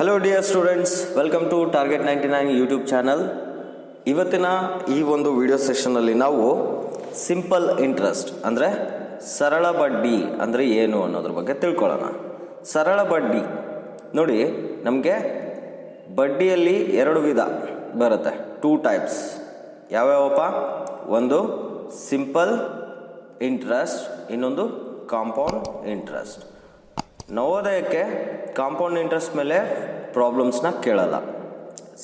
Hello dear students, welcome to Target 99 YouTube channel. ಇವತ್ತಿನ ಈ ಒಂದು ವಿಡಿಯೋ ಸೆಷನ್ನಲ್ಲಿ ನಾವು ಸಿಂಪಲ್ ಇಂಟ್ರೆಸ್ಟ್ ಅಂದರೆ ಸರಳ ಬಡ್ಡಿ ಅಂದರೆ ಏನು ಅನ್ನೋದ್ರ ಬಗ್ಗೆ ತಿಳ್ಕೊಳ್ಳೋಣ. ಸರಳ ಬಡ್ಡಿ ನೋಡಿ, ನಮಗೆ ಬಡ್ಡಿಯಲ್ಲಿ ಎರಡು ವಿಧ ಬರುತ್ತೆ, 2 ಟೈಪ್ಸ್. ಯಾವ್ಯಾವಪ್ಪ? ಒಂದು ಸಿಂಪಲ್ ಇಂಟ್ರೆಸ್ಟ್, ಇನ್ನೊಂದು ಕಾಂಪೌಂಡ್ ಇಂಟ್ರೆಸ್ಟ್. ನವೋದಯಕ್ಕೆ ಕಾಂಪೌಂಡ್ ಇಂಟ್ರೆಸ್ಟ್ ಮೇಲೆ ಪ್ರಾಬ್ಲಮ್ಸ್ನ ಕೇಳಲ್ಲ,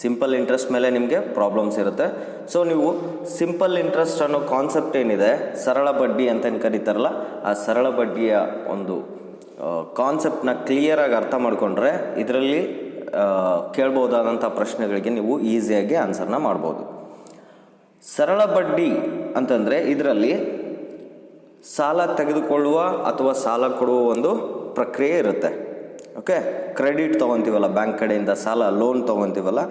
ಸಿಂಪಲ್ ಇಂಟ್ರೆಸ್ಟ್ ಮೇಲೆ ನಿಮಗೆ ಪ್ರಾಬ್ಲಮ್ಸ್ ಇರುತ್ತೆ. ಸೊ ನೀವು ಸಿಂಪಲ್ ಇಂಟ್ರೆಸ್ಟ್ ಅನ್ನೋ ಕಾನ್ಸೆಪ್ಟ್ ಏನಿದೆ, ಸರಳ ಬಡ್ಡಿ ಅಂತ ಕರೀತಾರಲ್ಲ, ಆ ಸರಳ ಬಡ್ಡಿಯ ಒಂದು ಕಾನ್ಸೆಪ್ಟ್ನ ಕ್ಲಿಯರಾಗಿ ಅರ್ಥ ಮಾಡಿಕೊಂಡ್ರೆ ಇದರಲ್ಲಿ ಕೇಳ್ಬೋದಾದಂಥ ಪ್ರಶ್ನೆಗಳಿಗೆ ನೀವು ಈಸಿಯಾಗಿ ಆನ್ಸರ್ನ ಮಾಡ್ಬೋದು. ಸರಳ ಬಡ್ಡಿ ಅಂತಂದರೆ ಇದರಲ್ಲಿ ಸಾಲ ತೆಗೆದುಕೊಳ್ಳುವ ಅಥವಾ ಸಾಲ ಕೊಡುವ ಒಂದು ಪ್ರಕ್ರಿಯೆ ಇರುತ್ತೆ. ಓಕೆ, ಕ್ರೆಡಿಟ್ ತೊಗೊತೀವಲ್ಲ, ಬ್ಯಾಂಕ್ ಕಡೆಯಿಂದ ಸಾಲ ಲೋನ್ ತೊಗೊತೀವಲ್ಲ,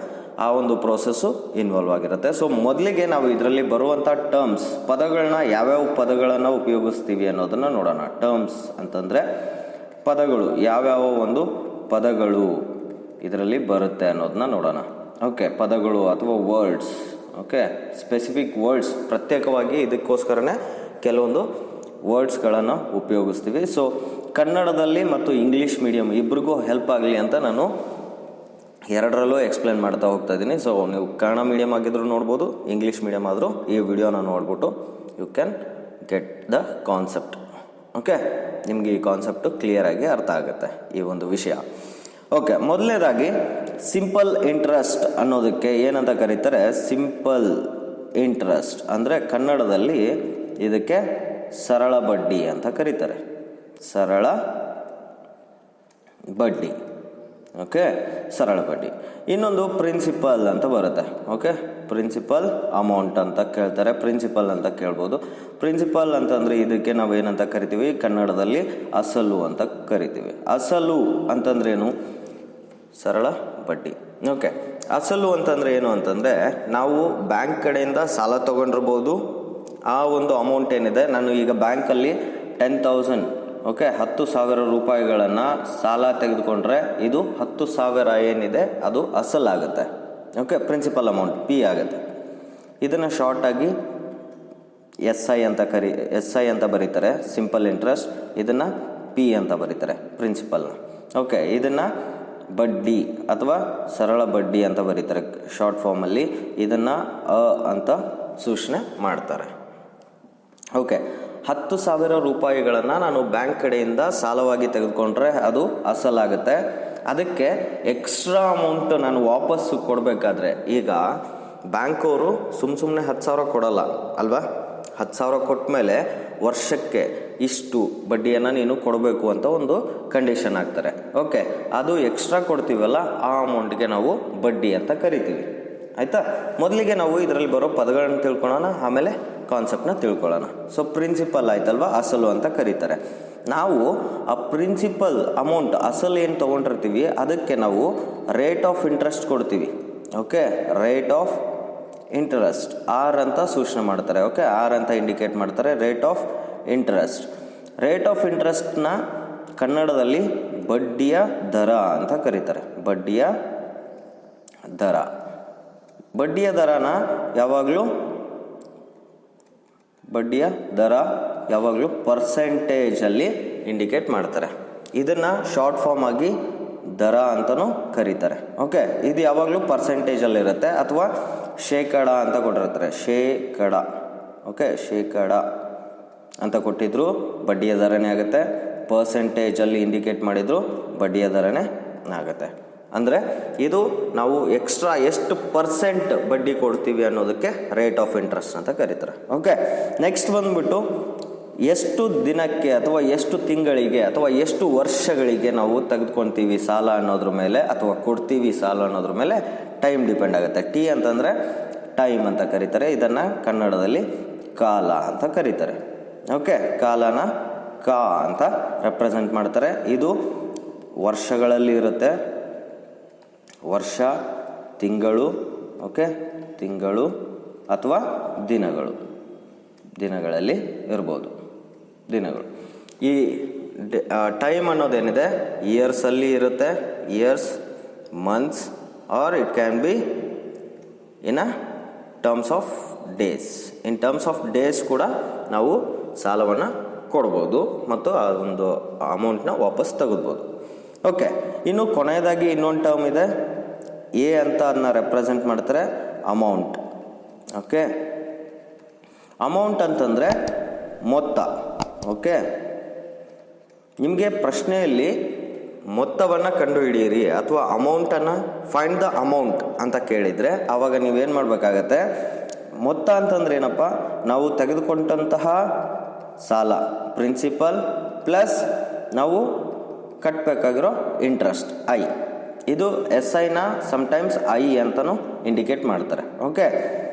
ಆ ಒಂದು ಪ್ರೋಸೆಸ್ಸು ಇನ್ವಾಲ್ವ್ ಆಗಿರುತ್ತೆ. ಸೊ ಮೊದಲಿಗೆ ನಾವು ಇದರಲ್ಲಿ ಬರುವಂಥ ಟರ್ಮ್ಸ್, ಪದಗಳನ್ನ, ಯಾವ್ಯಾವ ಪದಗಳನ್ನು ಉಪಯೋಗಿಸ್ತೀವಿ ಅನ್ನೋದನ್ನು ನೋಡೋಣ. ಟರ್ಮ್ಸ್ ಅಂತಂದರೆ ಪದಗಳು, ಯಾವ್ಯಾವ ಒಂದು ಪದಗಳು ಇದರಲ್ಲಿ ಬರುತ್ತೆ ಅನ್ನೋದನ್ನ ನೋಡೋಣ. ಓಕೆ, ಪದಗಳು ಅಥವಾ ವರ್ಡ್ಸ್. ಓಕೆ, ಸ್ಪೆಸಿಫಿಕ್ ವರ್ಡ್ಸ್, ಪ್ರತ್ಯೇಕವಾಗಿ ಇದಕ್ಕೋಸ್ಕರನೇ ಕೆಲವೊಂದು ವರ್ಡ್ಸ್ಗಳನ್ನು ಉಪಯೋಗಿಸ್ತೀವಿ. ಸೊ ಕನ್ನಡದಲ್ಲಿ ಮತ್ತು ಇಂಗ್ಲೀಷ್ ಮೀಡಿಯಮ್ ಇಬ್ರಿಗೂ ಹೆಲ್ಪ್ ಆಗಲಿ ಅಂತ ನಾನು ಎರಡರಲ್ಲೂ ಎಕ್ಸ್ಪ್ಲೇನ್ ಮಾಡ್ತಾ ಹೋಗ್ತಾ ಇದ್ದೀನಿ. ಸೊ ನೀವು ಕನ್ನಡ ಮೀಡಿಯಮ್ ಆಗಿದ್ರು ನೋಡ್ಬೋದು, ಇಂಗ್ಲೀಷ್ ಮೀಡಿಯಮ್ ಆದರೂ ಈ ವಿಡಿಯೋನ ನೋಡ್ಬಿಟ್ಟು you can get the concept. Okay, ನಿಮಗೆ ಈ ಕಾನ್ಸೆಪ್ಟು ಕ್ಲಿಯರಾಗಿ ಅರ್ಥ ಆಗುತ್ತೆ ಈ ಒಂದು ವಿಷಯ. ಓಕೆ, ಮೊದಲನೇದಾಗಿ ಸಿಂಪಲ್ ಇಂಟ್ರೆಸ್ಟ್ ಅನ್ನೋದಕ್ಕೆ ಏನಂತ ಕರೀತಾರೆ? ಸಿಂಪಲ್ ಇಂಟ್ರೆಸ್ಟ್ ಅಂದರೆ ಕನ್ನಡದಲ್ಲಿ ಇದಕ್ಕೆ ಸರಳ ಬಡ್ಡಿ ಅಂತ ಕರೀತಾರೆ. ಸರಳ ಬಡ್ಡಿ. ಓಕೆ, ಸರಳ ಬಡ್ಡಿ. ಇನ್ನೊಂದು ಪ್ರಿನ್ಸಿಪಲ್ ಅಂತ ಬರುತ್ತೆ. ಓಕೆ, ಪ್ರಿನ್ಸಿಪಲ್ ಅಮೌಂಟ್ ಅಂತ ಕೇಳ್ತಾರೆ, ಪ್ರಿನ್ಸಿಪಲ್ ಅಂತ ಕೇಳ್ಬೋದು. ಪ್ರಿನ್ಸಿಪಲ್ ಅಂತಂದರೆ ಇದಕ್ಕೆ ನಾವು ಏನಂತ ಕರಿತೀವಿ ಕನ್ನಡದಲ್ಲಿ? ಅಸಲು ಅಂತ ಕರಿತೀವಿ. ಅಸಲು ಅಂತಂದ್ರೇನು? ಸರಳ ಬಡ್ಡಿ. ಓಕೆ, ಅಸಲು ಅಂತಂದರೆ ಏನು ಅಂತಂದರೆ, ನಾವು ಬ್ಯಾಂಕ್ ಕಡೆಯಿಂದ ಸಾಲ ತೊಗೊಂಡಿರ್ಬೋದು. ಆ ಒಂದು ಅಮೌಂಟ್ ಏನಿದೆ, ನಾನು ಈಗ ಬ್ಯಾಂಕಲ್ಲಿ 10,000 ಓಕೆ 10,000 ರೂಪಾಯಿಗಳನ್ನು ಸಾಲ ತೆಗೆದುಕೊಂಡ್ರೆ ಇದು 10,000 ಏನಿದೆ ಅದು ಅಸಲಾಗುತ್ತೆ. ಓಕೆ, ಪ್ರಿನ್ಸಿಪಲ್ ಅಮೌಂಟ್ ಪಿ ಆಗುತ್ತೆ. ಇದನ್ನು ಶಾರ್ಟಾಗಿ SI ಅಂತ ಬರೀತಾರೆ, ಸಿಂಪಲ್ ಇಂಟ್ರೆಸ್ಟ್. ಇದನ್ನು ಪಿ ಅಂತ ಬರೀತಾರೆ, ಪ್ರಿನ್ಸಿಪಲ್ನ. ಓಕೆ, ಇದನ್ನು ಬಡ್ಡಿ ಅಥವಾ ಸರಳ ಬಡ್ಡಿ ಅಂತ ಬರೀತಾರೆ ಶಾರ್ಟ್ ಫಾರ್ಮಲ್ಲಿ. ಇದನ್ನು ಅಂತ ಸೂಚನೆ ಮಾಡ್ತಾರೆ. ಓಕೆ, 10,000 ರೂಪಾಯಿಗಳನ್ನು ನಾನು ಬ್ಯಾಂಕ್ ಕಡೆಯಿಂದ ಸಾಲವಾಗಿ ತೆಗೆದುಕೊಂಡ್ರೆ ಅದು ಅಸಲಾಗುತ್ತೆ. ಅದಕ್ಕೆ ಎಕ್ಸ್ಟ್ರಾ ಅಮೌಂಟ್ ನಾನು ವಾಪಸ್ಸು ಕೊಡಬೇಕಾದ್ರೆ, ಈಗ ಬ್ಯಾಂಕ್ ಅವರು ಸುಮ್ಮನೆ 10,000 ಕೊಡಲ್ಲ ಅಲ್ವಾ? 10,000 ಕೊಟ್ಟ ಮೇಲೆ ವರ್ಷಕ್ಕೆ ಇಷ್ಟು ಬಡ್ಡಿಯನ್ನು ನೀನು ಕೊಡಬೇಕು ಅಂತ ಒಂದು ಕಂಡೀಷನ್ ಹಾಕ್ತಾರೆ. ಓಕೆ, ಅದು ಎಕ್ಸ್ಟ್ರಾ ಕೊಡ್ತೀವಲ್ಲ, ಆ ಅಮೌಂಟ್ಗೆ ನಾವು ಬಡ್ಡಿ ಅಂತ ಕರಿತೀವಿ. ಆಯಿತಾ? ಮೊದಲಿಗೆ ನಾವು ಇದರಲ್ಲಿ ಬರೋ ಪದಗಳನ್ನು ತಿಳ್ಕೊಳ್ಳೋಣ, ಆಮೇಲೆ ಕಾನ್ಸೆಪ್ಟ್ನ ತಿಳ್ಕೊಳ್ಳೋಣ. ಸೊ ಪ್ರಿನ್ಸಿಪಲ್ ಆಯ್ತಲ್ವ, ಅಸಲು ಅಂತ ಕರೀತಾರೆ. ನಾವು ಆ ಪ್ರಿನ್ಸಿಪಲ್ ಅಮೌಂಟ್, ಅಸಲು ಏನು ತೊಗೊಂಡಿರ್ತೀವಿ ಅದಕ್ಕೆ ನಾವು ರೇಟ್ ಆಫ್ ಇಂಟ್ರೆಸ್ಟ್ ಕೊಡ್ತೀವಿ. Okay, rate of interest R ಅಂತ ಸೂಚನೆ ಮಾಡ್ತಾರೆ. ಓಕೆ, ಆರ್ ಅಂತ ಇಂಡಿಕೇಟ್ ಮಾಡ್ತಾರೆ, rate of interest. Rate of ಇಂಟ್ರೆಸ್ಟ್ನ ಕನ್ನಡದಲ್ಲಿ ಬಡ್ಡಿಯ ದರ ಅಂತ ಕರೀತಾರೆ. ಬಡ್ಡಿಯ ದರ. ಬಡ್ಡಿಯ ದರನ ಯಾವಾಗಲೂ ಪರ್ಸೆಂಟೇಜಲ್ಲಿ ಇಂಡಿಕೇಟ್ ಮಾಡ್ತಾರೆ. ಇದನ್ನು ಶಾರ್ಟ್ ಫಾರ್ಮ್ ಆಗಿ ದರ ಅಂತಲೂ ಕರೀತಾರೆ. ಓಕೆ, ಇದು ಯಾವಾಗಲೂ ಪರ್ಸೆಂಟೇಜಲ್ಲಿರುತ್ತೆ ಅಥವಾ ಶೇಕಡ ಅಂತ ಕೊಟ್ಟಿರ್ತಾರೆ. ಶೇಕಡ. ಓಕೆ, ಶೇಕಡ ಅಂತ ಕೊಟ್ಟಿದ್ರು ಬಡ್ಡಿಯ ದರನೇ ಆಗುತ್ತೆ. ಪರ್ಸೆಂಟೇಜಲ್ಲಿ ಇಂಡಿಕೇಟ್ ಮಾಡಿದ್ರು ಬಡ್ಡಿಯ ದರನೇ ಆಗುತ್ತೆ. ಅಂದರೆ ಇದು ನಾವು ಎಕ್ಸ್ಟ್ರಾ ಎಷ್ಟು ಪರ್ಸೆಂಟ್ ಬಡ್ಡಿ ಕೊಡ್ತೀವಿ ಅನ್ನೋದಕ್ಕೆ ರೇಟ್ ಆಫ್ ಇಂಟ್ರೆಸ್ಟ್ ಅಂತ ಕರೀತಾರೆ. ಓಕೆ, ನೆಕ್ಸ್ಟ್ ಬಂದ್ಬಿಟ್ಟು ಎಷ್ಟು ದಿನಕ್ಕೆ ಅಥವಾ ಎಷ್ಟು ತಿಂಗಳಿಗೆ ಅಥವಾ ಎಷ್ಟು ವರ್ಷಗಳಿಗೆ ನಾವು ತೆಗೆದುಕೊಳ್ತೀವಿ ಸಾಲ ಅನ್ನೋದ್ರ ಮೇಲೆ ಅಥವಾ ಕೊಡ್ತೀವಿ ಸಾಲ ಅನ್ನೋದ್ರ ಮೇಲೆ ಟೈಮ್ ಡಿಪೆಂಡ್ ಆಗುತ್ತೆ. ಟಿ ಅಂತಂದರೆ ಟೈಮ್ ಅಂತ ಕರೀತಾರೆ. ಇದನ್ನು ಕನ್ನಡದಲ್ಲಿ ಕಾಲ ಅಂತ ಕರೀತಾರೆ. ಓಕೆ, ಕಾಲನ ಕಾ ಅಂತ ರೆಪ್ರೆಸೆಂಟ್ ಮಾಡ್ತಾರೆ. ಇದು ವರ್ಷಗಳಲ್ಲಿ ಇರುತ್ತೆ. ವರ್ಷ, ತಿಂಗಳು. ಓಕೆ, ತಿಂಗಳು ಅಥವಾ ದಿನಗಳಲ್ಲಿ ಇರ್ಬೋದು. ದಿನಗಳು. ಈ ಟೈಮ್ ಅನ್ನೋದೇನಿದೆ ಇಯರ್ಸಲ್ಲಿ ಇರುತ್ತೆ. Years months or it can be in a terms of days. In terms of days ಕೂಡ ನಾವು ಸಾಲವನ್ನು ಕೊಡ್ಬೋದು ಮತ್ತು ಆ ಒಂದು ಅಮೌಂಟ್ನ ವಾಪಸ್ ತೆಗೆದ್ಬೋದು. ಓಕೆ, ಇನ್ನು ಕೊನೆಯದಾಗಿ ಇನ್ನೊಂದು ಟರ್ಮ್ ಇದೆ, ಎ ಅಂತ ಅದನ್ನ ರೆಪ್ರೆಸೆಂಟ್ ಮಾಡ್ತಾರೆ ಅಮೌಂಟ್. ಓಕೆ, ಅಮೌಂಟ್ ಅಂತಂದರೆ ಮೊತ್ತ. ಓಕೆ, ನಿಮಗೆ ಪ್ರಶ್ನೆಯಲ್ಲಿ ಮೊತ್ತವನ್ನು ಕಂಡುಹಿಡಿಯಿರಿ ಅಥವಾ ಅಮೌಂಟನ್ನು ಫೈಂಡ್ ದ ಅಮೌಂಟ್ ಅಂತ ಕೇಳಿದರೆ ಆವಾಗ ನೀವೇನು ಮಾಡಬೇಕಾಗತ್ತೆ, ಮೊತ್ತ ಅಂತಂದ್ರೆ ಏನಪ್ಪ, ನಾವು ತೆಗೆದುಕೊಂಡಂತಹ ಸಾಲ ಪ್ರಿನ್ಸಿಪಲ್ ಪ್ಲಸ್ ನಾವು ಕಟ್ಟಬೇಕಾಗಿರೋ ಇಂಟ್ರೆಸ್ಟ್ ಐ. ಇದು ಎಸ್ ಐನ ಸಮ್ಟೈಮ್ಸ್ ಐ ಅಂತಲೂ ಇಂಡಿಕೇಟ್ ಮಾಡ್ತಾರೆ. Okay,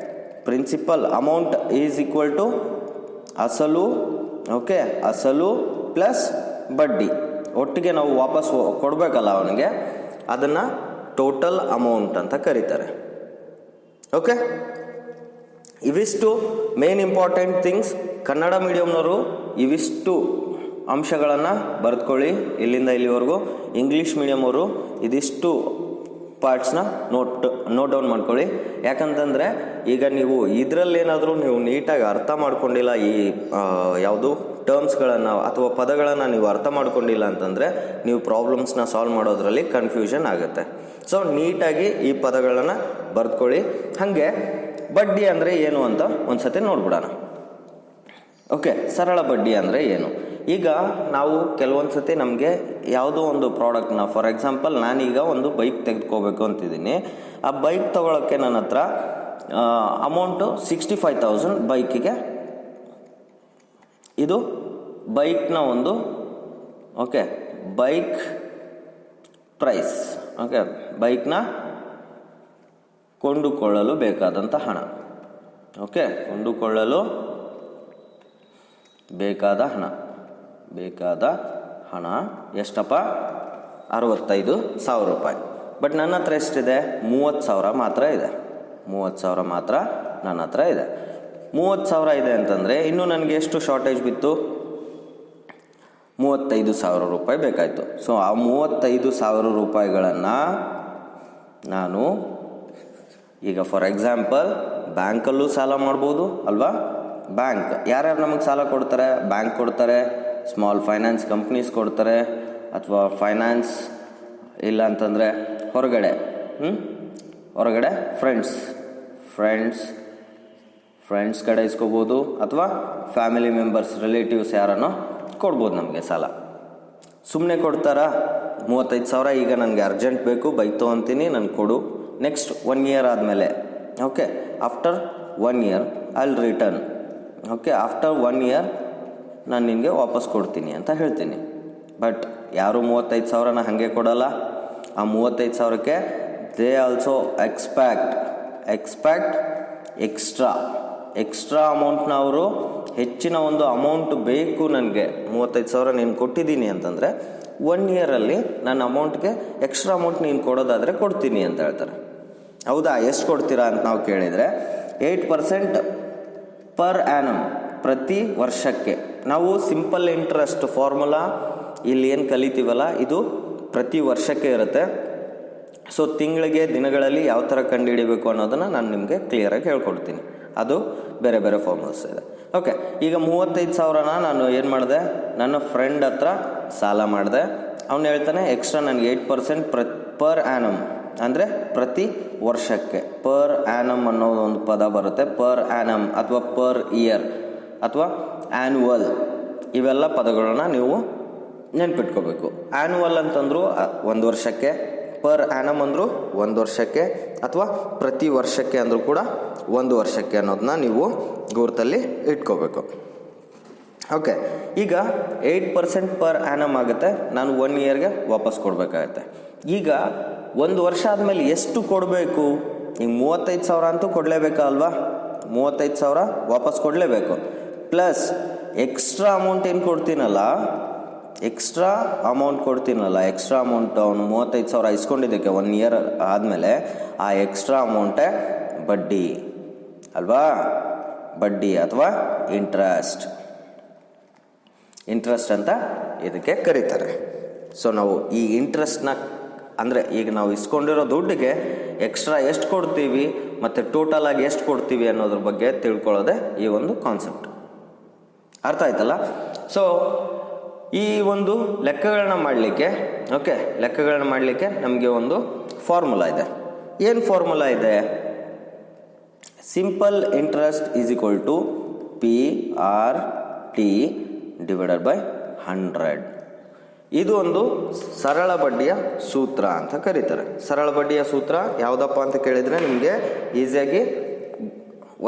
principal amount is equal to ಅಸಲು. ಓಕೆ, ಅಸಲು ಪ್ಲಸ್ ಬಡ್ಡಿ ಒಟ್ಟಿಗೆ ನಾವು ವಾಪಸ್ ಕೊಡಬೇಕಲ್ಲ ಅವನಿಗೆ, ಅದನ್ನು ಟೋಟಲ್ ಅಮೌಂಟ್ ಅಂತ ಕರೀತಾರೆ. ಓಕೆ, ಇವಿಷ್ಟು ಮೇನ್ ಇಂಪಾರ್ಟೆಂಟ್ ಥಿಂಗ್ಸ್. ಕನ್ನಡ ಮೀಡಿಯಮ್ನವರು ಇವಿಷ್ಟು ಅಂಶಗಳನ್ನು ಬರೆದುಕೊಳ್ಳಿ ಇಲ್ಲಿಂದ ಇಲ್ಲಿವರೆಗೂ. ಇಂಗ್ಲೀಷ್ ಮೀಡಿಯಮ್ ಅವರು ಇದಿಷ್ಟು ಪಾರ್ಟ್ಸ್ನ ನೋಟ್ ಡೌನ್ ಮಾಡ್ಕೊಳ್ಳಿ. ಯಾಕಂತಂದರೆ ಈಗ ನೀವು ಇದರಲ್ಲೇನಾದರೂ ನೀವು ನೀಟಾಗಿ ಅರ್ಥ ಮಾಡ್ಕೊಂಡಿಲ್ಲ, ಈ ಯಾವುದು ಟರ್ಮ್ಸ್ಗಳನ್ನು ಅಥವಾ ಪದಗಳನ್ನು ನೀವು ಅರ್ಥ ಮಾಡ್ಕೊಂಡಿಲ್ಲ ಅಂತಂದರೆ ನೀವು ಪ್ರಾಬ್ಲಮ್ಸ್ನ ಸಾಲ್ವ್ ಮಾಡೋದ್ರಲ್ಲಿ ಕನ್ಫ್ಯೂಷನ್ ಆಗುತ್ತೆ. ಸೊ ನೀಟಾಗಿ ಈ ಪದಗಳನ್ನು ಬರೆದುಕೊಳ್ಳಿ. ಹಾಗೆ ಬಡ್ಡಿ ಅಂದರೆ ಏನು ಅಂತ ಒಂದು ಸತಿ ನೋಡ್ಬಿಡೋಣ. ಓಕೆ, ಸರಳ ಬಡ್ಡಿ ಅಂದರೆ ಏನು? ಈಗ ನಾವು ಕೆಲವೊಂದು ಸತಿ ನಮಗೆ ಯಾವುದೋ ಒಂದು ಪ್ರಾಡಕ್ಟ್ನ, ಫಾರ್ ಎಕ್ಸಾಂಪಲ್ ನಾನೀಗ ಒಂದು ಬೈಕ್ ತೆಗೆದುಕೋಬೇಕು ಅಂತಿದ್ದೀನಿ. ಆ ಬೈಕ್ ತೊಗೊಳಕ್ಕೆ ನನ್ನ ಹತ್ರ ಅಮೌಂಟು 65,000 ಬೈಕಿಗೆ. ಇದು ಬೈಕ್ನ ಒಂದು ಓಕೆ ಬೈಕ್ ಪ್ರೈಸ್. ಓಕೆ, ಬೈಕ್ನ ಕೊಂಡುಕೊಳ್ಳಲು ಬೇಕಾದಂಥ ಹಣ. ಓಕೆ, ಕೊಂಡುಕೊಳ್ಳಲು ಬೇಕಾದ ಹಣ ಎಷ್ಟಪ್ಪ? 65,000 ರೂಪಾಯಿ. ಬಟ್ ನನ್ನ ಹತ್ರ ಎಷ್ಟಿದೆ? 30,000 ಮಾತ್ರ ಇದೆ. 30,000 ಮಾತ್ರ ನನ್ನ ಹತ್ರ ಇದೆ. 30,000 ಇದೆ ಅಂತಂದರೆ ಇನ್ನು ನನಗೆ ಎಷ್ಟು ಶಾರ್ಟೇಜ್ ಬಿತ್ತು? 35,000 ರೂಪಾಯಿ ಬೇಕಾಯಿತು. ಸೊ ಆ 35,000 ರೂಪಾಯಿಗಳನ್ನು ನಾನು ಈಗ ಫಾರ್ ಎಕ್ಸಾಂಪಲ್ ಬ್ಯಾಂಕಲ್ಲೂ ಸಾಲ ಮಾಡ್ಬೋದು ಅಲ್ವಾ? ಬ್ಯಾಂಕ್ ಯಾರ್ಯಾರು ನಮಗೆ ಸಾಲ ಕೊಡ್ತಾರೆ? ಬ್ಯಾಂಕ್ ಕೊಡ್ತಾರೆ, ಸ್ಮಾಲ್ ಫೈನಾನ್ಸ್ ಕಂಪ್ನೀಸ್ ಕೊಡ್ತಾರೆ, ಅಥವಾ ಫೈನಾನ್ಸ್ ಇಲ್ಲ ಅಂತಂದರೆ ಹೊರಗಡೆ ಫ್ರೆಂಡ್ಸ್ ಕಡೆ ಇಸ್ಕೋಬೋದು, ಅಥವಾ ಫ್ಯಾಮಿಲಿ ಮೆಂಬರ್ಸ್ ರಿಲೇಟಿವ್ಸ್ ಯಾರನ್ನೋ ಕೊಡ್ಬೋದು ನಮಗೆ ಸಾಲ. ಸುಮ್ಮನೆ ಕೊಡ್ತಾರಾ? 35,000 ಈಗ ನನಗೆ ಅರ್ಜೆಂಟ್ ಬೇಕು, ಬೈಕ್ ತೊಗೊತೀನಿ, ನನಗೆ ಕೊಡು. ನೆಕ್ಸ್ಟ್ 1 ಇಯರ್ ಆದಮೇಲೆ okay, after 1 year I will return. Okay, after 1 year ನಾನು ನಿನಗೆ ವಾಪಸ್ ಕೊಡ್ತೀನಿ ಅಂತ ಹೇಳ್ತೀನಿ. ಬಟ್ ಯಾರು 35,000ನ ಹಾಗೆ ಕೊಡಲ್ಲ. ಆ 35,000ಕ್ಕೆ ದೇ ಆಲ್ಸೋ ಎಕ್ಸ್ಪೆಕ್ಟ್ ಎಕ್ಸ್ಟ್ರಾ ಅಮೌಂಟ್ನ ಅವರು ಹೆಚ್ಚಿನ ಒಂದು ಅಮೌಂಟ್ ಬೇಕು ನನಗೆ. 35,000 ನೀನು ಕೊಟ್ಟಿದ್ದೀನಿ ಅಂತಂದರೆ 1 ಇಯರಲ್ಲಿ ನನ್ನ ಅಮೌಂಟ್ಗೆ ಎಕ್ಸ್ಟ್ರಾ ಅಮೌಂಟ್ ನೀನು ಕೊಡೋದಾದರೆ ಕೊಡ್ತೀನಿ ಅಂತ ಹೇಳ್ತಾರೆ. ಹೌದಾ? ಎಷ್ಟು ಕೊಡ್ತೀರಾ ಅಂತ ನಾವು ಕೇಳಿದರೆ 8% ಪರ್ ಆ್ಯನಮ್, ಪ್ರತಿ ವರ್ಷಕ್ಕೆ. ನಾವು ಸಿಂಪಲ್ ಇಂಟ್ರೆಸ್ಟ್ ಫಾರ್ಮುಲಾ ಇಲ್ಲಿ ಏನು ಕಲಿತೀವಲ್ಲ, ಇದು ಪ್ರತಿ ವರ್ಷಕ್ಕೆ ಇರುತ್ತೆ. ಸೊ ತಿಂಗಳಿಗೆ, ದಿನಗಳಲ್ಲಿ ಯಾವ ಥರ ಕಂಡುಹಿಡಿಬೇಕು ಅನ್ನೋದನ್ನು ನಾನು ನಿಮಗೆ ಕ್ಲಿಯರಾಗಿ ಹೇಳ್ಕೊಡ್ತೀನಿ. ಅದು ಬೇರೆ ಬೇರೆ ಫಾರ್ಮುಲಾಸ್ ಇದೆ. ಓಕೆ, ಈಗ 35,000ನ ನಾನು ಏನು ಮಾಡಿದೆ? ನನ್ನ ಫ್ರೆಂಡ್ ಹತ್ರ ಸಾಲ ಮಾಡಿದೆ. ಅವನು ಹೇಳ್ತಾನೆ ಎಕ್ಸ್ಟ್ರಾ ನನಗೆ 8% ಪರ್ ಆ್ಯನಮ್, ಅಂದರೆ ಪ್ರತಿ ವರ್ಷಕ್ಕೆ. ಪರ್ ಆ್ಯನಮ್ ಅನ್ನೋದು ಒಂದು ಪದ ಬರುತ್ತೆ. ಪರ್ ಆ್ಯನಮ್ ಅಥವಾ ಪರ್ ಇಯರ್ ಅಥವಾ ಆ್ಯನ್ಯುವಲ್, ಇವೆಲ್ಲ ಪದಗಳನ್ನ ನೀವು ನೆನ್ಪಿಟ್ಕೋಬೇಕು. ಆ್ಯನ್ಯುವಲ್ ಅಂತಂದ್ರು 1 ವರ್ಷಕ್ಕೆ, ಪರ್ ಆ್ಯನಮ್ ಅಂದರು 1 ವರ್ಷಕ್ಕೆ, ಅಥವಾ ಪ್ರತಿ ವರ್ಷಕ್ಕೆ ಅಂದರೂ ಕೂಡ 1 ವರ್ಷಕ್ಕೆ ಅನ್ನೋದನ್ನ ನೀವು ಗುರ್ತಲ್ಲಿ ಇಟ್ಕೋಬೇಕು. ಓಕೆ, ಈಗ 8% ಪರ್ ಆ್ಯನಮ್ ಆಗುತ್ತೆ. ನಾನು 1 ಇಯರ್ಗೆ ವಾಪಸ್ ಕೊಡಬೇಕಾಗತ್ತೆ. ಈಗ 1 ವರ್ಷ ಆದಮೇಲೆ ಎಷ್ಟು ಕೊಡಬೇಕು? ಈಗ 35,000 ಅಂತೂ ಕೊಡಲೇಬೇಕಲ್ವಾ? 35,000 ವಾಪಸ್ ಕೊಡಲೇಬೇಕು. ಪ್ಲಸ್ ಎಕ್ಸ್ಟ್ರಾ ಅಮೌಂಟ್ ಏನು ಕೊಡ್ತೀನಲ್ಲ, ಎಕ್ಸ್ಟ್ರಾ ಅಮೌಂಟ್ ಅವನು 35,000 ಇಸ್ಕೊಂಡಿದ್ದಕ್ಕೆ 1 ಇಯರ್ ಆದಮೇಲೆ ಆ ಎಕ್ಸ್ಟ್ರಾ ಅಮೌಂಟೇ ಬಡ್ಡಿ ಅಲ್ವಾ? ಬಡ್ಡಿ ಅಥವಾ ಇಂಟ್ರೆಸ್ಟ್ ಅಂತ ಇದಕ್ಕೆ ಕರೀತಾರೆ. ಸೊ ನಾವು ಈ ಇಂಟ್ರೆಸ್ಟ್ನ ಅಂದರೆ ಈಗ ನಾವು ಇಸ್ಕೊಂಡಿರೋ ದುಡ್ಡಿಗೆ ಎಕ್ಸ್ಟ್ರಾ ಎಷ್ಟು ಕೊಡ್ತೀವಿ ಮತ್ತು ಟೋಟಲ್ ಆಗಿ ಎಷ್ಟು ಕೊಡ್ತೀವಿ ಅನ್ನೋದ್ರ ಬಗ್ಗೆ ತಿಳ್ಕೊಳ್ಳೋದೆ ಈ ಒಂದು ಕಾನ್ಸೆಪ್ಟ್. ಅರ್ಥ ಆಯ್ತಲ್ಲ? ಸೊ ಈ ಒಂದು ಲೆಕ್ಕಗಳನ್ನ ಮಾಡಲಿಕ್ಕೆ ಲೆಕ್ಕಗಳನ್ನ ಮಾಡಲಿಕ್ಕೆ ನಮಗೆ ಒಂದು ಫಾರ್ಮುಲಾ ಇದೆ. ಏನು ಫಾರ್ಮುಲಾ ಇದೆ? Simple interest is equal to PRT divided by 100. ಇದು ಒಂದು ಸರಳ ಬಡ್ಡಿಯ ಸೂತ್ರ ಅಂತ ಕರೀತಾರೆ. ಸರಳ ಬಡ್ಡಿಯ ಸೂತ್ರ ಯಾವುದಪ್ಪ ಅಂತ ಕೇಳಿದರೆ ನಿಮಗೆ ಈಸಿಯಾಗಿ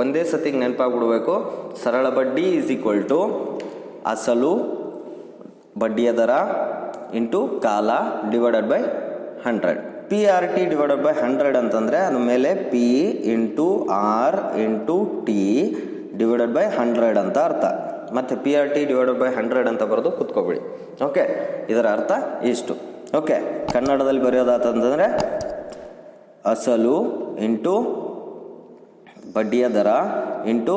ಒಂದೇ ಸತಿಗೆ ನೆನಪಾಗ್ಬಿಡ್ಬೇಕು. ಸರಳ ಬಡ್ಡಿ ಈಸ್ ಈಕ್ವಲ್ ಟು ಅಸಲು ಬಡ್ಡಿಯ ದರ ಇಂಟು ಕಾಲ divided by 100. PRT divided by 100 ಅಂತಂದರೆ ಅದ್ರ ಮೇಲೆ P into R into T divided by 100 ಅಂತ ಅರ್ಥ. ಮತ್ತು PRT ಡಿವೈಡೆಡ್ ಬೈ 100 ಅಂತ ಬರೆದು ಕುತ್ಕೋಬಿಡಿ. ಓಕೆ, ಇದರ ಅರ್ಥ ಇಷ್ಟು. ಓಕೆ, ಕನ್ನಡದಲ್ಲಿ ಬರೆಯೋದಾತಂದರೆ ಅಸಲು ಇಂಟು ಬಡ್ಡಿಯ ದರ ಇಂಟು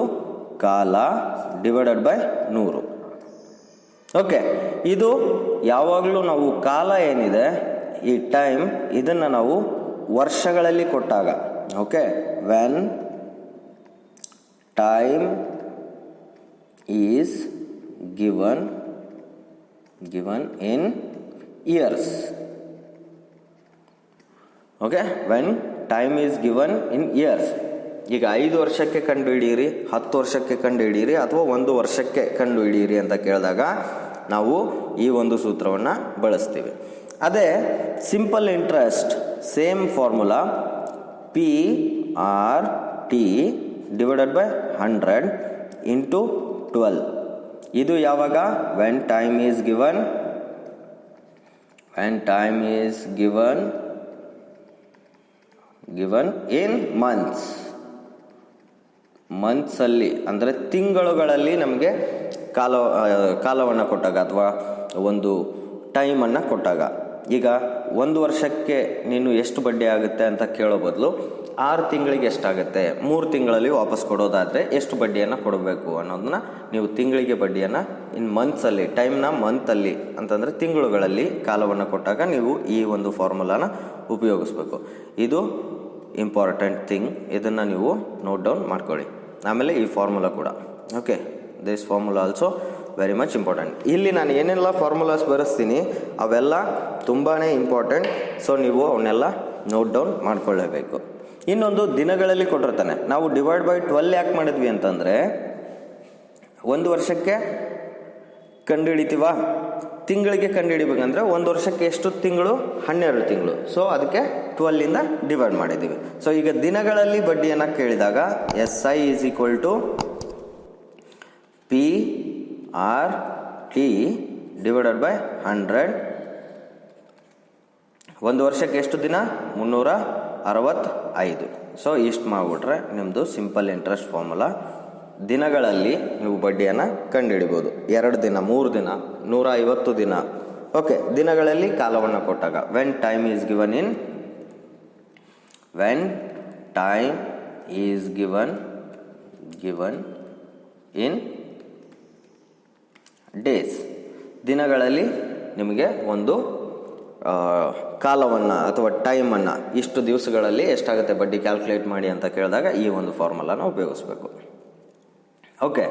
ಕಾಲ ಡಿವೈಡೆಡ್ ಬೈ 100. ಓಕೆ, ಇದು ಯಾವಾಗಲೂ ನಾವು ಕಾಲ ಏನಿದೆ ಈ ಟೈಮ್ ಇದನ್ನು ನಾವು ವರ್ಷಗಳಲ್ಲಿ ಕೊಟ್ಟಾಗ, okay, when time is given in years. Okay, when time is given in years. ಈಗ 5 ವರ್ಷಕ್ಕೆ ಕಂಡುಹಿಡಿಯಿರಿ, 10 ವರ್ಷಕ್ಕೆ ಕಂಡುಹಿಡಿಯಿರಿ, ಅಥವಾ 1 ವರ್ಷಕ್ಕೆ ಕಂಡುಹಿಡಿಯಿರಿ ಅಂತ ಕೇಳಿದಾಗ ನಾವು ಈ ಒಂದು ಸೂತ್ರವನ್ನು ಬಳಸ್ತೀವಿ. ಅದೇ simple interest same formula PRT divided by 100 into 12. ಇದು ಯಾವಾಗ? When time is given in ಮಂತ್ಸಲ್ಲಿ, ಅಂದರೆ ತಿಂಗಳುಗಳಲ್ಲಿ ನಮಗೆ ಕಾಲವನ್ನು ಕೊಟ್ಟಾಗ ಅಥವಾ ಒಂದು ಟೈಮನ್ನು ಕೊಟ್ಟಾಗ. ಈಗ 1 ವರ್ಷಕ್ಕೆ ನೀನು ಎಷ್ಟು ಬಡ್ಡಿ ಆಗುತ್ತೆ ಅಂತ ಕೇಳೋ ಬದಲು 6 ತಿಂಗಳಿಗೆ ಎಷ್ಟಾಗುತ್ತೆ, 3 ತಿಂಗಳಲ್ಲಿ ವಾಪಸ್ ಕೊಡೋದಾದರೆ ಎಷ್ಟು ಬಡ್ಡಿಯನ್ನು ಕೊಡಬೇಕು ಅನ್ನೋದನ್ನ ನೀವು ತಿಂಗಳಿಗೆ ಬಡ್ಡಿಯನ್ನು ಇನ್ ಮಂತ್ಸಲ್ಲಿ, ಟೈಮ್ನ ಮಂತಲ್ಲಿ ಅಂತಂದರೆ ತಿಂಗಳುಗಳಲ್ಲಿ ಕಾಲವನ್ನು ಕೊಟ್ಟಾಗ ನೀವು ಈ ಒಂದು ಫಾರ್ಮುಲಾನ ಉಪಯೋಗಿಸ್ಬೇಕು. ಇದು ಇಂಪಾರ್ಟೆಂಟ್ ಥಿಂಗ್, ಇದನ್ನು ನೀವು ನೋಟ್ ಡೌನ್ ಮಾಡ್ಕೊಳ್ಳಿ. ಆಮೇಲೆ ಈ ಫಾರ್ಮುಲಾ ಕೂಡ, okay, this formula also very much important. ಇಲ್ಲಿ ನಾನು ಏನೆಲ್ಲ ಫಾರ್ಮುಲಾಸ್ ಬರೆಸ್ತೀನಿ ಅವೆಲ್ಲ ತುಂಬಾ ಇಂಪಾರ್ಟೆಂಟ್. ಸೊ ನೀವು ಅವನ್ನೆಲ್ಲ ನೋಟ್ ಡೌನ್ ಮಾಡ್ಕೊಳ್ಳೇಬೇಕು. ಇನ್ನೊಂದು ದಿನಗಳಲ್ಲಿ ಕೊಟ್ಟಿರ್ತಾನೆ. ನಾವು ಡಿವೈಡ್ ಬೈ 12 ಯಾಕೆ ಮಾಡಿದ್ವಿ ಅಂತಂದರೆ 1 ವರ್ಷಕ್ಕೆ ಕಂಡುಹಿಡಿತೀವ, ತಿಂಗಳಿಗೆ ಕಂಡುಹಿಡಿಬೇಕಂದ್ರೆ 1 ವರ್ಷಕ್ಕೆ ಎಷ್ಟು ತಿಂಗಳು? 12 ತಿಂಗಳು. ಸೊ ಅದಕ್ಕೆ 12ಇಂದ ಡಿವೈಡ್ ಮಾಡಿದ್ದೀವಿ. ಸೊ ಈಗ ದಿನಗಳಲ್ಲಿ ಬಡ್ಡಿಯನ್ನು ಕೇಳಿದಾಗ SI is equal to PRT divided by 100. 1 ವರ್ಷಕ್ಕೆ ಎಷ್ಟು ದಿನ? 365. ಸೊ ಇಷ್ಟು ಮಾಡಿಬಿಟ್ರೆ ನಿಮ್ಮದು ಸಿಂಪಲ್ ಇಂಟ್ರೆಸ್ಟ್ ಫಾರ್ಮುಲಾ. ದಿನಗಳಲ್ಲಿ ನೀವು ಬಡ್ಡಿಯನ್ನು ಕಂಡುಹಿಡಿಬೋದು. 2 ದಿನ, 3 ದಿನ, 150 ದಿನ. ಓಕೆ, ದಿನಗಳಲ್ಲಿ ಕಾಲವನ್ನು ಕೊಟ್ಟಾಗ when time is given in days. ದಿನಗಳಲ್ಲಿ ನಿಮಗೆ ಒಂದು ಕಾಲವನ್ನು ಅಥವಾ ಟೈಮನ್ನು, ಇಷ್ಟು ದಿವಸಗಳಲ್ಲಿ ಎಷ್ಟಾಗುತ್ತೆ ಬಡ್ಡಿ ಕ್ಯಾಲ್ಕುಲೇಟ್ ಮಾಡಿ ಅಂತ ಕೇಳಿದಾಗ ಈ ಒಂದು ಫಾರ್ಮುಲಾನ ಉಪಯೋಗಿಸ್ಬೇಕು. ಓಕೆ,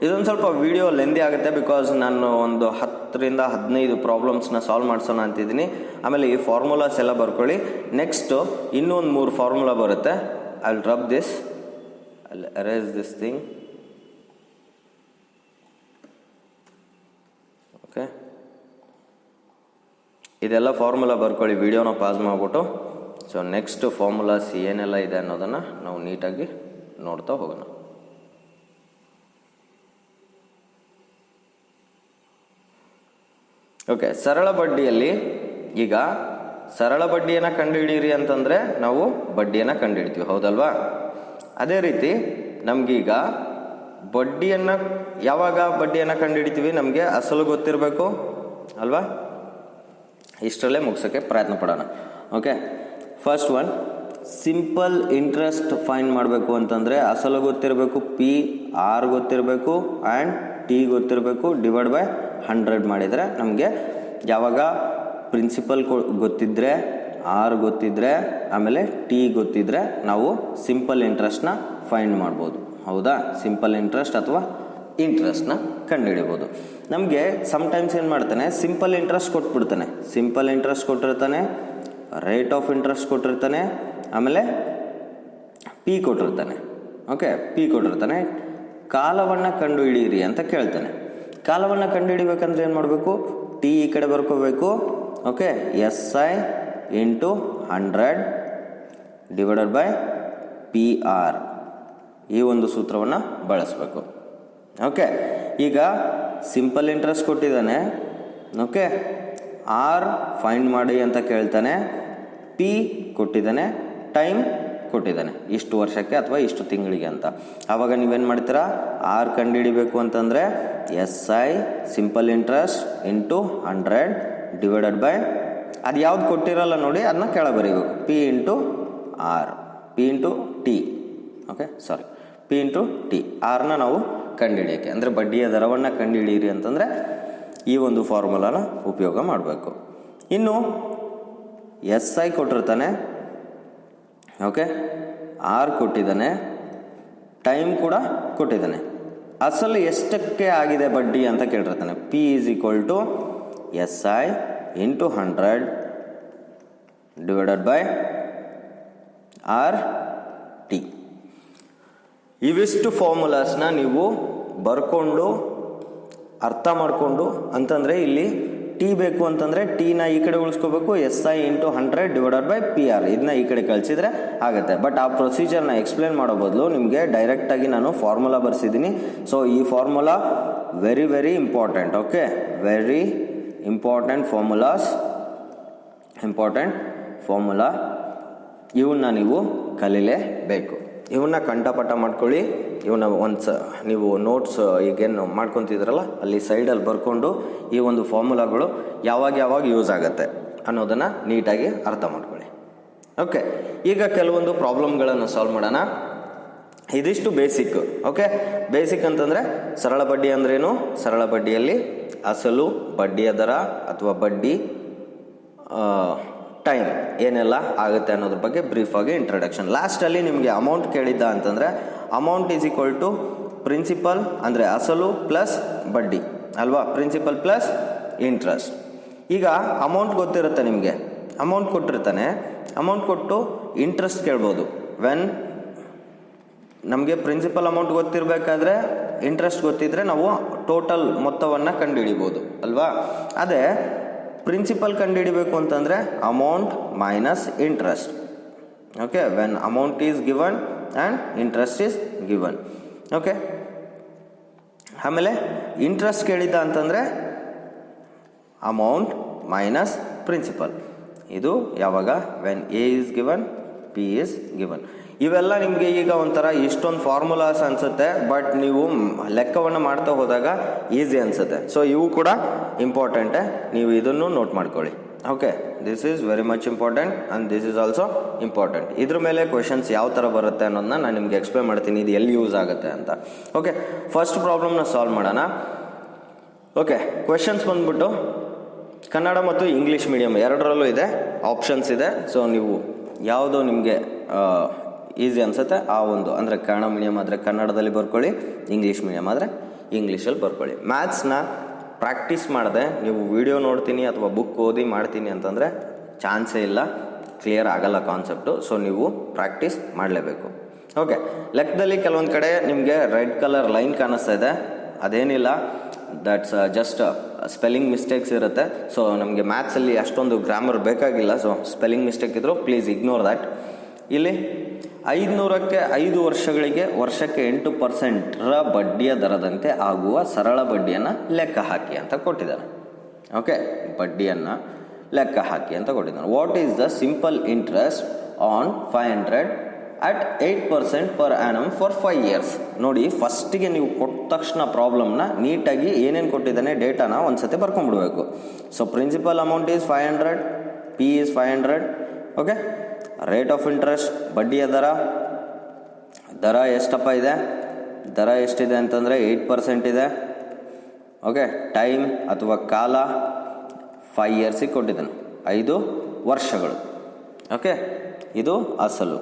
ಇದೊಂದು ಸ್ವಲ್ಪ ವಿಡಿಯೋ ಲೆಂದಿ ಆಗುತ್ತೆ ಬಿಕಾಸ್ ನಾನು ಒಂದು 10ರಿಂದ 15 ಪ್ರಾಬ್ಲಮ್ಸ್ನ ಸಾಲ್ವ್ ಮಾಡಿಸೋಣ ಅಂತಿದ್ದೀನಿ. ಆಮೇಲೆ ಈ ಫಾರ್ಮುಲಾಸ್ ಎಲ್ಲ ಬರ್ಕೊಳ್ಳಿ. ನೆಕ್ಸ್ಟು ಇನ್ನೊಂದು 3 ಫಾರ್ಮುಲಾ ಬರುತ್ತೆ. I will rub this, I will arrange this thing. Okay, ಇದೆಲ್ಲ ಫಾರ್ಮುಲಾ ಬರ್ಕೊಳ್ಳಿ, ವಿಡಿಯೋನ ಪಾಸ್ ಮಾಡಿಬಿಟ್ಟು. ಸೊ ನೆಕ್ಸ್ಟ್ ಫಾರ್ಮುಲಾಸ್ ಏನೆಲ್ಲ ಇದೆ ಅನ್ನೋದನ್ನು ನಾವು ನೀಟಾಗಿ ನೋಡ್ತಾ ಹೋಗೋಣ. ಓಕೆ, ಸರಳ ಬಡ್ಡಿಯಲ್ಲಿ ಈಗ ಸರಳ ಬಡ್ಡಿಯನ್ನು ಕಂಡುಹಿಡಿಯಿರಿ ಅಂತಂದರೆ ನಾವು ಬಡ್ಡಿಯನ್ನು ಕಂಡುಹಿಡ್ತೀವಿ, ಹೌದಲ್ವಾ? ಅದೇ ರೀತಿ ನಮಗೀಗ ಬಡ್ಡಿಯನ್ನು ಯಾವಾಗ ಬಡ್ಡಿಯನ್ನು ಕಂಡುಹಿಡಿತೀವಿ? ನಮಗೆ ಅಸಲು ಗೊತ್ತಿರಬೇಕು ಅಲ್ವಾ? ಇಷ್ಟರಲ್ಲೇ ಮುಗಿಸೋಕ್ಕೆ ಪ್ರಯತ್ನ ಪಡೋಣ. Okay, first one, simple interest find ಮಾಡಬೇಕು ಅಂತಂದರೆ ಅಸಲು ಗೊತ್ತಿರಬೇಕು, PR ಗೊತ್ತಿರಬೇಕು ಆ್ಯಂಡ್ T ಗೊತ್ತಿರಬೇಕು. ಡಿವೈಡ್ ಬೈ 100 ಮಾಡಿದರೆ ನಮಗೆ ಯಾವಾಗ ಪ್ರಿನ್ಸಿಪಲ್ ಗೊತ್ತಿದ್ದರೆ ಆರ್ ಗೊತ್ತಿದ್ರೆ ಆಮೇಲೆ ಟಿ ಗೊತ್ತಿದ್ರೆ ನಾವು ಸಿಂಪಲ್ ಇಂಟ್ರೆಸ್ಟ್ನ ಫೈಂಡ್ ಮಾಡ್ಬೋದು. ಹೌದಾ? ಸಿಂಪಲ್ ಇಂಟ್ರೆಸ್ಟ್ ಅಥವಾ ಇಂಟ್ರೆಸ್ಟ್ನ ಕಂಡುಹಿಡಿಬೋದು. ನಮಗೆ ಸಮ್ಟೈಮ್ಸ್ ಏನು ಮಾಡ್ತಾನೆ, ಸಿಂಪಲ್ ಇಂಟ್ರೆಸ್ಟ್ ಕೊಟ್ಬಿಡ್ತಾನೆ. ಸಿಂಪಲ್ ಇಂಟ್ರೆಸ್ಟ್ ಕೊಟ್ಟಿರ್ತಾನೆ, ರೇಟ್ ಆಫ್ ಇಂಟ್ರೆಸ್ಟ್ ಕೊಟ್ಟಿರ್ತಾನೆ, ಆಮೇಲೆ ಪಿ ಕೊಟ್ಟಿರ್ತಾನೆ. ಓಕೆ, ಪಿ ಕೊಟ್ಟಿರ್ತಾನೆ. ಕಾಲವನ್ನು ಕಂಡು ಹಿಡೀರಿ ಅಂತ ಕೇಳ್ತಾನೆ. ಕಾಲವನ್ನು ಕಂಡು ಹಿಡಿಬೇಕಂದ್ರೆ ಏನು ಮಾಡಬೇಕು, ಟಿ ಈ ಕಡೆ ಬರ್ಕೋಬೇಕು. Okay, S I into 100 divided by P R, ಈ ಒಂದು ಸೂತ್ರವನ್ನು ಬಳಸಬೇಕು. ಓಕೆ, ಈಗ ಸಿಂಪಲ್ ಇಂಟ್ರೆಸ್ಟ್ ಕೊಟ್ಟಿದ್ದಾನೆ. ಓಕೆ, ಆರ್ ಫೈಂಡ್ ಮಾಡಿ ಅಂತ ಕೇಳ್ತಾನೆ, ಪಿ ಕೊಟ್ಟಿದ್ದಾನೆ, ಟೈಮ್ ಕೊಟ್ಟಿದ್ದಾನೆ, ಇಷ್ಟು ವರ್ಷಕ್ಕೆ ಅಥವಾ ಇಷ್ಟು ತಿಂಗಳಿಗೆ ಅಂತ. ಆವಾಗ ನೀವೇನು ಮಾಡ್ತೀರಾ, ಆರ್ ಕಂಡುಹಿಡಿಬೇಕು ಅಂತಂದರೆ S I simple interest into 100 divided by, ಅದು ಯಾವ್ದು ಕೊಟ್ಟಿರಲ್ಲ ನೋಡಿ ಅದನ್ನ ಕೆಳ ಬರೀಬೇಕು, P into R, P into T. Okay, sorry, P into T. ಆರ್ನ ನಾವು ಕಂಡುಹಿಡಿಯೋಕ್ಕೆ ಅಂದರೆ ಬಡ್ಡಿಯ ದರವನ್ನು ಕಂಡುಹಿಡಿಯಿರಿ ಅಂತಂದರೆ ಈ ಒಂದು ಫಾರ್ಮುಲಾನ ಉಪಯೋಗ ಮಾಡಬೇಕು. ಇನ್ನು ಎಸ್ ಐ ಕೊಟ್ಟಿರ್ತಾನೆ. ಓಕೆ, ಆರ್ ಕೊಟ್ಟಿದ್ದಾನೆ, ಟೈಮ್ ಕೂಡ ಕೊಟ್ಟಿದ್ದಾನೆ. ಅಸಲು ಎಷ್ಟಕ್ಕೆ ಆಗಿದೆ ಬಡ್ಡಿ ಅಂತ ಕೇಳಿರ್ತಾನೆ. P is equal to S I into 100 divided by R T. ಇವಿಷ್ಟು ಫಾರ್ಮುಲಾಸ್ನ ನೀವು ಬರ್ಕೊಂಡು ಅರ್ಥ ಮಾಡಿಕೊಂಡು, ಅಂತಂದರೆ ಇಲ್ಲಿ ಟಿ ಬೇಕು ಅಂತಂದರೆ ಟಿನ ಈ ಕಡೆ ಉಳಿಸ್ಕೋಬೇಕು, S I into 100 divided by P R, ಇದನ್ನ ಈ ಕಡೆ ಕಳಿಸಿದ್ರೆ ಆಗುತ್ತೆ. ಬಟ್ ಆ ಪ್ರೊಸೀಜರ್ನ ಎಕ್ಸ್ಪ್ಲೇನ್ ಮಾಡೋ ಬದಲು ನಿಮಗೆ ಡೈರೆಕ್ಟಾಗಿ ನಾನು ಫಾರ್ಮುಲಾ ಬರ್ಸಿದ್ದೀನಿ. ಸೊ ಈ formula very very important. Okay, very important formula, ಇವನ್ನ ನೀವು ಕಲೀಲೇಬೇಕು. ಇವನ್ನ ಕಂಠಪಾಠ ಮಾಡ್ಕೊಳ್ಳಿ. ಇವನ್ನ ನೀವು ನೋಟ್ಸ್ ಈಗೇನು ಮಾಡ್ಕೊತಿದ್ರಲ್ಲ ಅಲ್ಲಿ ಸೈಡಲ್ಲಿ ಬರ್ಕೊಂಡು ಈ ಒಂದು ಫಾರ್ಮುಲಾಗಳು ಯಾವಾಗ ಯೂಸ್ ಆಗುತ್ತೆ ಅನ್ನೋದನ್ನು ನೀಟಾಗಿ ಅರ್ಥ ಮಾಡ್ಕೊಳ್ಳಿ. ಓಕೆ, ಈಗ ಕೆಲವೊಂದು ಪ್ರಾಬ್ಲಮ್ಗಳನ್ನು ಸಾಲ್ವ್ ಮಾಡೋಣ. ಇದಿಷ್ಟು ಬೇಸಿಕ್. ಓಕೆ, ಬೇಸಿಕ್ ಅಂತಂದರೆ ಸರಳ ಬಡ್ಡಿ ಅಂದ್ರೇನು, ಸರಳ ಬಡ್ಡಿಯಲ್ಲಿ ಅಸಲು, ಬಡ್ಡಿಯ ದರ ಅಥವಾ ಬಡ್ಡಿ, ಟೈಮ್ ಏನೆಲ್ಲ ಆಗುತ್ತೆ ಅನ್ನೋದ್ರ ಬಗ್ಗೆ ಬ್ರೀಫಾಗಿ ಇಂಟ್ರಡಕ್ಷನ್. ಲಾಸ್ಟಲ್ಲಿ ನಿಮಗೆ ಅಮೌಂಟ್ ಕೇಳಿದ್ದ ಅಂತಂದರೆ amount is equal to principal, ಅಂದರೆ ಅಸಲು ಪ್ಲಸ್ ಬಡ್ಡಿ ಅಲ್ವಾ, ಪ್ರಿನ್ಸಿಪಲ್ ಪ್ಲಸ್ ಇಂಟ್ರೆಸ್ಟ್. ಈಗ ಅಮೌಂಟ್ ಗೊತ್ತಿರುತ್ತೆ ನಿಮಗೆ, ಅಮೌಂಟ್ ಕೊಟ್ಟಿರ್ತಾನೆ, ಅಮೌಂಟ್ ಕೊಟ್ಟು ಇಂಟ್ರೆಸ್ಟ್ ಕೇಳ್ಬೋದು. ವೆನ್ ನಮಗೆ ಪ್ರಿನ್ಸಿಪಲ್ ಅಮೌಂಟ್ ಗೊತ್ತಿರಬೇಕಾದ್ರೆ ಇಂಟ್ರೆಸ್ಟ್ ಗೊತ್ತಿದ್ರೆ ನಾವು ಟೋಟಲ್ ಮೊತ್ತವನ್ನು ಕಂಡುಹಿಡಿಬೋದು ಅಲ್ವಾ. ಅದೇ ಪ್ರಿನ್ಸಿಪಲ್ ಕಂಡುಹಿಡಿಬೇಕು ಅಂತಂದರೆ amount minus interest. Okay, when amount is given and interest is given. Okay, ಆಮೇಲೆ ಇಂಟ್ರೆಸ್ಟ್ ಕೇಳಿದ್ದ ಅಂತಂದರೆ ಅಮೌಂಟ್ ಮೈನಸ್ ಪ್ರಿನ್ಸಿಪಲ್. ಇದು ಯಾವಾಗ, when A is given, P is given. ಇವೆಲ್ಲ ನಿಮಗೆ ಈಗ ಒಂಥರ ಇಷ್ಟೊಂದು ಫಾರ್ಮುಲಾಸ್ ಅನಿಸುತ್ತೆ, ಬಟ್ ನೀವು ಲೆಕ್ಕವನ್ನು ಮಾಡ್ತಾ ಹೋದಾಗ ಈಸಿ ಅನಿಸುತ್ತೆ. ಸೊ ಇವು ಕೂಡ ಇಂಪಾರ್ಟೆಂಟೇ, ನೀವು ಇದನ್ನು ನೋಟ್ ಮಾಡ್ಕೊಳ್ಳಿ. Okay, this is very much important and this is also important. ಇದ್ರ ಮೇಲೆ ಕ್ವೆಶನ್ಸ್ ಯಾವ ಥರ ಬರುತ್ತೆ ಅನ್ನೋದನ್ನ ನಾನು ನಿಮಗೆ ಎಕ್ಸ್ಪ್ಲೇನ್ ಮಾಡ್ತೀನಿ, ಇದು ಎಲ್ಲಿ ಯೂಸ್ ಆಗುತ್ತೆ ಅಂತ. ಓಕೆ, ಫಸ್ಟ್ ಪ್ರಾಬ್ಲಮ್ನ ಸಾಲ್ವ್ ಮಾಡೋಣ. ಓಕೆ, ಕ್ವೆಶನ್ಸ್ ಬಂದ್ಬಿಟ್ಟು ಕನ್ನಡ ಮತ್ತು ಇಂಗ್ಲೀಷ್ ಮೀಡಿಯಮ್ ಎರಡರಲ್ಲೂ ಇದೆ, ಆಪ್ಷನ್ಸ್ ಇದೆ. ಸೊ ನೀವು ಯಾವುದೋ ನಿಮಗೆ ಈಸಿ ಅನಿಸುತ್ತೆ ಆ ಒಂದು, ಅಂದರೆ ಕನ್ನಡ ಮೀಡಿಯಮ್ ಆದರೆ ಕನ್ನಡದಲ್ಲಿ ಬರ್ಕೊಳ್ಳಿ, ಇಂಗ್ಲೀಷ್ ಮೀಡಿಯಮ್ ಆದರೆ ಇಂಗ್ಲೀಷಲ್ಲಿ ಬರ್ಕೊಳ್ಳಿ. ಮ್ಯಾಥ್ಸ್ನ ಪ್ರಾಕ್ಟೀಸ್ ಮಾಡಿದೆ, ನೀವು ವಿಡಿಯೋ ನೋಡ್ತೀನಿ ಅಥವಾ ಬುಕ್ ಓದಿ ಮಾಡ್ತೀನಿ ಅಂತಂದರೆ ಚಾನ್ಸೇ ಇಲ್ಲ, ಕ್ಲಿಯರ್ ಆಗಲ್ಲ ಕಾನ್ಸೆಪ್ಟು. ಸೊ ನೀವು ಪ್ರಾಕ್ಟೀಸ್ ಮಾಡಲೇಬೇಕು. ಓಕೆ, ಲೆಕ್ಕದಲ್ಲಿ ಕೆಲವೊಂದು ಕಡೆ ನಿಮಗೆ ರೆಡ್ ಕಲರ್ ಲೈನ್ ಕಾಣಿಸ್ತಾ ಇದೆ, ಅದೇನಿಲ್ಲ, ದಟ್ಸ್ ಜಸ್ಟ್ ಸ್ಪೆಲ್ಲಿಂಗ್ ಮಿಸ್ಟೇಕ್ಸ್ ಇರುತ್ತೆ. ಸೊ ನಮಗೆ ಮ್ಯಾಥ್ಸಲ್ಲಿ ಅಷ್ಟೊಂದು ಗ್ರಾಮರ್ ಬೇಕಾಗಿಲ್ಲ. ಸೊ ಸ್ಪೆಲ್ಲಿಂಗ್ ಮಿಸ್ಟೇಕ್ ಇದ್ದರೂ ಪ್ಲೀಸ್ ಇಗ್ನೋರ್ ದ್ಯಾಟ್. ಇಲ್ಲಿ 500ಕ್ಕೆ 5 ವರ್ಷಗಳಿಗೆ ವರ್ಷಕ್ಕೆ 8% ಬಡ್ಡಿಯ ದರದಂತೆ ಆಗುವ ಸರಳ ಬಡ್ಡಿಯನ್ನು ಲೆಕ್ಕ ಹಾಕಿ ಅಂತ ಕೊಟ್ಟಿದ್ದಾನೆ. ಓಕೆ, ಬಡ್ಡಿಯನ್ನು ಲೆಕ್ಕ ಹಾಕಿ ಅಂತ ಕೊಟ್ಟಿದ್ದಾನೆ. What is the simple interest on 500 at 8% per annum for 5 years? ನೋಡಿ, ಫಸ್ಟಿಗೆ ನೀವು ಕೊಟ್ಟ ತಕ್ಷಣ ಪ್ರಾಬ್ಲಮ್ನ ನೀಟಾಗಿ ಏನೇನು ಕೊಟ್ಟಿದ್ದಾನೆ ಡೇಟಾನ ಒಂದ್ಸತಿ ಬರ್ಕೊಂಡ್ಬಿಡ್ಬೇಕು. So principal amount is 500, P is 500. Okay, rate of interest ಬಡ್ಡಿಯ ದರ ಎಷ್ಟಪ್ಪ ಇದೆ, ದರ ಎಷ್ಟಿದೆ ಅಂತಂದರೆ 8% ಇದೆ. ಓಕೆ, ಟೈಮ್ ಅಥವಾ ಕಾಲ 5 years ಕೊಟ್ಟಿದ್ದಾನೆ, 5 ವರ್ಷಗಳು. ಓಕೆ, ಇದು ಅಸಲು.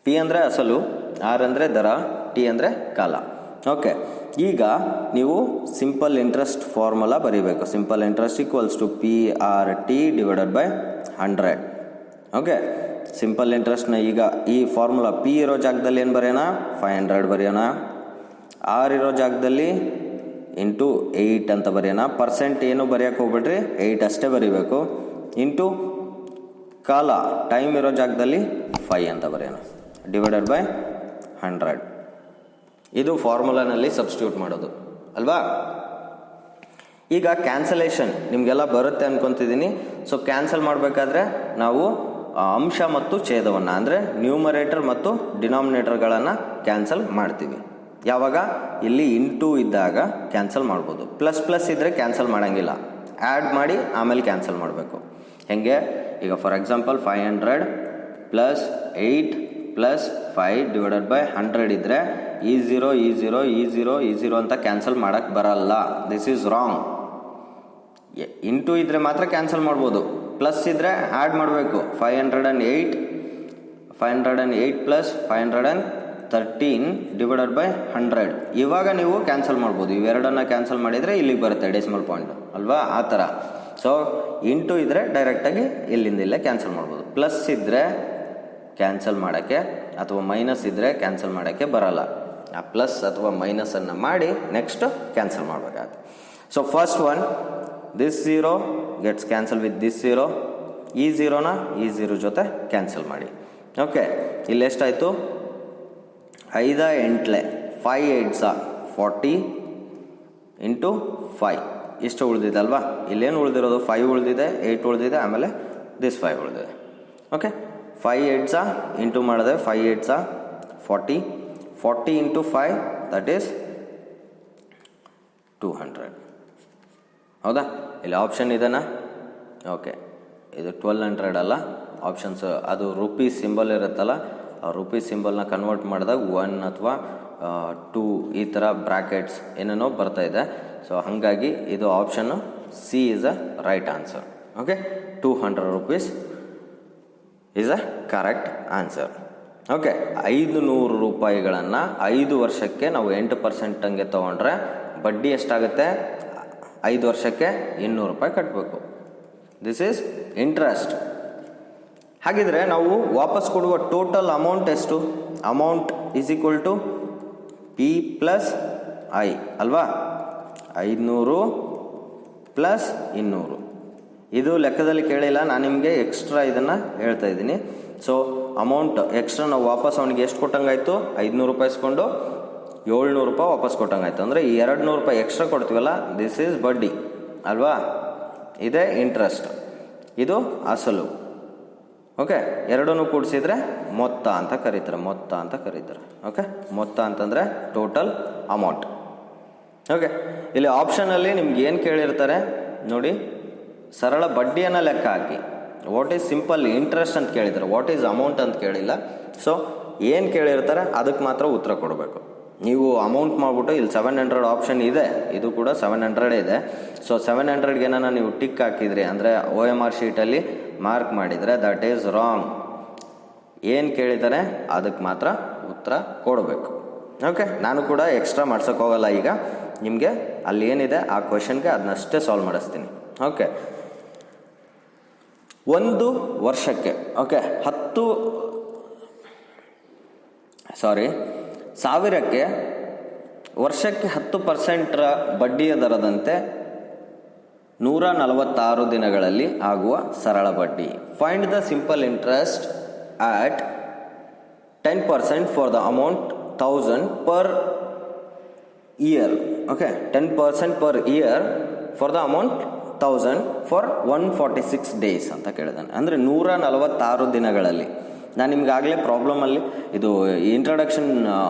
ಪಿ ಅಂದರೆ ಅಸಲು, ಆರ್ ಅಂದರೆ ದರ, ಟಿ ಅಂದರೆ ಕಾಲ. ಓಕೆ, ಈಗ ನೀವು ಸಿಂಪಲ್ ಇಂಟ್ರೆಸ್ಟ್ ಫಾರ್ಮುಲಾ ಬರೀಬೇಕು. Simple interest equals to P R T divided by 100. Okay, ಸಿಂಪಲ್ ಇಂಟ್ರೆಸ್ಟ್ನ ಈಗ ಈ ಫಾರ್ಮುಲಾ ಪಿ ಇರೋ ಜಾಗದಲ್ಲಿ ಏನು ಬರೆಯೋಣ, 500 ಬರೆಯೋಣ. ಆರ್ ಇರೋ ಜಾಗದಲ್ಲಿ ಇಂಟು 8 ಅಂತ ಬರೆಯೋಣ. ಪರ್ಸೆಂಟ್ ಏನು ಬರೆಯೋಕ್ಕೆ ಹೋಗ್ಬಿಡ್ರಿ, 8 ಅಷ್ಟೇ ಬರೀಬೇಕು. ಇಂಟು ಕಾಲ ಟೈಮ್ ಇರೋ ಜಾಗದಲ್ಲಿ 5 ಅಂತ ಬರೆಯೋಣ, ಡಿವೈಡೆಡ್ ಬೈ 100. ಇದು ಫಾರ್ಮುಲಾನಲ್ಲಿ ಸಬ್ಸ್ಟಿಟ್ಯೂಟ್ ಮಾಡೋದು ಅಲ್ವಾ. ಈಗ ಕ್ಯಾನ್ಸಲೇಷನ್ ನಿಮಗೆಲ್ಲ ಬರುತ್ತೆ ಅನ್ಕೊತಿದ್ದೀನಿ. ಸೊ ಕ್ಯಾನ್ಸಲ್ ಮಾಡಬೇಕಾದ್ರೆ ನಾವು ಅಂಶ ಮತ್ತು ಛೇದವನ್ನು ಅಂದರೆ ನ್ಯೂಮರೇಟರ್ ಮತ್ತು ಡಿನಾಮಿನೇಟರ್ಗಳನ್ನು ಕ್ಯಾನ್ಸಲ್ ಮಾಡ್ತೀವಿ. ಯಾವಾಗ ಇಲ್ಲಿ ಇಂಟು ಇದ್ದಾಗ ಕ್ಯಾನ್ಸಲ್ ಮಾಡ್ಬೋದು. ಪ್ಲಸ್ ಪ್ಲಸ್ ಇದ್ದರೆ ಕ್ಯಾನ್ಸಲ್ ಮಾಡೋಂಗಿಲ್ಲ, ಆ್ಯಡ್ ಮಾಡಿ ಆಮೇಲೆ ಕ್ಯಾನ್ಸಲ್ ಮಾಡಬೇಕು. ಹೇಗೆ, ಈಗ for example 500 plus 8 plus 5 divided by 100 ಇದ್ದರೆ ಈ ಝೀರೋ ಅಂತ ಕ್ಯಾನ್ಸಲ್ ಮಾಡೋಕ್ಕೆ ಬರಲ್ಲ. This is wrong. ಇಂಟು ಇದ್ದರೆ ಮಾತ್ರ ಕ್ಯಾನ್ಸಲ್ ಮಾಡ್ಬೋದು. ಪ್ಲಸ್ ಇದ್ದರೆ ಆ್ಯಡ್ ಮಾಡಬೇಕು. 508 ಪ್ಲಸ್ 513 ಡಿವೈಡೆಡ್ ಬೈ 100. ಇವಾಗ ನೀವು ಕ್ಯಾನ್ಸಲ್ ಮಾಡ್ಬೋದು. ಇವೆರಡನ್ನು ಕ್ಯಾನ್ಸಲ್ ಮಾಡಿದರೆ ಇಲ್ಲಿಗೆ ಬರುತ್ತೆ ಡೆಸಿಮಲ್ ಪಾಯಿಂಟ್ ಅಲ್ವಾ, ಆ ಥರ. ಸೊ ಇಂಟು ಇದ್ದರೆ ಡೈರೆಕ್ಟಾಗಿ ಇಲ್ಲಿಂದ ಇಲ್ಲೇ ಕ್ಯಾನ್ಸಲ್ ಮಾಡ್ಬೋದು. ಪ್ಲಸ್ ಇದ್ದರೆ ಕ್ಯಾನ್ಸಲ್ ಮಾಡೋಕ್ಕೆ ಅಥವಾ ಮೈನಸ್ ಇದ್ದರೆ ಕ್ಯಾನ್ಸಲ್ ಮಾಡೋಕ್ಕೆ ಬರಲ್ಲ. ಆ ಪ್ಲಸ್ ಅಥವಾ ಮೈನಸನ್ನು ಮಾಡಿ ನೆಕ್ಸ್ಟ್ ಕ್ಯಾನ್ಸಲ್ ಮಾಡಬೇಕಾಗುತ್ತೆ. So first one, this zero gets cancel with this zero. ಈ ಝೀರೋನ ಈ ಝೀರೋ ಜೊತೆ ಕ್ಯಾನ್ಸಲ್ ಮಾಡಿ. ಓಕೆ, ಇಲ್ಲಿ ಎಷ್ಟಾಯಿತು, 5 8 5 8 40 ಇಂಟು 5 ಇಷ್ಟು ಉಳಿದಿದೆ ಅಲ್ವಾ. ಇಲ್ಲೇನು ಉಳಿದಿರೋದು, 5 ಉಳಿದಿದೆ, 8 ಉಳಿದಿದೆ, ಆಮೇಲೆ ದಿಸ್ 5 ಉಳಿದಿದೆ. ಓಕೆ, 5 8 ಇಂಟು ಮಾಡಿದೆ, 5 8 40 40 ಇಂಟು 5 ದಟ್ ಈಸ್ 200. ಹೌದಾ, ಇಲ್ಲಿ ಆಪ್ಷನ್ ಇದೆನಾ. ಓಕೆ, ಇದು 1200 ಅಲ್ಲ, ಆಪ್ಷನ್ಸ್ ಅದು ರುಪೀಸ್ ಸಿಂಬಲ್ ಇರುತ್ತಲ್ಲ, ಆ ರುಪೀಸ್ ಸಿಂಬಲ್ನ ಕನ್ವರ್ಟ್ ಮಾಡಿದಾಗ 1 ಅಥವಾ 2 ಈ ಥರ ಬ್ರ್ಯಾಕೆಟ್ಸ್ ಏನೇನೋ ಬರ್ತಾ ಇದೆ. ಸೊ ಹಾಗಾಗಿ ಇದು option C is a right answer. Okay, 200 rupees is a correct answer. Okay, 500 ರೂಪಾಯಿಗಳನ್ನು 5 ವರ್ಷಕ್ಕೆ ನಾವು 8% ಹಂಗೆ ತೊಗೊಂಡ್ರೆ ಬಡ್ಡಿ ಎಷ್ಟಾಗುತ್ತೆ, 5 ವರ್ಷಕ್ಕೆ 200 ರೂಪಾಯಿ ಕಟ್ಟಬೇಕು. This is interest. ಹಾಗಿದ್ರೆ ನಾವು ವಾಪಸ್ ಕೊಡುವ ಟೋಟಲ್ ಅಮೌಂಟ್ ಎಷ್ಟು, amount is equal to P plus I ಅಲ್ವಾ. 500 ಪ್ಲಸ್ 200 ಇದು ಲೆಕ್ಕದಲ್ಲಿ ಕೇಳಿಲ್ಲ, ನಾನು ನಿಮಗೆ ಎಕ್ಸ್ಟ್ರಾ ಇದನ್ನು ಹೇಳ್ತಾ ಇದ್ದೀನಿ. ಸೊ ಅಮೌಂಟ್ ಎಕ್ಸ್ಟ್ರಾ ನಾವು ವಾಪಸ್ ಅವನಿಗೆ ಎಷ್ಟು ಕೊಟ್ಟಂಗಾಯ್ತು, 500 ರೂಪಾಯಿ ಇಸ್ಕೊಂಡು 700 ರೂಪಾಯಿ ವಾಪಸ್ ಕೊಟ್ಟಂಗಾಯ್ತು. ಅಂದರೆ ಈ 200 ರೂಪಾಯಿ ಎಕ್ಸ್ಟ್ರಾ ಕೊಡ್ತೀವಲ್ಲ, ದಿಸ್ ಈಸ್ ಬಡ್ಡಿ ಅಲ್ವಾ. ಇದೇ ಇಂಟ್ರೆಸ್ಟ್, ಇದು ಅಸಲು. ಓಕೆ, ಎರಡನ್ನೂ ಕೂಡಿಸಿದ್ರೆ ಮೊತ್ತ ಅಂತ ಕರೀತಾರೆ, ಮೊತ್ತ ಅಂತ ಕರೀತಾರೆ. ಓಕೆ, ಮೊತ್ತ ಅಂತಂದರೆ ಟೋಟಲ್ ಅಮೌಂಟ್. ಓಕೆ, ಇಲ್ಲಿ ಆಪ್ಷನಲ್ಲಿ ನಿಮ್ಗೆ ಏನು ಕೇಳಿರ್ತಾರೆ ನೋಡಿ, ಸರಳ ಬಡ್ಡಿಯನ್ನು ಲೆಕ್ಕ ಹಾಕಿ. ವಾಟ್ ಈಸ್ ಸಿಂಪಲ್ ಇಂಟ್ರೆಸ್ಟ್ ಅಂತ ಕೇಳಿದ್ದಾರೆ, ವಾಟ್ ಈಸ್ ಅಮೌಂಟ್ ಅಂತ ಕೇಳಿಲ್ಲ. ಸೊ ಏನು ಕೇಳಿರ್ತಾರೆ ಅದಕ್ಕೆ ಮಾತ್ರ ಉತ್ತರ ಕೊಡಬೇಕು. ನೀವು ಅಮೌಂಟ್ ಮಾಡಿಬಿಟ್ಟು ಇಲ್ಲಿ 700 ಆಪ್ಷನ್ ಇದೆ, ಇದು ಕೂಡ 700 ಇದೆ. ಸೊ 700ಗೆ ಏನಾನ ನೀವು ಟಿಕ್ ಹಾಕಿದ್ರಿ ಅಂದರೆ OMR ಶೀಟಲ್ಲಿ ಮಾರ್ಕ್ ಮಾಡಿದರೆ ದಟ್ ಈಸ್ ರಾಂಗ್. ಏನು ಕೇಳಿದ್ದಾರೆ ಅದಕ್ಕೆ ಮಾತ್ರ ಉತ್ತರ ಕೊಡಬೇಕು. ಓಕೆ, ನಾನು ಕೂಡ ಎಕ್ಸ್ಟ್ರಾ ಮಾಡ್ಸೋಕೆ ಹೋಗಲ್ಲ. ಈಗ ನಿಮಗೆ ಅಲ್ಲಿ ಏನಿದೆ ಆ ಕ್ವೆಶನ್ಗೆ ಅದನ್ನಷ್ಟೇ ಸಾಲ್ವ್ ಮಾಡಿಸ್ತೀನಿ. ಓಕೆ, 1 ವರ್ಷಕ್ಕೆ ಓಕೆ 1000ಕ್ಕೆ ವರ್ಷಕ್ಕೆ 10% ಬಡ್ಡಿಯ ದರದಂತೆ 146 ದಿನಗಳಲ್ಲಿ ಆಗುವ ಸರಳ ಬಡ್ಡಿ. Find the simple interest at 10% for the amount 1000 per year. Okay, 10% per year for the amount 1000 for 146 days ಅಂತ ಕೇಳಿದಾನೆ. ಅಂದರೆ 146 ದಿನಗಳಲ್ಲಿ. ನಾನು ನಿಮ್ಗಾಗಲೇ ಪ್ರಾಬ್ಲಮಲ್ಲಿ ಇದು ಇಂಟ್ರಡಕ್ಷನ್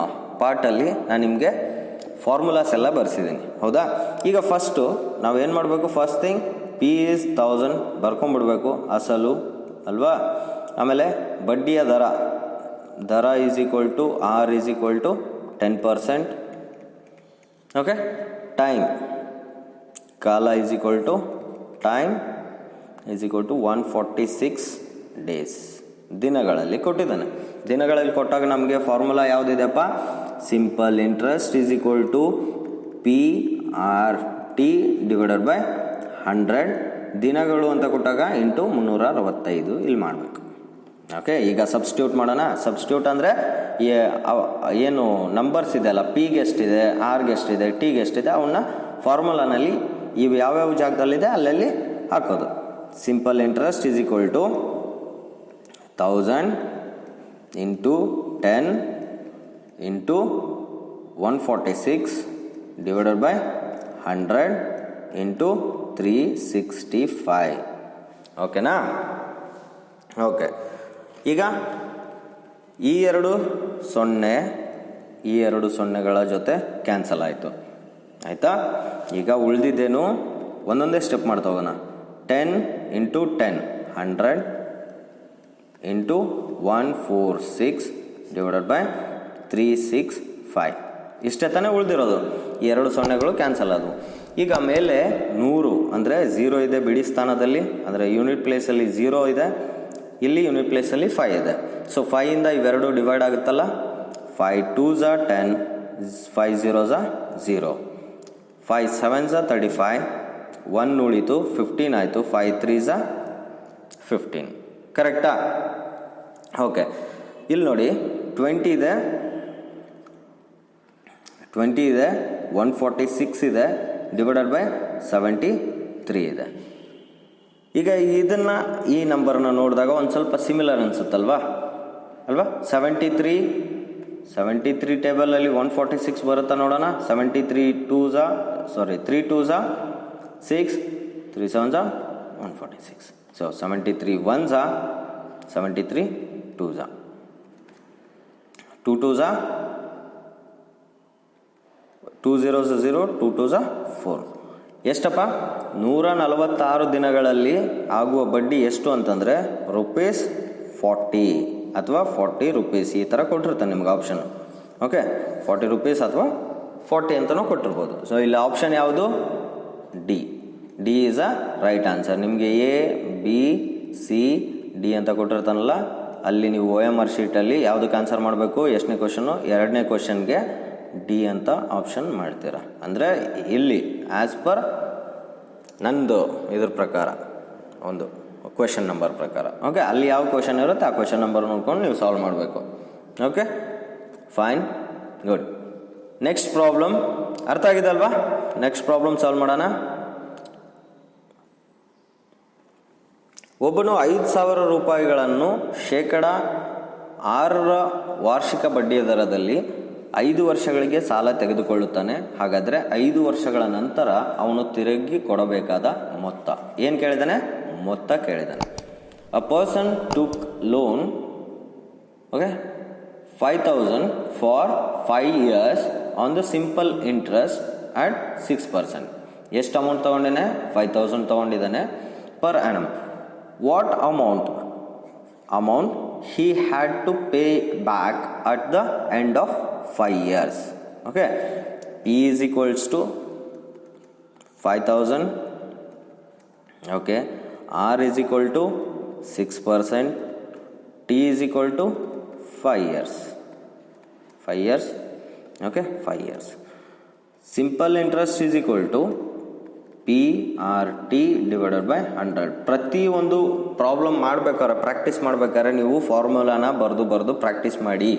ಪಾರ್ಟಲ್ಲಿ ನಾನು ನಿಮಗೆ ಫಾರ್ಮುಲಾಸ್ ಎಲ್ಲ ಬರ್ಸಿದ್ದೀನಿ, ಹೌದಾ. ಈಗ ಫಸ್ಟು ನಾವೇನು ಮಾಡಬೇಕು, ಫಸ್ಟ್ ಥಿಂಗ್ ಪಿ ಈಸ್ 1000 ಬರ್ಕೊಂಡ್ಬಿಡ್ಬೇಕು, ಅಸಲು ಅಲ್ವಾ. ಆಮೇಲೆ ಬಡ್ಡಿಯ ದರ is equal to R is equal to 10%. Okay, time ಕಾಲ is equal to time is equal to 146 days, ದಿನಗಳಲ್ಲಿ ಕೊಟ್ಟಿದ್ದಾನೆ. ದಿನಗಳಲ್ಲಿ ಕೊಟ್ಟಾಗ ನಮಗೆ ಫಾರ್ಮುಲಾ ಯಾವುದಿದೆಪ್ಪ? Simple interest is equal to PRT divided by 100. ದಿನಗಳು ಅಂತ ಕೊಟ್ಟಾಗ ಇಂಟು 365 ಇಲ್ಲಿ ಮಾಡಬೇಕು. ಓಕೆ, ಈಗ ಸಬ್ಸ್ಟಿಟ್ಯೂಟ್ ಮಾಡೋಣ. ಸಬ್ಸ್ಟಿಟ್ಯೂಟ್ ಅಂದರೆ ಏನು ನಂಬರ್ಸ್ ಇದೆ ಅಲ್ಲ, ಪಿಗೆ ಎಷ್ಟಿದೆ, ಆರ್ಗೆ ಎಷ್ಟಿದೆ, ಟಿಗೆ ಎಷ್ಟಿದೆ, ಅವನ್ನ ಫಾರ್ಮುಲಾನಲ್ಲಿ ಇವು ಯಾವ್ಯಾವ ಜಾಗದಲ್ಲಿದೆ ಅಲ್ಲಲ್ಲಿ ಹಾಕೋದು. Simple interest is equal to 1000 into 10 into 146 divided by 100 into 365. ಓಕೆನಾ? ಓಕೆ, ಈಗ ಈ ಎರಡು ಸೊನ್ನೆಗಳ ಜೊತೆ ಕ್ಯಾನ್ಸಲ್ ಆಯಿತು. ಆಯಿತಾ? ಈಗ ಉಳಿದಿದ್ದೇನು ಒಂದೊಂದೇ ಸ್ಟೆಪ್ ಮಾಡ್ತಾ ಹೋಗೋಣ. 10 ಇಂಟು 10 100 ಇಂಟು 146 ಡಿವೈಡೆಡ್ ಬೈ 365. ಇಷ್ಟೇ ತಾನೇ ಉಳಿದಿರೋದು. ಈ ಎರಡು ಸೊನ್ನೆಗಳು ಕ್ಯಾನ್ಸಲ್ ಆದವು. ಈಗ ಮೇಲೆ 100 ಅಂದರೆ 0 ಇದೆ ಬಿಡಿ ಸ್ಥಾನದಲ್ಲಿ, ಅಂದರೆ ಯೂನಿಟ್ ಪ್ಲೇಸಲ್ಲಿ 0 ಇದೆ, ಇಲ್ಲಿ ಯೂನಿಟ್ ಪ್ಲೇಸಲ್ಲಿ 5 ಇದೆ. ಸೊ 5ಇಂದ ಇವೆರಡು ಡಿವೈಡ್ ಆಗುತ್ತಲ್ಲ. 5 2s 10, 5 0s 0, 5 7s 35, 1 ಉಳಿತು 15 ಆಯಿತು, 5 3s 15. ಕರೆಕ್ಟಾ? ಓಕೆ, ಇಲ್ಲಿ ನೋಡಿ 20 ಇದೆ, 146 ಇದೆ, ಡಿವೈಡೆಡ್ ಬೈ 73 ಇದೆ. ಈಗ ಇದನ್ನು ಈ ನಂಬರ್ನ ನೋಡಿದಾಗ ಒಂದು ಸ್ವಲ್ಪ ಸಿಮಿಲರ್ ಅನಿಸುತ್ತಲ್ವಾ ಅಲ್ವಾ? 73 ಟೇಬಲಲ್ಲಿ 146 ಬರುತ್ತಾ ನೋಡೋಣ. 3 2s 6, 3 7s 146. So 73 1s 73 2s 2 2s 2 0s 0, 2 2s 4. ಎಷ್ಟಪ್ಪ? 146 ದಿನಗಳಲ್ಲಿ ಆಗುವ ಬಡ್ಡಿ ಎಷ್ಟು ಅಂತಂದರೆ ₹40 ಅಥವಾ 40 ರೂಪೀಸ್ ಈ ಥರ ಕೊಟ್ಟಿರ್ತಾನೆ ನಿಮ್ಗೆ ಆಪ್ಷನ್. ಓಕೆ, 40 ರೂಪೀಸ್ ಅಥವಾ 40 ಅಂತಲೂ ಕೊಟ್ಟಿರ್ಬೋದು. ಸೊ ಇಲ್ಲಿ ಆಪ್ಷನ್ ಯಾವುದು? D is a right answer. ನಿಮಗೆ ABCD ಅಂತ ಕೊಟ್ಟಿರ್ತಾನಲ್ಲ, ಅಲ್ಲಿ ನೀವು OMR ಶೀಟಲ್ಲಿ ಯಾವುದಕ್ಕೆ ಆನ್ಸರ್ ಮಾಡಬೇಕು? ಎಷ್ಟನೇ ಕ್ವಶನು? 2ನೇ ಕ್ವಶನ್ಗೆ ಡಿ ಅಂತ ಆಪ್ಷನ್ ಮಾಡ್ತೀರಾ. ಅಂದರೆ ಇಲ್ಲಿ ಆ್ಯಸ್ ಪರ್ ನಂದು ಇದ್ರ ಪ್ರಕಾರ ಒಂದು ಕ್ವೆಶನ್ ನಂಬರ್ ಪ್ರಕಾರ. ಓಕೆ, ಅಲ್ಲಿ ಯಾವ ಕ್ವೆಶನ್ ಇರುತ್ತೆ ಆ ಕ್ವೆಶನ್ ನಂಬರ್ ನೋಡ್ಕೊಂಡು ನೀವು ಸಾಲ್ವ್ ಮಾಡಬೇಕು. Okay, fine, good. Next problem ಅರ್ಥ ಆಗಿದೆ ಅಲ್ವಾ? ನೆಕ್ಸ್ಟ್ ಪ್ರಾಬ್ಲಮ್ ಸಾಲ್ವ್ ಮಾಡೋಣ. ಒಬ್ಬನು 5,000 ರೂಪಾಯಿಗಳನ್ನು ಶೇಕಡ 6 ವಾರ್ಷಿಕ ಬಡ್ಡಿಯ ದರದಲ್ಲಿ 5 ವರ್ಷಗಳಿಗೆ ಸಾಲ ತೆಗೆದುಕೊಳ್ಳುತ್ತಾನೆ. ಹಾಗಾದರೆ 5 ವರ್ಷಗಳ ನಂತರ ಅವನು ತಿರುಗಿ ಕೊಡಬೇಕಾದ ಮೊತ್ತ ಏನು ಕೇಳಿದಾನೆ? ಮೊತ್ತ ಕೇಳಿದಾನೆ. A person took loan, okay, 5,000 for 5 years on the simple interest at 6%. ಎಷ್ಟು ಅಮೌಂಟ್ ತೊಗೊಂಡಿದ್ದಾನೆ? 5,000 ತೊಗೊಂಡಿದ್ದಾನೆ per annum. What amount he had to pay back at the end of 5 years. Okay, P is equals to 5,000. Okay, R is equal to 6%. T is equal to 5 years. 5 years. Okay, 5 years. Simple interest is equal to PRT divided by 100. ಪ್ರತಿಯೊಂದು problem ಮಾಡಬೇಕಾದ್ರೆ, practice ಮಾಡಬೇಕಾದ್ರೆ ನೀವು ಫಾರ್ಮುಲಾನ ಬರೆದು practice ಮಾಡಿ.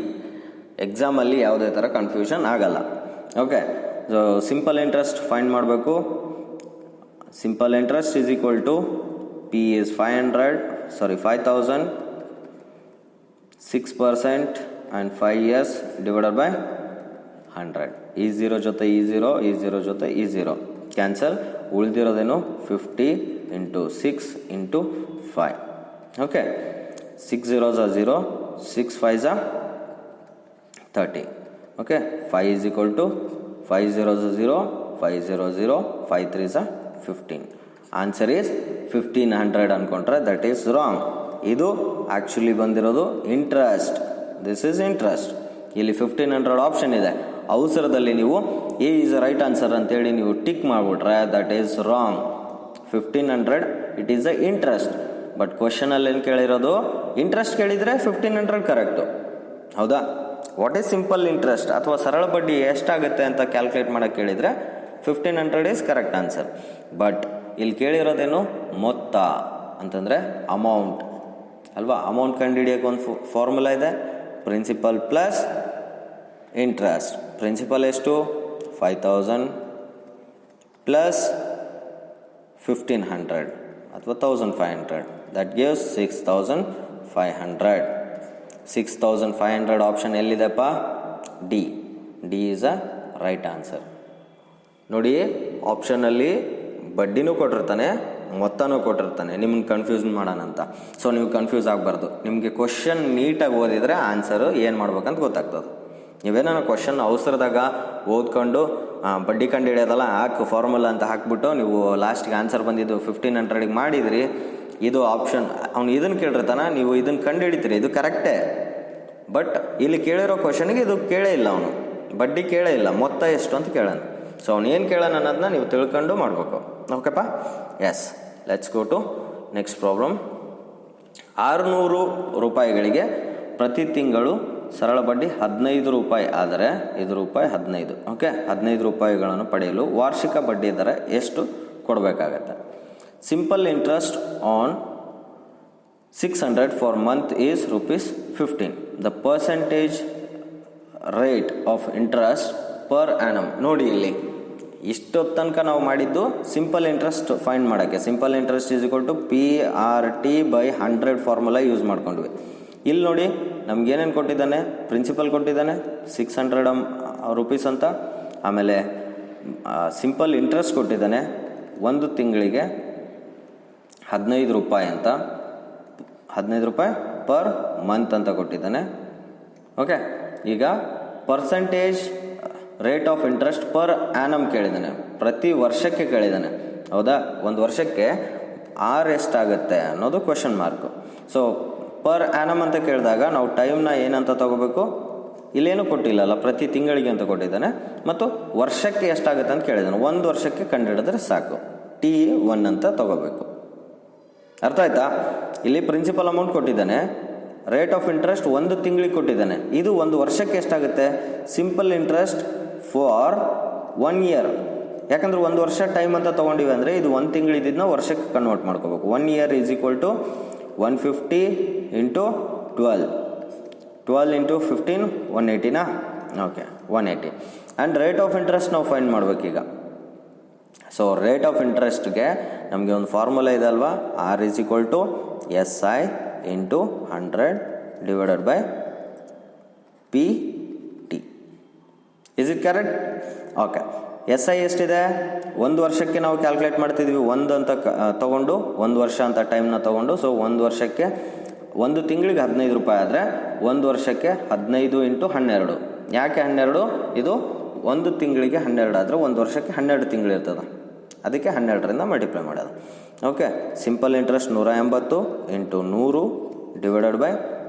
ಎಕ್ಸಾಮಲ್ಲಿ ಯಾವುದೇ ಥರ confusion ಆಗಲ್ಲ. Okay, so simple interest find ಮಾಡಬೇಕು. Simple interest is equal to P is 5,000, 6% and 5 years divided by 100. ಈ 0 ಜೊತೆ ಈ 0, ಈ 0 ಜೊತೆ ಈ 0 ಕ್ಯಾನ್ಸಲ್. ಉಳಿದಿರೋದೇನು? 50 into 6 into 5. Okay, 6 zeros 0, 6 5s 30. Okay, 5 is equal to 5 zeros 0, 5 0 0, 5 3s 15. Answer is 1500 ಅನ್ಕೊಂಡ್ರೆ ದಟ್ ಈಸ್ ರಾಂಗ್. ಇದು ಆ್ಯಕ್ಚುಲಿ ಬಂದಿರೋದು ಇಂಟ್ರೆಸ್ಟ್. This is interest. ಇಲ್ಲಿ 1500 ಆಪ್ಷನ್ ಇದೆ. ಅವಸರದಲ್ಲಿ ನೀವು A is a right answer ಅಂತೇಳಿ ನೀವು ಟಿಕ್ ಮಾಡಿಬಿಟ್ರೆ that is wrong. 1500 it is a interest. But ಕ್ವಶನಲ್ಲಿ ಏನು ಕೇಳಿರೋದು ಇಂಟ್ರೆಸ್ಟ್ ಕೇಳಿದರೆ 1500 ಕರೆಕ್ಟು, ಹೌದಾ? ವಾಟ್ ಈಸ್ ಸಿಂಪಲ್ ಇಂಟ್ರೆಸ್ಟ್ ಅಥವಾ ಸರಳ ಬಡ್ಡಿ ಎಷ್ಟಾಗುತ್ತೆ ಅಂತ ಕ್ಯಾಲ್ಕುಲೇಟ್ ಮಾಡೋಕ್ಕೆ ಕೇಳಿದರೆ 1500 ಈಸ್ ಕರೆಕ್ಟ್ ಆನ್ಸರ್. ಬಟ್ ಇಲ್ಲಿ ಕೇಳಿರೋದೇನು ಮೊತ್ತ ಅಂತಂದರೆ ಅಮೌಂಟ್ ಅಲ್ವಾ? ಅಮೌಂಟ್ ಕಂಡುಹಿಡಿಯೋಕೆ ಒಂದು ಫಾರ್ಮುಲಾ ಇದೆ, ಪ್ರಿನ್ಸಿಪಲ್ ಪ್ಲಸ್ ಇಂಟ್ರೆಸ್ಟ್. ಪ್ರಿನ್ಸಿಪಲ್ ಎಷ್ಟು? 5000 ಪ್ಲಸ್ 1500 ಅಥವಾ 1500, ದಟ್ ಗಿವ್ಸ್ 6500. 6500 ಆಪ್ಷನ್ ಎಲ್ಲಿದೆಪ್ಪ? D. D is a right answer. ನೋಡಿ, ಆಪ್ಷನಲ್ಲಿ ಬಡ್ಡಿನೂ ಕೊಟ್ಟಿರ್ತಾನೆ, ಮೊತ್ತನೂ ಕೊಟ್ಟಿರ್ತಾನೆ, ನಿಮ್ಗೆ ಕನ್ಫ್ಯೂಸ್ ಮಾಡೋಣ ಅಂತ. ಸೊ ನೀವು ಕನ್ಫ್ಯೂಸ್ ಆಗಬಾರ್ದು. ನಿಮಗೆ ಕ್ವಶನ್ ನೀಟಾಗಿ ಓದಿದರೆ ಆನ್ಸರು ಏನು ಮಾಡ್ಬೇಕಂತ ಗೊತ್ತಾಗ್ತದೆ. ನೀವೇನೋ ಕ್ವಶನ್ ಅವಸರದಾಗ ಓದ್ಕೊಂಡು ಬಡ್ಡಿ ಕಂಡು ಹಿಡಿಯೋದಲ್ಲ ಫಾರ್ಮುಲಾ ಅಂತ ಹಾಕ್ಬಿಟ್ಟು ನೀವು ಲಾಸ್ಟಿಗೆ ಆನ್ಸರ್ ಬಂದಿದ್ದು 1500ಗೆ ಮಾಡಿದ್ರಿ. ಇದು ಆಪ್ಷನ್ ಅವ್ನು ಇದನ್ನು ಕೇಳಿರ್ತಾನ, ನೀವು ಇದನ್ನು ಕಂಡು ಹಿಡಿತೀರಿ, ಇದು ಕರೆಕ್ಟೇ. ಬಟ್ ಇಲ್ಲಿ ಕೇಳಿರೋ ಕ್ವಶನ್ಗೆ ಇದು ಕೇಳೇ ಇಲ್ಲ, ಅವನು ಬಡ್ಡಿ ಕೇಳೇ ಇಲ್ಲ, ಮೊತ್ತ ಎಷ್ಟು ಅಂತ ಕೇಳೋಣ. ಸೊ ಅವ್ನು ಏನು ಕೇಳೋಣ ಅನ್ನೋದನ್ನ ನೀವು ತಿಳ್ಕೊಂಡು ಮಾಡಬೇಕು. ಓಕೆಪ್ಪ? Yes, let's go to next problem. 600 ರೂಪಾಯಿಗಳಿಗೆ ಪ್ರತಿ ತಿಂಗಳು ಸರಳ ಬಡ್ಡಿ 15 ರೂಪಾಯಿ ಆದರೆ ಇದು ರೂಪಾಯಿ 15. ಓಕೆ, 15 ರೂಪಾಯಿಗಳನ್ನು ಪಡೆಯಲು ವಾರ್ಷಿಕ ಬಡ್ಡಿ ದರ ಎಷ್ಟು ಕೊಡಬೇಕಾಗತ್ತೆ? Simple interest on 600 for month is ₹15. The percentage rate of interest per annum. ನೋಡಿ, ಇಲ್ಲಿ ಇಷ್ಟೊತ್ತು ತನಕ ನಾವು ಮಾಡಿದ್ದು ಸಿಂಪಲ್ ಇಂಟ್ರೆಸ್ಟ್ ಫೈಂಡ್ ಮಾಡೋಕ್ಕೆ. Simple interest is equal to PRT/100 formula use ಮಾಡ್ಕೊಂಡ್ವಿ. ಇಲ್ಲಿ ನೋಡಿ ನಮಗೇನೇನು ಕೊಟ್ಟಿದ್ದಾನೆ? ಪ್ರಿನ್ಸಿಪಲ್ ಕೊಟ್ಟಿದ್ದಾನೆ 600 ರೂಪೀಸ್ ಅಂತ, ಆಮೇಲೆ ಸಿಂಪಲ್ ಇಂಟ್ರೆಸ್ಟ್ ಕೊಟ್ಟಿದ್ದಾನೆ ಒಂದು ತಿಂಗಳಿಗೆ 15 ರೂಪಾಯಿ ಅಂತ, 15 ರೂಪಾಯಿ ಪರ್ ಮಂತ್ ಅಂತ ಕೊಟ್ಟಿದ್ದಾನೆ. ಓಕೆ, ಈಗ percentage rate of interest per annum ಕೇಳಿದ್ದಾನೆ, ಪ್ರತಿ ವರ್ಷಕ್ಕೆ ಕೇಳಿದ್ದಾನೆ, ಹೌದಾ? ಒಂದು ವರ್ಷಕ್ಕೆ ಆರ್ ಎಷ್ಟಾಗುತ್ತೆ ಅನ್ನೋದು question mark. So per annum ಅಂತ ಕೇಳಿದಾಗ ನಾವು ಟೈಮ್ನ ಏನಂತ ತಗೋಬೇಕು? ಇಲ್ಲೇನು ಕೊಟ್ಟಿಲ್ಲಲ್ಲ, ಪ್ರತಿ ತಿಂಗಳಿಗೆ ಅಂತ ಕೊಟ್ಟಿದ್ದಾನೆ. ಮತ್ತು ವರ್ಷಕ್ಕೆ ಎಷ್ಟಾಗುತ್ತೆ ಅಂತ ಕೇಳಿದ್ದಾನೆ. ಒಂದು ವರ್ಷಕ್ಕೆ ಕಂಡುಹಿಡಿದ್ರೆ ಸಾಕು, T1 ಅಂತ ತಗೋಬೇಕು. ಅರ್ಥ ಆಯ್ತಾ? ಇಲ್ಲಿ ಪ್ರಿನ್ಸಿಪಲ್ ಅಮೌಂಟ್ ಕೊಟ್ಟಿದ್ದಾನೆ, ರೇಟ್ ಆಫ್ ಇಂಟ್ರೆಸ್ಟ್ ಒಂದು ತಿಂಗಳಿಗೆ ಕೊಟ್ಟಿದ್ದಾನೆ. ಇದು ಒಂದು ವರ್ಷಕ್ಕೆ ಎಷ್ಟಾಗುತ್ತೆ? Simple interest for 1 year. ಯಾಕಂದ್ರೆ ಒಂದು ವರ್ಷ ಟೈಮ್ ಅಂತ ತೊಗೊಂಡಿವಿ ಅಂದರೆ ಇದು ಒಂದು ತಿಂಗಳಿದ್ದನ್ನ ವರ್ಷಕ್ಕೆ ಕನ್ವರ್ಟ್ ಮಾಡ್ಕೋಬೇಕು. 1 year is equal to 150 into 12. 12 into 15 180ನಾ? Okay, 180. And rate of interest ನಾವು ಫೈಂಡ್ ಮಾಡಬೇಕೀಗ. ಸೊ ರೇಟ್ ಆಫ್ ಇಂಟ್ರೆಸ್ಟ್ಗೆ ನಮಗೆ ಒಂದು ಫಾರ್ಮುಲಾ ಇದೆ ಅಲ್ವಾ? R is equal to SI into 100 divided by PT. Is it correct? Okay, SI ಎಷ್ಟಿದೆ? ಒಂದು ವರ್ಷಕ್ಕೆ ನಾವು ಕ್ಯಾಲ್ಕುಲೇಟ್ ಮಾಡ್ತಿದ್ವಿ, ಒಂದು ಅಂತ ತೊಗೊಂಡು ಒಂದು ವರ್ಷ ಅಂತ ಟೈಮ್ನ ತೊಗೊಂಡು. ಸೊ ಒಂದು ವರ್ಷಕ್ಕೆ ಒಂದು ತಿಂಗಳಿಗೆ 15 ರೂಪಾಯಿ ಆದರೆ ಒಂದು ವರ್ಷಕ್ಕೆ 15 ಇಂಟು 12. ಯಾಕೆ 12? ಇದು ಒಂದು ತಿಂಗಳಿಗೆ 12 ಆದರೆ ಒಂದು ವರ್ಷಕ್ಕೆ 12 ತಿಂಗಳಿರ್ತದೆ, ಅದಕ್ಕೆ 12ರಿಂದ ಮಲ್ಟಿಪ್ಲೈ ಮಾಡೋದು. Okay, simple interest 180 into 100 divided by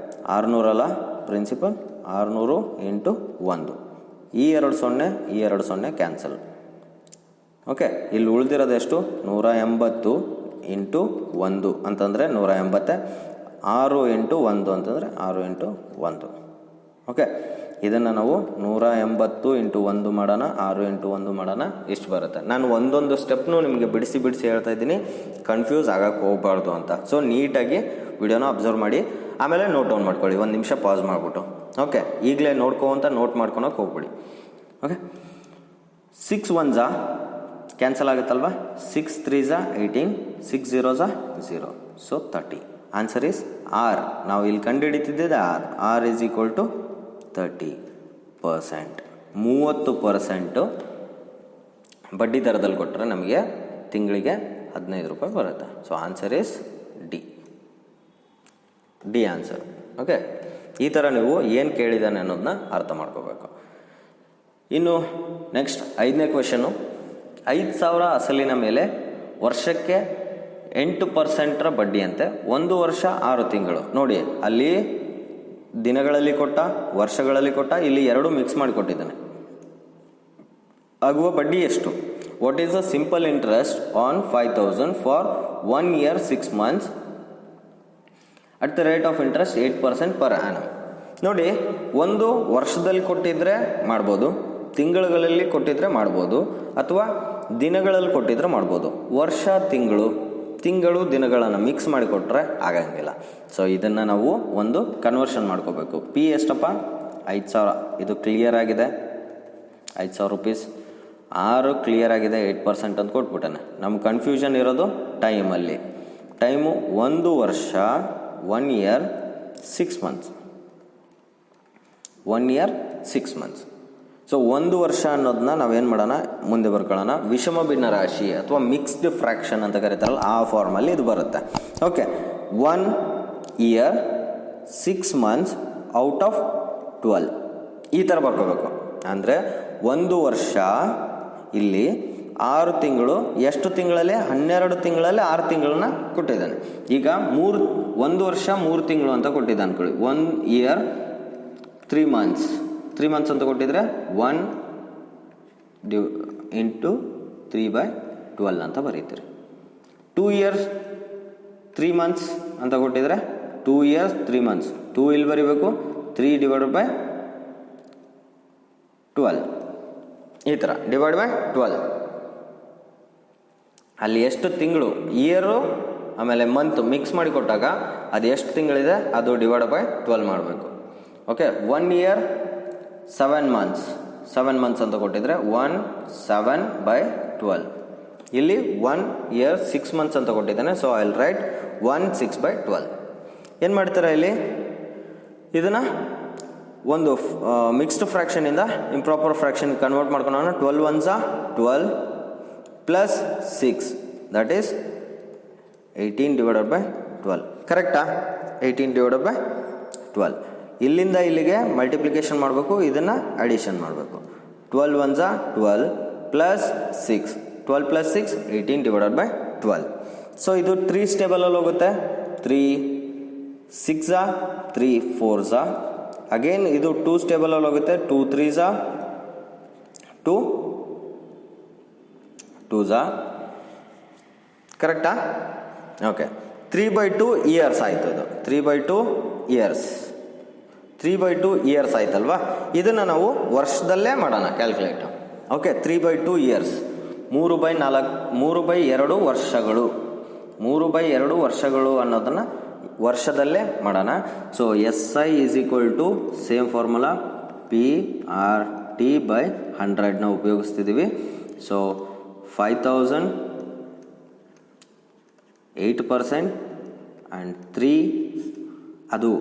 600 ಅಲ್ಲ ಪ್ರಿನ್ಸಿಪಲ್, 600 ಇಂಟು 1. ಈ 2 0, ಈ 2 0 ಕ್ಯಾನ್ಸಲ್. ಓಕೆ, ಇಲ್ಲಿ ಉಳಿದಿರೋದೆಷ್ಟು? 180 ಇಂಟು 1 ಅಂತಂದರೆ 180. 6 ಇಂಟು 1 ಅಂತಂದರೆ 6 ಇಂಟು 1. ಓಕೆ, ಇದನ್ನು ನಾವು 180 ಇಂಟು 1 ಮಾಡೋಣ, 6 ಇಂಟು 1 ಮಾಡೋಣ, ಇಷ್ಟು ಬರುತ್ತೆ. ನಾನು ಒಂದೊಂದು ಸ್ಟೆಪ್ನು ನಿಮಗೆ ಬಿಡಿಸಿ ಹೇಳ್ತಾ ಇದ್ದೀನಿ, ಕನ್ಫ್ಯೂಸ್ ಆಗಕ್ಕೆ ಹೋಗಬಾರ್ದು ಅಂತ. ಸೊ ನೀಟಾಗಿ ವಿಡಿಯೋನ ಅಬ್ಸರ್ವ್ ಮಾಡಿ, ಆಮೇಲೆ ನೋಟ್ ಡೌನ್ ಮಾಡ್ಕೊಳ್ಳಿ. 1 ನಿಮಿಷ ಪಾಸ್ ಮಾಡಿಬಿಟ್ಟು. ಓಕೆ, ಈಗಲೇ ನೋಡ್ಕೊಂತ ನೋಟ್ ಮಾಡ್ಕೊಳಕ್ಕೆ ಹೋಗ್ಬಿಡಿ. ಓಕೆ, 6 1s ಕ್ಯಾನ್ಸಲ್ ಆಗುತ್ತಲ್ವಾ? 6 3s 18, 6 0s 0. So 30. Answer is R. ನಾವು ಇಲ್ಲಿ ಕಂಡುಹಿಡಿತಿದ್ದೆ ಆರ್ ಈಸ್ ಈಕ್ವಲ್ ಟು 30%. 30% ಬಡ್ಡಿ ದರದಲ್ಲಿ ಕೊಟ್ಟರೆ ನಮಗೆ ತಿಂಗಳಿಗೆ 15 ರೂಪಾಯಿ ಬರುತ್ತೆ. So answer is D answer. Okay, ಈ ಥರ ನೀವು ಏನು ಕೇಳಿದ್ದಾನೆ ಅನ್ನೋದನ್ನ ಅರ್ಥ ಮಾಡ್ಕೋಬೇಕು. ಇನ್ನು ನೆಕ್ಸ್ಟ್ 5ನೇ ಕ್ವೆಶನು. 5,000 ಅಸಲಿನ ಮೇಲೆ ವರ್ಷಕ್ಕೆ 8% ಬಡ್ಡಿ ಅಂತೆ, 1 ವರ್ಷ 6 ತಿಂಗಳು. ನೋಡಿ, ಅಲ್ಲಿ ದಿನಗಳಲ್ಲಿ ಕೊಟ್ಟ, ವರ್ಷಗಳಲ್ಲಿ ಕೊಟ್ಟ, ಇಲ್ಲಿ 2 ಮಿಕ್ಸ್ ಮಾಡಿ ಕೊಟ್ಟಿದ್ದಾನೆ. ಆಗುವ ಬಡ್ಡಿ ಎಷ್ಟು? What is the simple interest on 5,000 for 1 year 6 months at the rate of interest 8% per annum. ನೋಡಿ, ಒಂದು ವರ್ಷದಲ್ಲಿ ಕೊಟ್ಟಿದ್ರೆ ಮಾಡ್ಬೋದು, ತಿಂಗಳುಗಳಲ್ಲಿ ಕೊಟ್ಟಿದ್ರೆ ಮಾಡ್ಬೋದು, ಅಥವಾ ದಿನಗಳಲ್ಲಿ ಕೊಟ್ಟಿದ್ರೆ ಮಾಡ್ಬೋದು. ವರ್ಷ ತಿಂಗಳು ದಿನಗಳನ್ನು ಮಿಕ್ಸ್ ಮಾಡಿ ಕೊಟ್ಟರೆ ಆಗಂಗಿಲ್ಲ. ಸೊ ಇದನ್ನು ನಾವು ಒಂದು ಕನ್ವರ್ಷನ್ ಮಾಡ್ಕೋಬೇಕು. ಪಿ ಎಷ್ಟಪ್ಪ? 5,000. ಇದು ಕ್ಲಿಯರ್ ಆಗಿದೆ, 5,000 ರೂಪೀಸ್. 6 ಕ್ಲಿಯರ್ ಆಗಿದೆ, 8% ಅಂತ ಕೊಟ್ಬಿಟ್ಟಾನೆ. ನಮ್ಮ ಕನ್ಫ್ಯೂಷನ್ ಇರೋದು ಟೈಮಲ್ಲಿ. ಟೈಮು 1 ವರ್ಷ, 1 year 6 months. 1 year 6 months. So 1 ವರ್ಷ ಅನ್ನೋದನ್ನ ನಾವೇನು ಮಾಡೋಣ, ಮುಂದೆ ಬರ್ಕೊಳ್ಳೋಣ. ವಿಷಮ ಭಿನ್ನ ರಾಶಿ ಅಥವಾ ಮಿಕ್ಸ್ಡ್ ಫ್ರ್ಯಾಕ್ಷನ್ ಅಂತ ಕರೀತಾರಲ್ಲ, ಆ ಫಾರ್ಮಲ್ಲಿ ಇದು ಬರುತ್ತೆ. Okay, 1 year 6 months out of 12 ಈ ಥರ ಬರ್ಕೋಬೇಕು. ಅಂದರೆ 1 ವರ್ಷ ಇಲ್ಲಿ 6 ತಿಂಗಳು, ಎಷ್ಟು ತಿಂಗಳಲ್ಲಿ? 12 ತಿಂಗಳಲ್ಲಿ 6 ತಿಂಗಳನ್ನ ಕೊಟ್ಟಿದ್ದಾನೆ. ಈಗ 1 ವರ್ಷ 3 ತಿಂಗಳು ಅಂತ ಕೊಟ್ಟಿದ್ದ ಅನ್ಕೊಳ್ಳಿ. 1 ಇಯರ್ 3 ಮಂತ್ಸ್ ಅಂತ ಕೊಟ್ಟಿದ್ರೆ 1 ಇಂಟು 3/12 ಅಂತ ಬರೀತೀರಿ. 2 ಇಯರ್ಸ್ 3 ಮಂತ್ಸ್ ಅಂತ ಕೊಟ್ಟಿದ್ರೆ 2 ಇಯರ್ಸ್ 3 ಮಂತ್ಸ್. 2 ಇಲ್ಲಿ ಬರೀಬೇಕು, 3/12 ಈ ಥರ /12. ಅಲ್ಲಿ ಎಷ್ಟು ತಿಂಗಳು, ಇಯರು ಆಮೇಲೆ ಮಂತ್ ಮಿಕ್ಸ್ ಮಾಡಿ ಕೊಟ್ಟಾಗ ಅದು ಎಷ್ಟು ತಿಂಗಳಿದೆ ಅದು /12 ಮಾಡಬೇಕು. ಓಕೆ, 1 ಇಯರ್ 7 ಮಂತ್ಸ್ ಅಂತ ಕೊಟ್ಟಿದ್ರೆ 1 7/12. ಇಲ್ಲಿ 1 ಇಯರ್ 6 ಮಂತ್ಸ್ ಅಂತ ಕೊಟ್ಟಿದ್ದಾನೆ. So I will write 1 6/12. ಏನು ಮಾಡ್ತಾರೆ ಇಲ್ಲಿ? ಇದನ್ನು ಒಂದು ಮಿಕ್ಸ್ಡ್ ಫ್ರ್ಯಾಕ್ಷನಿಂದ ಇಂಪ್ರಾಪರ್ ಫ್ರ್ಯಾಕ್ಷನ್ ಕನ್ವರ್ಟ್ ಮಾಡ್ಕೊಂಡು 12 1s 12 ಪ್ಲಸ್ 6 ದಟ್ ಈಸ್ 18/12. ಕರೆಕ್ಟಾ? 18/12. ಇಲ್ಲಿಂದ ಇಲ್ಲಿಗೆ ಮಲ್ಟಿಪ್ಲಿಕೇಶನ್ ಮಾಡಬೇಕು, ಇದನ್ನು ಅಡಿಷನ್ ಮಾಡಬೇಕು. 12 1s 12 ಪ್ಲಸ್ 6, 12 ಪ್ಲಸ್ 6 18/12. ಸೊ ಇದು 3 ಸ್ಟೇಬಲಲ್ಲಿ ಹೋಗುತ್ತೆ. 3 6s 3 4s. ಅಗೇನ್ ಇದು 2 ಸ್ಟೇಬಲಲ್ಲಿ ಹೋಗುತ್ತೆ. 2 3s 2 2s. ಕರೆಕ್ಟಾ? ಓಕೆ, 3/2 ಇಯರ್ಸ್ ಆಯಿತು. ಇದು 3/2 ಇಯರ್ಸ್ ಆಯ್ತಲ್ವಾ? ಇದನ್ನು ನಾವು ವರ್ಷದಲ್ಲೇ ಮಾಡೋಣ ಕ್ಯಾಲ್ಕುಲೇಟ್. ಓಕೆ, 3/2 ಇಯರ್ಸ್ 3/2 ವರ್ಷಗಳು. 3/2 ವರ್ಷಗಳು ಅನ್ನೋದನ್ನು ವರ್ಷದಲ್ಲೇ ಮಾಡೋಣ. So SI is equal to same formula PRT/100ನ ಉಪಯೋಗಿಸ್ತಿದ್ದೀವಿ. ಸೊ 5,000 8% ಆ್ಯಂಡ್ 3 ಅದು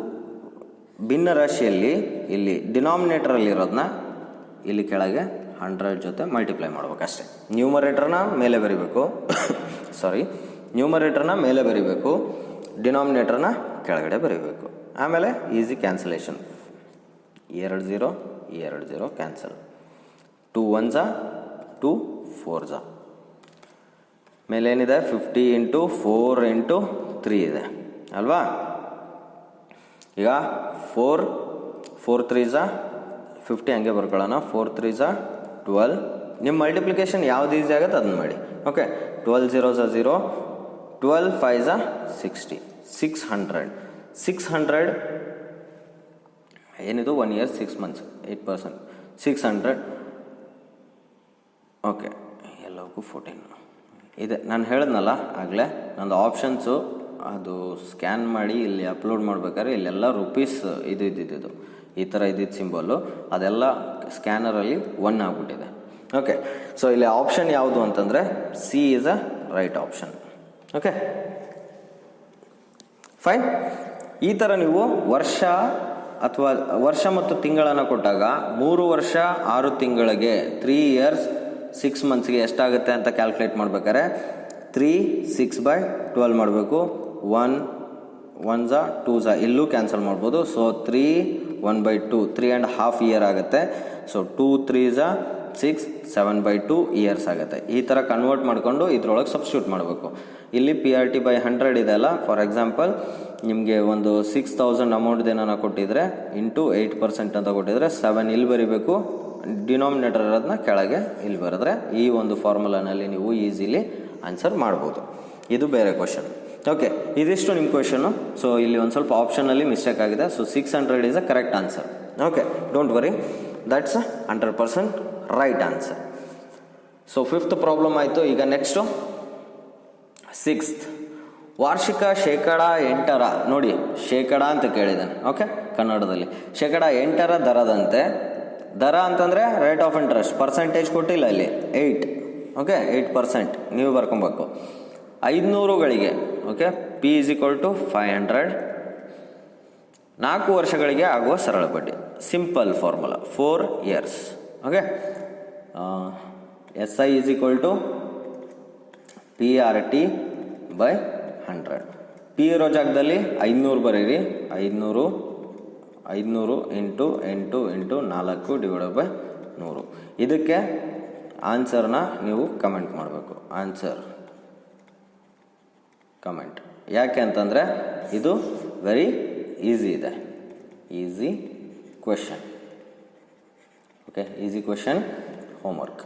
ಭಿನ್ನ ರಾಶಿಯಲ್ಲಿ ಇಲ್ಲಿ ಡಿನಾಮಿನೇಟರಲ್ಲಿ ಇರೋದನ್ನ ಇಲ್ಲಿ ಕೆಳಗೆ 100 ಜೊತೆ ಮಲ್ಟಿಪ್ಲೈ ಮಾಡ್ಬೇಕಷ್ಟೆ. ನ್ಯೂಮರೇಟರ್ನ ಮೇಲೆ ಬರಿಬೇಕು, ನ್ಯೂಮರೇಟರ್ನ ಮೇಲೆ ಬರಿಬೇಕು, ಡಿನಾಮಿನೇಟರ್ನ ಕೆಳಗಡೆ ಬರೀಬೇಕು. ಆಮೇಲೆ easy cancellation. 2 0 cancel. 2 1s 2 4s. ಮೇಲೆ ಏನಿದೆ? 50 ಇಂಟು 4 ಇಂಟು 3 ಇದೆ ಅಲ್ವಾ? ಈಗ 4 3s 50 ಹಂಗೆ ಬರ್ಕೊಳ್ಳೋಣ. 4 3s 12. ನಿಮ್ಮ ಮಲ್ಟಿಪ್ಲಿಕೇಶನ್ ಯಾವ್ದು ಈಸಿ ಆಗುತ್ತೆ ಅದನ್ನು ಮಾಡಿ. ಓಕೆ, 12 0s 0, 12 5s 60, 600 ಏನಿದು? 1 ಇಯರ್ 6 ಮಂತ್ಸ್ 8%, 600. ಓಕೆ, ಎಲ್ಲವಕ್ಕೂ 14 ಇದೆ. ನಾನು ಹೇಳಿದ್ನಲ್ಲ ಆಗಲೇ, ನಂದು ಆಪ್ಷನ್ಸು ಅದು ಸ್ಕ್ಯಾನ್ ಮಾಡಿ ಇಲ್ಲಿ ಅಪ್ಲೋಡ್ ಮಾಡ್ಬೇಕಾದ್ರೆ ಇಲ್ಲೆಲ್ಲ ರುಪೀಸ್ ಇದು ಈ ಥರ ಇದ್ದಿದ್ದು ಸಿಂಬಲ್ಲು ಅದೆಲ್ಲ ಸ್ಕ್ಯಾನರಲ್ಲಿ 1 ಆಗಿಬಿಟ್ಟಿದೆ. ಓಕೆ, ಸೊ ಇಲ್ಲಿ ಆಪ್ಷನ್ ಯಾವುದು ಅಂತಂದರೆ C is a right option. Okay fine. ಈ ಥರ ನೀವು ವರ್ಷ ಮತ್ತು ತಿಂಗಳನ್ನು ಕೊಟ್ಟಾಗ 3 ವರ್ಷ 6 ತಿಂಗಳಿಗೆ 3 ಇಯರ್ಸ್ 6 ಮಂತ್ಸ್ಗೆ ಎಷ್ಟಾಗುತ್ತೆ ಅಂತ ಕ್ಯಾಲ್ಕುಲೇಟ್ ಮಾಡ್ಬೇಕಾದ್ರೆ 3 6/12 ಮಾಡಬೇಕು. 1 1s 2s ಇಲ್ಲೂ ಕ್ಯಾನ್ಸಲ್ ಮಾಡ್ಬೋದು. ಸೊ 3 1/2 3.5 ಇಯರ್ ಆಗುತ್ತೆ. ಸೊ 2 3s 6 7/2 ಇಯರ್ಸ್ ಆಗುತ್ತೆ. ಈ ಥರ ಕನ್ವರ್ಟ್ ಮಾಡಿಕೊಂಡು ಇದ್ರೊಳಗೆ ಸಬ್ಸ್ಟಿಟ್ಯೂಟ್ ಮಾಡಬೇಕು. ಇಲ್ಲಿ PRT/100 ಇದೆಯಲ್ಲ, ಫಾರ್ ಎಕ್ಸಾಂಪಲ್ ನಿಮಗೆ ಒಂದು 6,000 ಅಮೌಂಟ್ ಏನಾರ ಕೊಟ್ಟಿದ್ರೆ ಇಂಟು 8% ಅಂತ ಕೊಟ್ಟಿದ್ರೆ 7 ಇಲ್ಲಿ ಬರೀಬೇಕು. ಡಿನಾಮಿನೇಟರ್ ಇರೋದನ್ನ ಕೆಳಗೆ ಇಲ್ಲಿ ಬರೆದ್ರೆ ಈ ಒಂದು ಫಾರ್ಮುಲಾನಲ್ಲಿ ನೀವು ಈಸಿಲಿ ಆನ್ಸರ್ ಮಾಡ್ಬೋದು. ಇದು ಬೇರೆ ಕ್ವಶನ್. ಓಕೆ, ಇದಿಷ್ಟು ನಿಮ್ಮ ಕ್ವೆಶನು. ಸೊ ಇಲ್ಲಿ ಒಂದು ಸ್ವಲ್ಪ ಆಪ್ಷನಲ್ಲಿ ಮಿಸ್ಟೇಕ್ ಆಗಿದೆ. So 600 is a correct answer. Okay, don't worry, that's 100% right answer. So 5th problem ಆಯಿತು. ಈಗ ನೆಕ್ಸ್ಟು 6th, ವಾರ್ಷಿಕ 8% ನೋಡಿ, ಶೇಕಡ ಅಂತ ಕೇಳಿದ್ದಾನೆ. ಓಕೆ, ಕನ್ನಡದಲ್ಲಿ 8% ದರದಂತೆ, ದರ ಅಂತಂದರೆ ರೇಟ್ ಆಫ್ ಇಂಟ್ರೆಸ್ಟ್, ಪರ್ಸೆಂಟೇಜ್ ಕೊಟ್ಟಿಲ್ಲ ಇಲ್ಲಿ, 8. ಓಕೆ, 8% ನೀವು ಬರ್ಕೊಬೇಕು. 500ಗಳಿಗೆ, ಓಕೆ, P = 500, 4 ವರ್ಷಗಳಿಗೆ ಆಗುವ ಸರಳ ಬಡ್ಡಿ. Simple formula, 4 years. Okay, SI = PRT/100. P ಇರೋ ಜಾಗದಲ್ಲಿ 500 ಬರೀರಿ. 500 × 8 × 4 / 100. ಇದಕ್ಕೆ ಆನ್ಸರ್ನ ನೀವು ಕಮೆಂಟ್ ಮಾಡಬೇಕು. Answer comment. ಯಾಕೆ ಅಂತಂದರೆ ಇದು ವೆರಿ ಈಸಿ ಇದೆ, easy question. Okay, easy question, homework.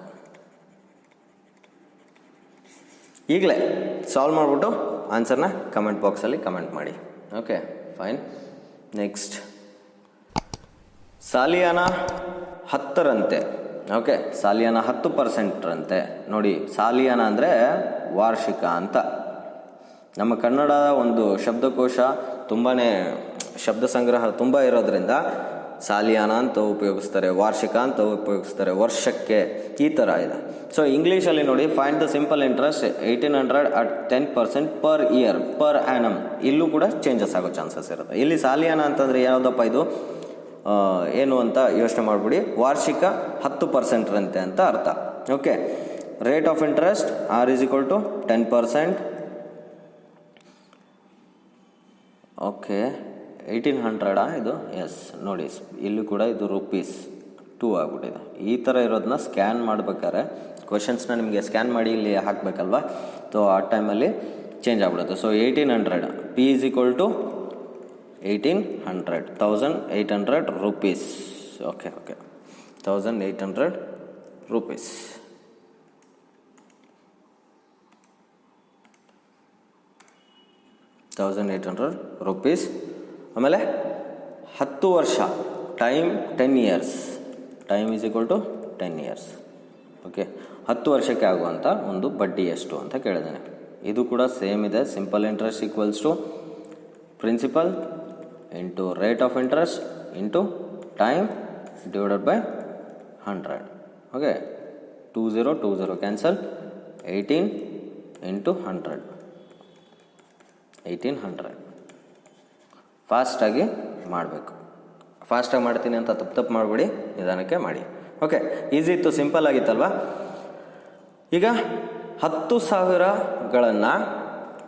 ಈಗಲೇ ಸಾಲ್ವ್ ಮಾಡಿಬಿಟ್ಟು ಆನ್ಸರ್ನ ಕಮೆಂಟ್ ಬಾಕ್ಸಲ್ಲಿ ಕಮೆಂಟ್ ಮಾಡಿ. Okay, fine. Next, Saliyana 10ರಂತೆ. Okay, Saliyana 10%ರಂತೆ. ನೋಡಿ, ಸಾಲಿಯಾನ ಅಂದರೆ ವಾರ್ಷಿಕ ಅಂತ. ನಮ್ಮ ಕನ್ನಡ ಒಂದು ಶಬ್ದಕೋಶ ತುಂಬಾ ಶಬ್ದ ಸಂಗ್ರಹ ತುಂಬ ಇರೋದ್ರಿಂದ ಸಾಲಿಯಾನ ಅಂತ ಉಪಯೋಗಿಸ್ತಾರೆ, ವಾರ್ಷಿಕ ಅಂತ ಉಪಯೋಗಿಸ್ತಾರೆ, ವರ್ಷಕ್ಕೆ, ಈ ಥರ ಇದೆ. ಸೊ ಇಂಗ್ಲೀಷಲ್ಲಿ ನೋಡಿ, find the simple interest 1800 at 10% per year per annum. ಇಲ್ಲೂ ಕೂಡ ಚೇಂಜಸ್ ಆಗೋ ಚಾನ್ಸಸ್ ಇರುತ್ತೆ. ಇಲ್ಲಿ ಸಾಲಿಯಾನ ಅಂತಂದರೆ ಯಾವುದಪ್ಪ ಇದು, ಏನು ಅಂತ ಯೋಚನೆ ಮಾಡಿಬಿಡಿ. ವಾರ್ಷಿಕ 10%ರಂತೆ ಅಂತ ಅರ್ಥ. Okay, rate of interest R = 10%. Okay, 1800 ಇದು. ಎಸ್, ನೋಡಿ ಇಲ್ಲೂ ಕೂಡ ಇದು ರುಪೀಸ್ 2 ಆಗ್ಬಿಟ್ಟಿದೆ. ಈ ಥರ ಇರೋದನ್ನ ಸ್ಕ್ಯಾನ್ ಮಾಡ್ಬೇಕಾದ್ರೆ ಕ್ವೆಶನ್ಸ್ನ ನಿಮಗೆ ಸ್ಕ್ಯಾನ್ ಮಾಡಿ ಇಲ್ಲಿ ಹಾಕಬೇಕಲ್ವ. ಸೊ ಆ ಟೈಮಲ್ಲಿ ಚೇಂಜ್ ಆಗ್ಬಿಡುತ್ತೆ. So 1800, P = 1800, 1800 rupees. Okay, 1800 rupees. ₹1800. ಆಮೇಲೆ 10 ವರ್ಷ, time 10 years, time = 10 years. Okay, 10 ವರ್ಷಕ್ಕೆ ಆಗುವಂಥ ಒಂದು ಬಡ್ಡಿ ಎಷ್ಟು ಅಂತ ಕೇಳಿದ್ದಾನೆ. ಇದು ಕೂಡ ಸೇಮ್ ಇದೆ. Simple interest = principal into rate of interest into time / 100. Okay, 20 cancel, 18 × 100, 1800. ಫಾಸ್ಟಾಗಿ ಮಾಡಬೇಕು. ಫಾಸ್ಟಾಗಿ ಮಾಡ್ತೀನಿ ಅಂತ ತಪ್ಪು ಮಾಡಿಬಿಡಿ, ನಿಧಾನಕ್ಕೆ ಮಾಡಿ. ಓಕೆ, ಈಸಿ ಇತ್ತು, ಸಿಂಪಲ್ ಆಗಿತ್ತಲ್ವ. ಈಗ 10,000ಗಳನ್ನು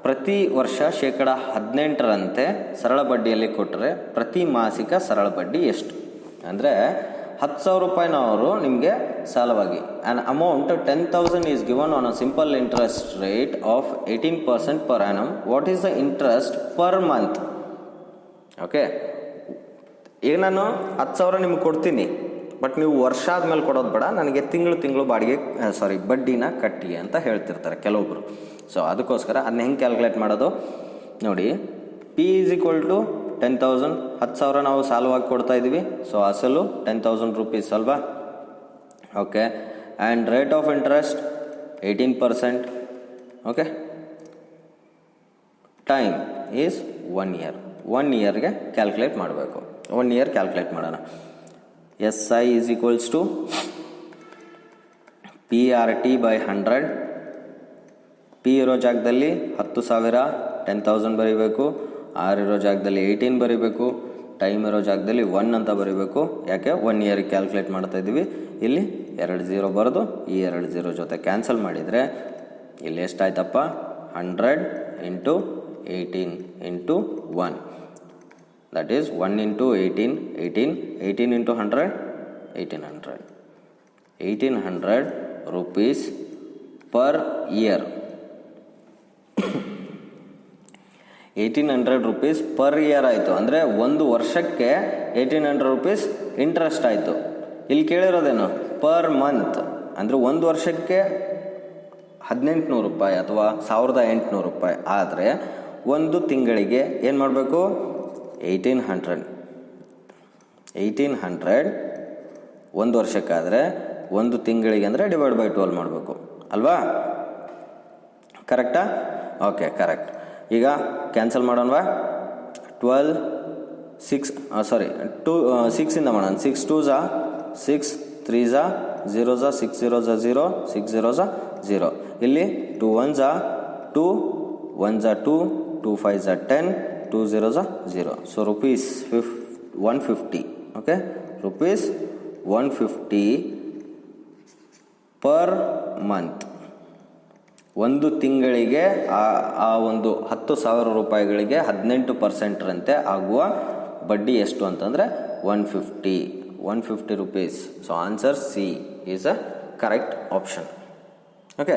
ಪ್ರತಿ ವರ್ಷ 18%ರಂತೆ ಸರಳ ಬಡ್ಡಿಯಲ್ಲಿ ಕೊಟ್ಟರೆ ಪ್ರತಿ ಮಾಸಿಕ ಸರಳ ಬಡ್ಡಿ ಎಷ್ಟು? ಅಂದರೆ 10,000 ರೂಪಾಯಿನವರು ನಿಮಗೆ ಸಾಲವಾಗಿ an amount 10,000 is given on a simple interest rate of 18% per annum. What is the interest per month? Okay, ಈಗ ನಾನು 10,000 ನಿಮ್ಗೆ ಕೊಡ್ತೀನಿ, ಬಟ್ ನೀವು ವರ್ಷ ಆದಮೇಲೆ ಕೊಡೋದು ಬೇಡ, ನನಗೆ ತಿಂಗಳು ಬಾಡಿಗೆ ಬಡ್ಡಿನ ಕಟ್ಟಿ ಅಂತ ಹೇಳ್ತಿರ್ತಾರೆ ಕೆಲವೊಬ್ಬರು. ಸೊ ಅದಕ್ಕೋಸ್ಕರ ಅದನ್ನ ಹೆಂಗೆ ಕ್ಯಾಲ್ಕುಲೇಟ್ ಮಾಡೋದು ನೋಡಿ. P = 10,000, 10,000 ನಾವು ಸಾಲವಾಗಿ ಕೊಡ್ತಾ ಇದ್ದೀವಿ. ಸೊ ಅಸಲು 10,000 rupees ಅಲ್ವಾ. Okay, and rate of interest 18%. Okay, time is 1 year. 1 yearಗೆ ಕ್ಯಾಲ್ಕುಲೇಟ್ ಮಾಡಬೇಕು. 1 year ಕ್ಯಾಲ್ಕುಲೇಟ್ ಮಾಡೋಣ. SI = PRT/100. P ಇರೋ ಜಾಗದಲ್ಲಿ 10,000, 10,000 ಬರೀಬೇಕು. R ಇರೋ ಜಾಗದಲ್ಲಿ 18 ಬರೀಬೇಕು. ಟೈಮ್ ಇರೋ ಜಾಗದಲ್ಲಿ 1 ಅಂತ ಬರೀಬೇಕು. ಯಾಕೆ 1 year ಕ್ಯಾಲ್ಕುಲೇಟ್ ಮಾಡ್ತಾ ಇದ್ದೀವಿ. ಇಲ್ಲಿ 2 0 ಬರೆದು ಈ 2 0 ಜೊತೆ ಕ್ಯಾನ್ಸಲ್ ಮಾಡಿದರೆ ಇಲ್ಲಿ ಎಷ್ಟಾಯ್ತಪ್ಪ? 100 × 18 × 1. That is 1 × 18, 18 × 100, 1800. 1800 rupees per year. 1800 rupees per year ಆಯಿತು. ಅಂದರೆ ಒಂದು ವರ್ಷಕ್ಕೆ 1800 rupees ಇಂಟ್ರೆಸ್ಟ್ ಆಯಿತು. ಇಲ್ಲಿ ಕೇಳಿರೋದೇನು? Per month. ಅಂದರೆ ಒಂದು ವರ್ಷಕ್ಕೆ 1,800 ರೂಪಾಯಿ ಅಥವಾ 1,800 ರೂಪಾಯಿ. ಆದರೆ ಒಂದು ತಿಂಗಳಿಗೆ ಏನು ಮಾಡಬೇಕು? 1800 ಒಂದು ವರ್ಷಕ್ಕಾದರೆ ಒಂದು ತಿಂಗಳಿಗೆ ಅಂದರೆ ಡಿವೈಡ್ ಬೈ 12 ಮಾಡಬೇಕು ಅಲ್ವಾ? ಕರೆಕ್ಟಾ? Okay, correct. ಈಗ ಕ್ಯಾನ್ಸಲ್ ಮಾಡೋಣವಾ? 12 6 ಮಾಡೋಣ. 6 2 6 3 0 6 0 0 6 0 0. ಇಲ್ಲಿ 2 1 2 1 2 2 5 10 2 0 0. So rupees 150. Okay, rupees 150 per month. ಒಂದು ತಿಂಗಳಿಗೆ ಆ ಒಂದು 10,000 ರೂಪಾಯಿಗಳಿಗೆ 18% ಆಗುವ ಬಡ್ಡಿ ಎಷ್ಟು ಅಂತಂದರೆ 150 rupees. So answer C is a correct option. Okay,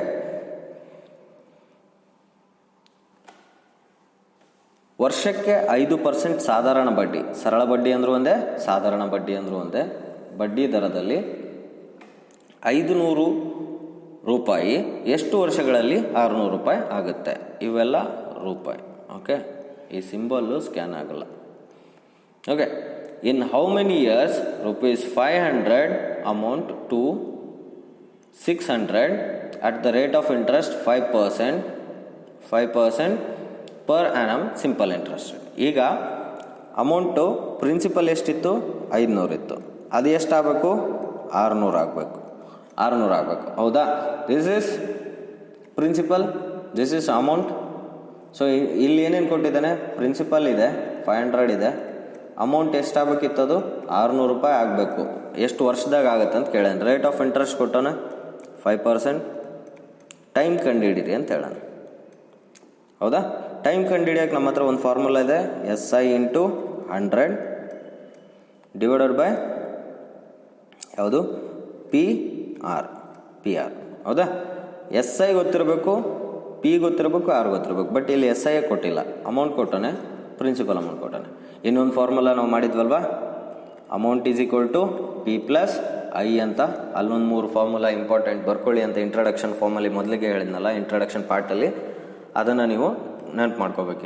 ವರ್ಷಕ್ಕೆ 5% ಸಾಧಾರಣ ಬಡ್ಡಿ, ಸರಳ ಬಡ್ಡಿ ಅಂದರೂ ಒಂದೇ, ಸಾಧಾರಣ ಬಡ್ಡಿ ಅಂದರೂ ಒಂದೇ, ಬಡ್ಡಿ ದರದಲ್ಲಿ 500 ರೂಪಾಯಿ ಎಷ್ಟು ವರ್ಷಗಳಲ್ಲಿ 600 ರೂಪಾಯಿ ಆಗುತ್ತೆ? ಇವೆಲ್ಲ ರೂಪಾಯಿ. ಓಕೆ, ಈ ಸಿಂಬಲ್ಲು ಸ್ಕ್ಯಾನ್ ಆಗಲ್ಲ. Okay, in how many years ₹500 amount to 600 at the rate of interest 5% per annum simple interest. ಈಗ ಅಮೌಂಟು ಪ್ರಿನ್ಸಿಪಲ್ ಎಷ್ಟಿತ್ತು? 500 ಇತ್ತು. ಅದು ಎಷ್ಟಾಗಬೇಕು? 600 ಆಗಬೇಕು. ಹೌದಾ? This is principal, this is amount. So ಇಲ್ಲಿ ಏನೇನು ಕೊಟ್ಟಿದ್ದಾನೆ? ಪ್ರಿನ್ಸಿಪಲ್ ಇದೆ, 500 ಇದೆ. ಅಮೌಂಟ್ ಎಷ್ಟಾಗಬೇಕಿತ್ತದು? 600 ರೂಪಾಯಿ ಆಗಬೇಕು. ಎಷ್ಟು ವರ್ಷದಾಗ ಆಗುತ್ತೆ ಅಂತ ಕೇಳೋಣ. ರೇಟ್ ಆಫ್ ಇಂಟ್ರೆಸ್ಟ್ ಕೊಟ್ಟೋಣ 5%. ಟೈಮ್ ಕಂಡುಹಿಡೀರಿ ಅಂತ ಹೇಳೋಣ. ಹೌದಾ? ಟೈಮ್ ಕಂಡುಹಿಡಿಯೋಕೆ ನಮ್ಮ ಹತ್ರ ಒಂದು ಫಾರ್ಮುಲಾ ಇದೆ, SI × 100 ಡಿವೈಡೆಡ್ ಬೈ ಯಾವುದು? PR. ಹೌದಾ? SI ಗೊತ್ತಿರಬೇಕು, P ಗೊತ್ತಿರಬೇಕು, R ಗೊತ್ತಿರಬೇಕು. ಬಟ್ ಇಲ್ಲಿ SI ಕೊಟ್ಟಿಲ್ಲ, ಅಮೌಂಟ್ ಕೊಟ್ಟೋನೆ, ಪ್ರಿನ್ಸಿಪಲ್ ಅಮೌಂಟ್ ಕೊಟ್ಟೋನೆ. ಇನ್ನೊಂದು ಫಾರ್ಮುಲಾ ನಾವು ಮಾಡಿದ್ವಲ್ವಾ, amount is equal to P plus I ಅಂತ. ಅಲ್ಲೊಂದು 3 ಫಾರ್ಮುಲಾ ಇಂಪಾರ್ಟೆಂಟ್ ಬರ್ಕೊಳ್ಳಿ ಅಂತ ಇಂಟ್ರಡಕ್ಷನ್ ಫಾರ್ಮಲ್ಲಿ ಮೊದಲಿಗೆ ಹೇಳಿದ್ನಲ್ಲ, ಇಂಟ್ರಡಕ್ಷನ್ ಪಾರ್ಟಲ್ಲಿ. ಅದನ್ನು ನೀವು ನೆನಪು ಮಾಡ್ಕೋಬೇಕು.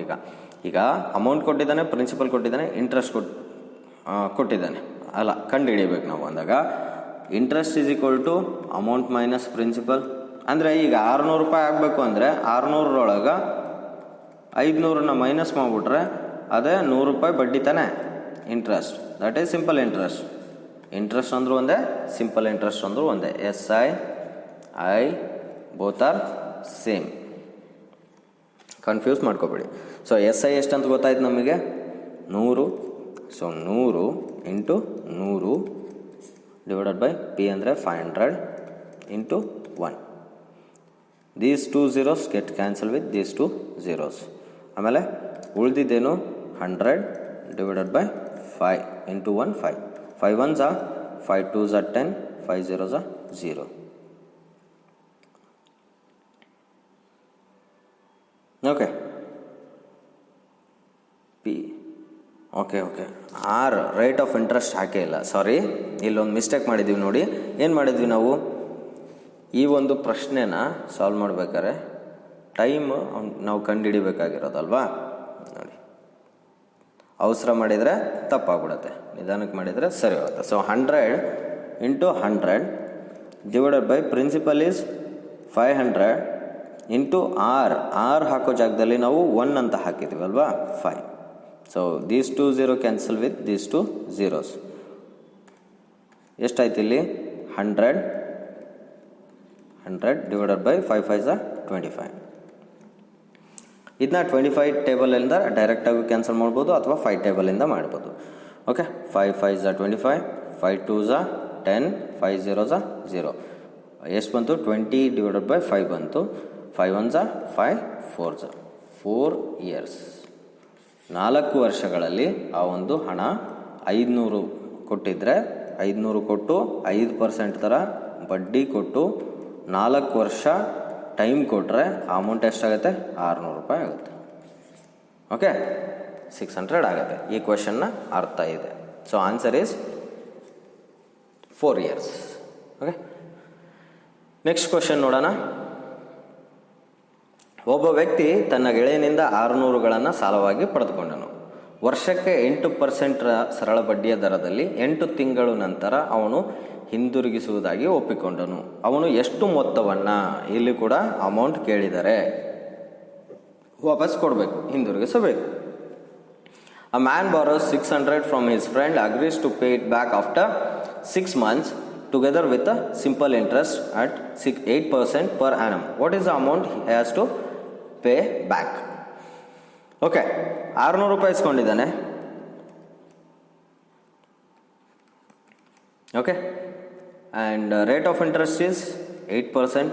ಈಗ ಅಮೌಂಟ್ ಕೊಟ್ಟಿದ್ದಾನೆ, ಪ್ರಿನ್ಸಿಪಲ್ ಕೊಟ್ಟಿದ್ದಾನೆ, ಇಂಟ್ರೆಸ್ಟ್ ಕೊಟ್ಟಿದ್ದಾನೆ ಅಲ್ಲ, ಕಂಡು ಹಿಡಿಯಬೇಕು ನಾವು. ಅಂದಾಗ interest is equal to amount minus principal. ಅಂದರೆ ಈಗ 600 ರೂಪಾಯಿ ಆಗಬೇಕು ಅಂದರೆ 600ರೊಳಗೆ 500ನ ಮೈನಸ್ ಮಾಡಿಬಿಟ್ರೆ ಅದೇ 100 ರೂಪಾಯಿ ಬಡ್ಡಿ ತಾನೆ interest. That is simple interest. Interest ಅಂದರೂ ಒಂದೇ, ಸಿಂಪಲ್ ಇಂಟ್ರೆಸ್ಟ್ ಅಂದರೂ ಒಂದೇ. SI both are same. Confuse ಮಾಡ್ಕೋಬೇಡಿ. ಸೊ SI ಎಷ್ಟಂತ ಗೊತ್ತಾಯ್ತು ನಮಗೆ? 100. ಸೊ 100 × 100 ಡಿವೈಡೆಡ್ ಬೈ P ಅಂದರೆ 500 × 1. These 2 zeros get cancel with these 2 zeros. ಆಮೇಲೆ ಉಳಿದಿದ್ದೇನು? 100 divided by 5 × 1 5. 5 1s 5 2s 10 5 0s 0. Okay, P. Okay, R rate of interest ಹಾಕೇ ಇಲ್ಲ, ಸಾರಿ, ಇಲ್ಲೊಂದು mistake ಮಾಡಿದ್ದೀವಿ ನೋಡಿ. ಏನು ಮಾಡಿದ್ವಿ ನಾವು? ಈ ಒಂದು ಪ್ರಶ್ನೆನ ಸಾಲ್ವ್ ಮಾಡ್ಬೇಕಾದ್ರೆ ಟೈಮ್ ನಾವು ಕಂಡುಹಿಡಿಬೇಕಾಗಿರೋದಲ್ವಾ. ನೋಡಿ, ಅವಸರ ಮಾಡಿದರೆ ತಪ್ಪಾಗ್ಬಿಡುತ್ತೆ, ನಿಧಾನಕ್ಕೆ ಮಾಡಿದರೆ ಸರಿ ಹೋಗುತ್ತೆ. So 100 × 100 divided by principal is 500 into R ಹಾಕೋ ಜಾಗದಲ್ಲಿ ನಾವು 1 ಅಂತ ಹಾಕಿದ್ದೀವಿ ಅಲ್ವಾ, 5. So these 2 0 cancel with these 2 zeros. ಎಷ್ಟಾಯ್ತು ಇಲ್ಲಿ? 100 ಡಿವೈಡೆಡ್ ಬೈ 5 5s 25. ಇದನ್ನ 25 ಟೇಬಲಿಂದ ಡೈರೆಕ್ಟಾಗಿ ಕ್ಯಾನ್ಸಲ್ ಮಾಡ್ಬೋದು ಅಥವಾ 5 ಟೇಬಲಿಂದ ಮಾಡ್ಬೋದು. Okay, 5 5s 25, 5 2s 10, 5 0s 0. ಎಷ್ಟು ಬಂತು? 20 ಡಿವೈಡೆಡ್ ಬೈ 5 ಬಂತು. 5 1s 5, 4s 4 years. 4 ವರ್ಷಗಳಲ್ಲಿ ಆ ಒಂದು ಹಣ 500 ಕೊಟ್ಟಿದ್ರೆ 500 ಕೊಟ್ಟು 5% ಥರ ಬಡ್ಡಿ ಕೊಟ್ಟು 4 ವರ್ಷ ಟೈಮ್ ಕೊಟ್ಟರೆ ಆ ಅಮೌಂಟ್ ಎಷ್ಟಾಗುತ್ತೆ? 600 ರೂಪಾಯಿ ಆಗುತ್ತೆ. ಓಕೆ, 600 ಆಗುತ್ತೆ. ಈ ಕ್ವೆಶನ್ನ ಅರ್ಥ ಇದೆ. So answer is 4 years. Okay, next question ನೋಡೋಣ. ಒಬ್ಬ ವ್ಯಕ್ತಿ ತನ್ನ ಗೆಳೆಯನಿಂದ 600ಗಳನ್ನು ಸಾಲವಾಗಿ ಪಡೆದುಕೊಂಡನು. ವರ್ಷಕ್ಕೆ 8% ಸರಳ ಬಡ್ಡಿಯ ದರದಲ್ಲಿ 8 ತಿಂಗಳ ನಂತರ ಅವನು ಹಿಂದಿರುಗಿಸುವುದಾಗಿ ಒಪ್ಪಿಕೊಂಡನು. ಅವನು ಎಷ್ಟು ಮೊತ್ತವನ್ನು, ಇಲ್ಲಿ ಕೂಡ ಅಮೌಂಟ್ ಕೇಳಿದರೆ ವಾಪಸ್ ಕೊಡಬೇಕು, ಹಿಂದಿರುಗಿಸಬೇಕು. A man borrows 600 from his friend, agrees to pay it back after 6 months together with a simple interest at 8% per annum. What is the amount he has to pay back? Okay, 600 ರೂಪಾಯಿ ಇಸ್ಕೊಂಡಿದ್ದಾನೆ. Okay, and rate of interest is 8%.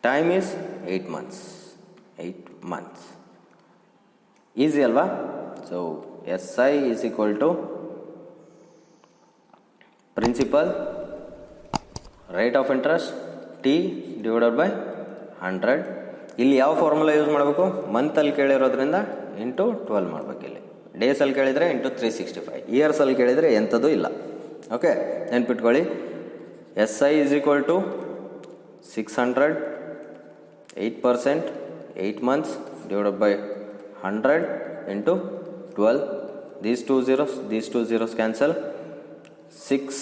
Time is 8 months. 8 months. Easy ಅಲ್ವಾ? So SI is equal to principal rate of interest T divided by 100. ಇಲ್ಲಿ ಯಾವ formula use ಮಾಡಬೇಕು? ಮಂತಲ್ಲಿ ಕೇಳಿರೋದ್ರಿಂದ into 12 ಮಾಡಬೇಕು. ಇಲ್ಲಿ ಡೇಸಲ್ಲಿ ಕೇಳಿದರೆ ಇಂಟು 365, ಇಯರ್ಸಲ್ಲಿ ಕೇಳಿದರೆ ಎಂಥದ್ದು ಇಲ್ಲ. ಓಕೆ, ನೆನ್ಪಿಟ್ಕೊಳ್ಳಿ. SI is equal to 600, 8%, 8 months divided by 100 into 12. These two zeros cancel. 6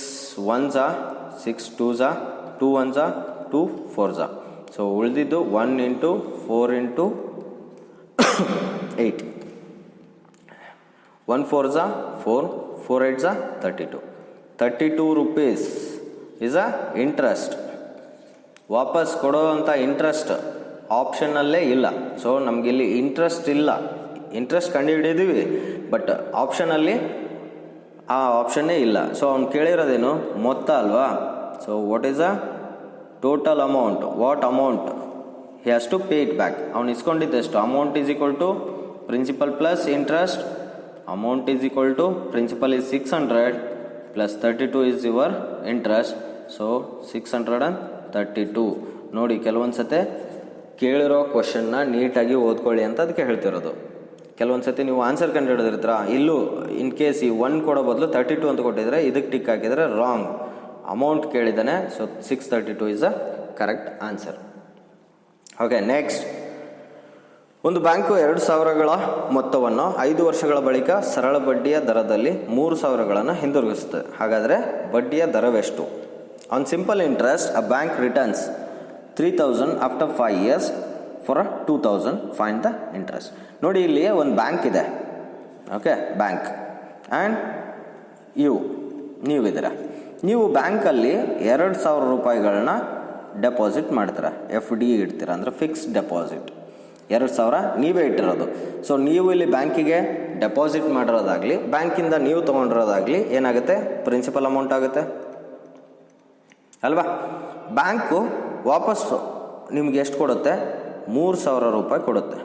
ones are 6 twos are 2 ones are 2 fours are. So ಉಳಿದಿದ್ದು 1 into 4 into 8. 1 fours are 4, 4 eights are 32. 32 rupees is a interest. ವಾಪಸ್ ಕೊಡೋವಂಥ interest ಆಪ್ಷನಲ್ಲೇ ಇಲ್ಲ. So ನಮಗಿಲ್ಲಿ interest ಇಲ್ಲ, interest ಕಂಡುಹಿಡಿದೀವಿ, but ಆಪ್ಷನಲ್ಲಿ ಆ ಆಪ್ಷನ್ನೇ ಇಲ್ಲ. So ಅವ್ನು ಕೇಳಿರೋದೇನು? ಮೊತ್ತ ಅಲ್ವಾ? So what is a total amount? What amount he has to pay it back? ಅವ್ನು ಇಸ್ಕೊಂಡಿದ್ದೆಷ್ಟು? Amount is equal to principal plus interest. Amount is equal to principal is 600 plus 32 is your interest. So 632. ನೋಡಿ, ಕೆಲವೊಂದು ಸತೆ ಕೇಳಿರೋ ಕ್ವಶನ್ನ ನೀಟಾಗಿ ಓದ್ಕೊಳ್ಳಿ ಅಂತ ಅದಕ್ಕೆ ಹೇಳ್ತಿರೋದು. ಕೆಲವೊಂದು ಸತಿ ನೀವು ಆನ್ಸರ್ ಕಂಡು ಹಿಡಿದಿರ್ತೀರ, ಇಲ್ಲೂ ಇನ್ ಕೇಸ್ ಈ 1 ಕೊಡೋ ಬದಲು 32 ಅಂತ ಕೊಟ್ಟಿದ್ರೆ ಇದಕ್ಕೆ ಟಿಕ್ ಹಾಕಿದರೆ ರಾಂಗ್. ಅಮೌಂಟ್ ಕೇಳಿದ್ದಾನೆ, so 632 is a correct answer. Okay, next. ಒಂದು ಬ್ಯಾಂಕು 2,000ಗಳ ಮೊತ್ತವನ್ನು 5 ವರ್ಷಗಳ ಬಳಿಕ ಸರಳ ಬಡ್ಡಿಯ ದರದಲ್ಲಿ 3,000ಗಳನ್ನು ಹಿಂದಿರುಗಿಸುತ್ತದೆ. ಹಾಗಾದರೆ ಬಡ್ಡಿಯ ದರವೆಷ್ಟು? On simple interest a bank returns 3,000 after 5 years for 2,000. Find the interest. ನೋಡಿ, ಇಲ್ಲಿ ಒಂದು ಬ್ಯಾಂಕ್ ಇದೆ. ಓಕೆ, ಬ್ಯಾಂಕ್ ಆ್ಯಂಡ್ ನೀವಿದ್ದೀರ. ನೀವು ಬ್ಯಾಂಕಲ್ಲಿ 2,000 ರೂಪಾಯಿಗಳನ್ನ ಡೆಪಾಸಿಟ್ ಮಾಡ್ತೀರ, FD ಇಡ್ತೀರ, ಅಂದರೆ ಫಿಕ್ಸ್ಡ್ ಡೆಪಾಸಿಟ್. 2,000 ನೀವೇ ಇಟ್ಟಿರೋದು. ಸೊ ನೀವು ಇಲ್ಲಿ ಬ್ಯಾಂಕಿಗೆ ಡೆಪಾಸಿಟ್ ಮಾಡಿರೋದಾಗಲಿ, ಬ್ಯಾಂಕಿಂದ ನೀವು ತೊಗೊಂಡಿರೋದಾಗಲಿ ಏನಾಗುತ್ತೆ? ಪ್ರಿನ್ಸಿಪಲ್ ಅಮೌಂಟ್ ಆಗುತ್ತೆ ಅಲ್ವಾ? ಬ್ಯಾಂಕು ವಾಪಸ್ಸು ನಿಮ್ಗೆ ಎಷ್ಟು ಕೊಡುತ್ತೆ? 3,000 ರೂಪಾಯಿ ಕೊಡುತ್ತೆ.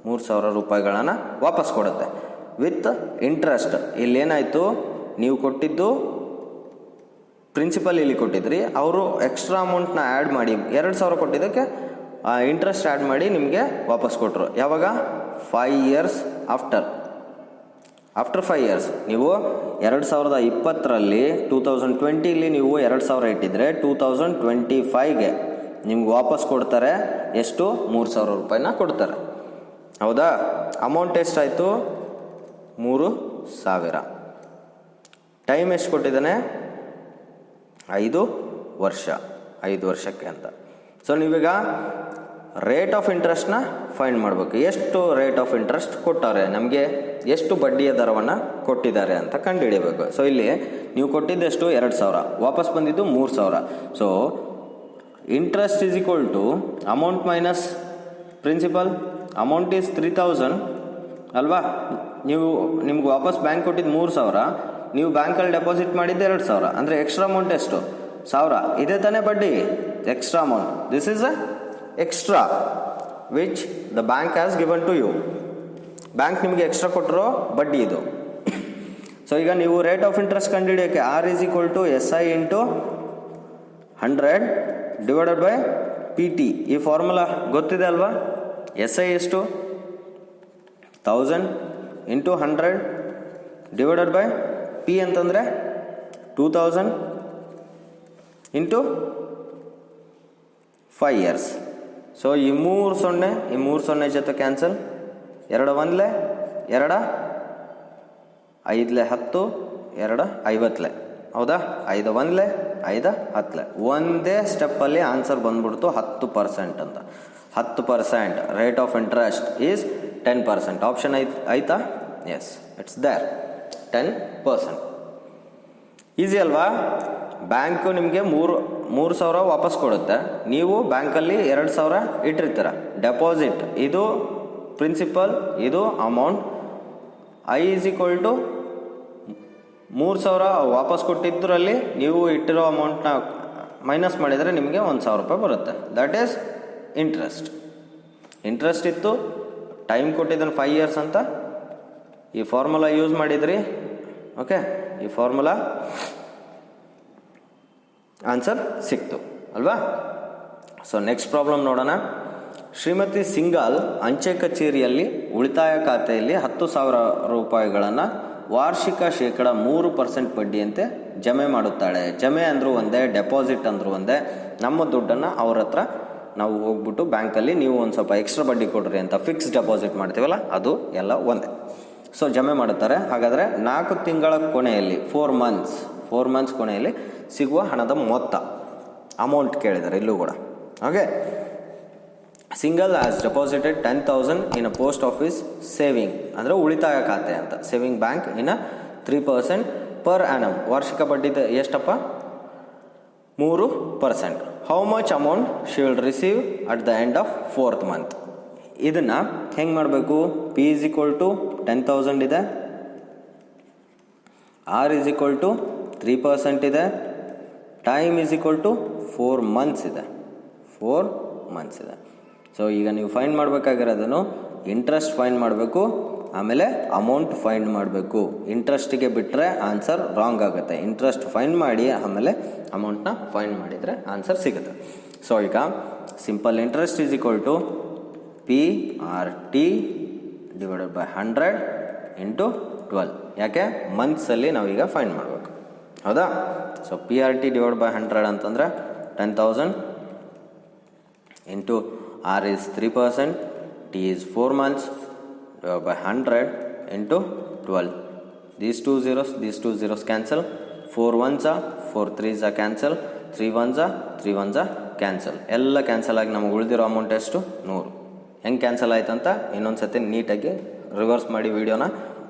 3,000 ರೂಪಾಯಿಗಳನ್ನು ವಾಪಸ್ ಕೊಡುತ್ತೆ ವಿತ್ ಇಂಟ್ರೆಸ್ಟ್. ಇಲ್ಲೇನಾಯಿತು? ನೀವು ಕೊಟ್ಟಿದ್ದು ಪ್ರಿನ್ಸಿಪಲ್ ಇಲ್ಲಿ ಕೊಟ್ಟಿದ್ರಿ, ಅವರು ಎಕ್ಸ್ಟ್ರಾ ಅಮೌಂಟ್ನ ಆ್ಯಡ್ ಮಾಡಿ 2,000 ಕೊಟ್ಟಿದ್ದಕ್ಕೆ ಇಂಟ್ರೆಸ್ಟ್ ಆ್ಯಡ್ ಮಾಡಿ ನಿಮಗೆ ವಾಪಸ್ ಕೊಟ್ಟರು. ಯಾವಾಗ? 5 years ಆಫ್ಟರ್ 5 years. ನೀವು 2020ರಲ್ಲಿ 2020 ನೀವು 2,000 ಇಟ್ಟಿದ್ರೆ 2025ಗೆ ನಿಮ್ಗೆ ವಾಪಸ್ ಕೊಡ್ತಾರೆ. ಎಷ್ಟು? 3,000 ರೂಪಾಯಿನ ಕೊಡ್ತಾರೆ. ಹೌದಾ? ಅಮೌಂಟ್ ಎಷ್ಟಾಯಿತು? 3,000. ಟೈಮ್ ಎಷ್ಟು ಕೊಟ್ಟಿದ್ದಾನೆ? 5 ವರ್ಷ. 5 ವರ್ಷಕ್ಕೆ ಅಂತ. ಸೊ ನೀವೀಗ ರೇಟ್ ಆಫ್ ಇಂಟ್ರೆಸ್ಟ್ನ ಫೈಂಡ್ ಮಾಡಬೇಕು. ಎಷ್ಟು ರೇಟ್ ಆಫ್ ಇಂಟ್ರೆಸ್ಟ್ ಕೊಟ್ಟಾರೆ, ನಮಗೆ ಎಷ್ಟು ಬಡ್ಡಿಯ ದರವನ್ನು ಕೊಟ್ಟಿದ್ದಾರೆ ಅಂತ ಕಂಡುಹಿಡಿಯಬೇಕು. ಸೊ ಇಲ್ಲಿ ನೀವು ಕೊಟ್ಟಿದ್ದೆಷ್ಟು? 2,000, ವಾಪಸ್ ಬಂದಿದ್ದು 3,000. So interest is equal to amount minus principal. Amount is 3,000 ಅಲ್ವಾ? ನಿಮ್ಗೆ ವಾಪಸ್ ಬ್ಯಾಂಕ್ ಕೊಟ್ಟಿದ್ದು 3,000, ನೀವು ಬ್ಯಾಂಕಲ್ಲಿ ಡೆಪಾಸಿಟ್ ಮಾಡಿದ್ದು 2,000, ಅಂದರೆ ಎಕ್ಸ್ಟ್ರಾ ಅಮೌಂಟ್ ಎಷ್ಟು? 1,000. ಇದೇ ತಾನೇ ಬಡ್ಡಿ? Extra amount. This is a extra which the bank has given to you. Bank ನಿಮಗೆ ಎಕ್ಸ್ಟ್ರಾ ಕೊಟ್ಟಿರೋ ಬಡ್ಡಿ ಇದು. ಸೊ ಈಗ ನೀವು ರೇಟ್ ಆಫ್ ಇಂಟ್ರೆಸ್ಟ್ ಕಂಡುಹಿಡಿಯೋಕ್ಕೆ R is equal to SI into 100 divided by PT. ಈ ಫಾರ್ಮುಲಾ ಗೊತ್ತಿದೆ ಅಲ್ವಾ? SI ಎಷ್ಟು? 1000 ಇಂಟು 100 ಡಿವೈಡೆಡ್ ಬೈ P ಅಂತಂದರೆ 2000 ಇಂಟು 5 years. ಸೊ ಈ 3 ಸೊನ್ನೆ ಜೊತೆ ಕ್ಯಾನ್ಸಲ್, 2 1 2 5 10 2 50, ಹೌದಾ? 5 1 5 10, ಒಂದೇ ಸ್ಟೆಪ್ಪಲ್ಲಿ ಆನ್ಸರ್ ಬಂದ್ಬಿಡ್ತು 10% ಅಂತ. 10% rate of interest is 10%. Option ಆಯ್ತಾ? Yes, it's there 10%. ಈಸಿ ಅಲ್ವಾ? ಬ್ಯಾಂಕು ನಿಮಗೆ 3,000 ವಾಪಸ್ ಕೊಡುತ್ತೆ, ನೀವು ಬ್ಯಾಂಕಲ್ಲಿ 2,000 ಇಟ್ಟಿರ್ತೀರ ಡೆಪಾಸಿಟ್. ಇದು ಪ್ರಿನ್ಸಿಪಲ್, ಇದು amount. I is equal to 3,000 ವಾಪಸ್ ಕೊಟ್ಟಿದ್ದರಲ್ಲಿ ನೀವು ಇಟ್ಟಿರೋ ಅಮೌಂಟ್ನ ಮೈನಸ್ ಮಾಡಿದರೆ ನಿಮಗೆ 1,000 ರೂಪಾಯಿ ಬರುತ್ತೆ. That is interest. ಇಂಟ್ರೆಸ್ಟ್ ಇತ್ತು, ಟೈಮ್ ಕೊಟ್ಟಿದ್ದನ್ನು 5 ಇಯರ್ಸ್ ಅಂತ. ಈ ಫಾರ್ಮುಲಾ ಯೂಸ್ ಮಾಡಿದ್ರಿ, ಓಕೆ? ಈ ಫಾರ್ಮುಲಾ ಆನ್ಸರ್ ಸಿಕ್ತು ಅಲ್ವಾ? ಸೊ ನೆಕ್ಸ್ಟ್ ಪ್ರಾಬ್ಲಮ್ ನೋಡೋಣ. ಶ್ರೀಮತಿ ಸಿಂಗಾಲ್ ಅಂಚೆ ಕಚೇರಿಯಲ್ಲಿ ಉಳಿತಾಯ ಖಾತೆಯಲ್ಲಿ 10,000 ರೂಪಾಯಿಗಳನ್ನು ವಾರ್ಷಿಕ 3% ಬಡ್ಡಿಯಂತೆ ಜಮೆ ಮಾಡುತ್ತಾಳೆ. ಜಮೆ ಅಂದರೂ ಒಂದೇ, ಡೆಪಾಸಿಟ್ ಅಂದರೂ ಒಂದೇ. ನಮ್ಮ ದುಡ್ಡನ್ನು ಅವ್ರ ಹತ್ರ ನಾವು ಹೋಗ್ಬಿಟ್ಟು ಬ್ಯಾಂಕಲ್ಲಿ ನೀವು ಒಂದು ಸ್ವಲ್ಪ ಎಕ್ಸ್ಟ್ರಾ ಬಡ್ಡಿ ಕೊಡ್ರಿ ಅಂತ ಫಿಕ್ಸ್ ಡೆಪಾಸಿಟ್ ಮಾಡ್ತೀವಲ್ಲ, ಅದು ಎಲ್ಲ ಒಂದೇ. ಸೊ ಜಮೆ ಮಾಡುತ್ತಾರೆ. ಹಾಗಾದರೆ 4 ತಿಂಗಳ ಕೊನೆಯಲ್ಲಿ 4 ಮಂತ್ಸ್ ಕೊನೆಯಲ್ಲಿ ಸಿಗುವ ಹಣದ ಮೊತ್ತ, ಅಮೌಂಟ್ ಕೇಳಿದ್ದಾರೆ ಇಲ್ಲೂ ಕೂಡ. Okay, single has deposited 10,000 in a post office saving, ಅಂದರೆ ಉಳಿತಾಯ ಖಾತೆ ಅಂತ, ಸೇವಿಂಗ್ ಬ್ಯಾಂಕ್ ಇನ್ 3% ಪರ್ ಆ್ಯನಮ್. ವಾರ್ಷಿಕ ಬಡ್ಡಿ ಎಷ್ಟಪ್ಪ? 3%. How much amount she will receive at the end of 4th month? ಇದನ್ನು ಹೆಂಗೆ ಮಾಡಬೇಕು? ಪಿ ಈಸ್ ಈಕ್ವಲ್ ಟು 10,000 ಇದೆ, ಆರ್ ಈಸ್ ಈಕ್ವಲ್ ಟು 3% ಇದೆ, time is equal to 4 months ಇದೆ. 4 ಮಂತ್ಸ್ ಇದೆ. ಸೊ ಈಗ ನೀವು ಫೈಂಡ್ ಮಾಡಬೇಕಾಗಿರೋದನ್ನು ಇಂಟ್ರೆಸ್ಟ್ ಫೈಂಡ್ ಮಾಡಬೇಕು, ಆಮೇಲೆ ಅಮೌಂಟ್ ಫೈಂಡ್ ಮಾಡಬೇಕು. ಇಂಟ್ರೆಸ್ಟಿಗೆ ಬಿಟ್ಟರೆ ಆನ್ಸರ್ ರಾಂಗ್ ಆಗುತ್ತೆ. ಇಂಟ್ರೆಸ್ಟ್ ಫೈಂಡ್ ಮಾಡಿ ಆಮೇಲೆ ಅಮೌಂಟ್ನ ಫೈಂಡ್ ಮಾಡಿದರೆ ಆನ್ಸರ್ ಸಿಗುತ್ತೆ. ಸೊ ಈಗ simple interest is equal to PRT divided by 100 into 12. ಯಾಕೆ? ಮಂತ್ಸಲ್ಲಿ ನಾವೀಗ ಫೈಂಡ್ ಮಾಡಬೇಕು, ಹೌದಾ? ಸೊ PRT ಡಿವೈಡ್ ಬೈ 100 ಅಂತಂದರೆ 10,000 into R is 3%, T is 4 months, divided by 100 into 12. These two zeros cancel. 4 ones are 4 3s are cancel. 3 ones are cancel. ಎಲ್ಲ cancel ಆಗಿ ನಮಗೆ ಉಳಿದಿರೋ amount ಎಷ್ಟು? 100. ಹೆಂಗೆ ಕ್ಯಾನ್ಸಲ್ ಆಯ್ತು ಅಂತ ಇನ್ನೊಂದು ಸತಿ ನೀಟಾಗಿ ರಿವರ್ಸ್ ಮಾಡಿ ವಿಡಿಯೋನ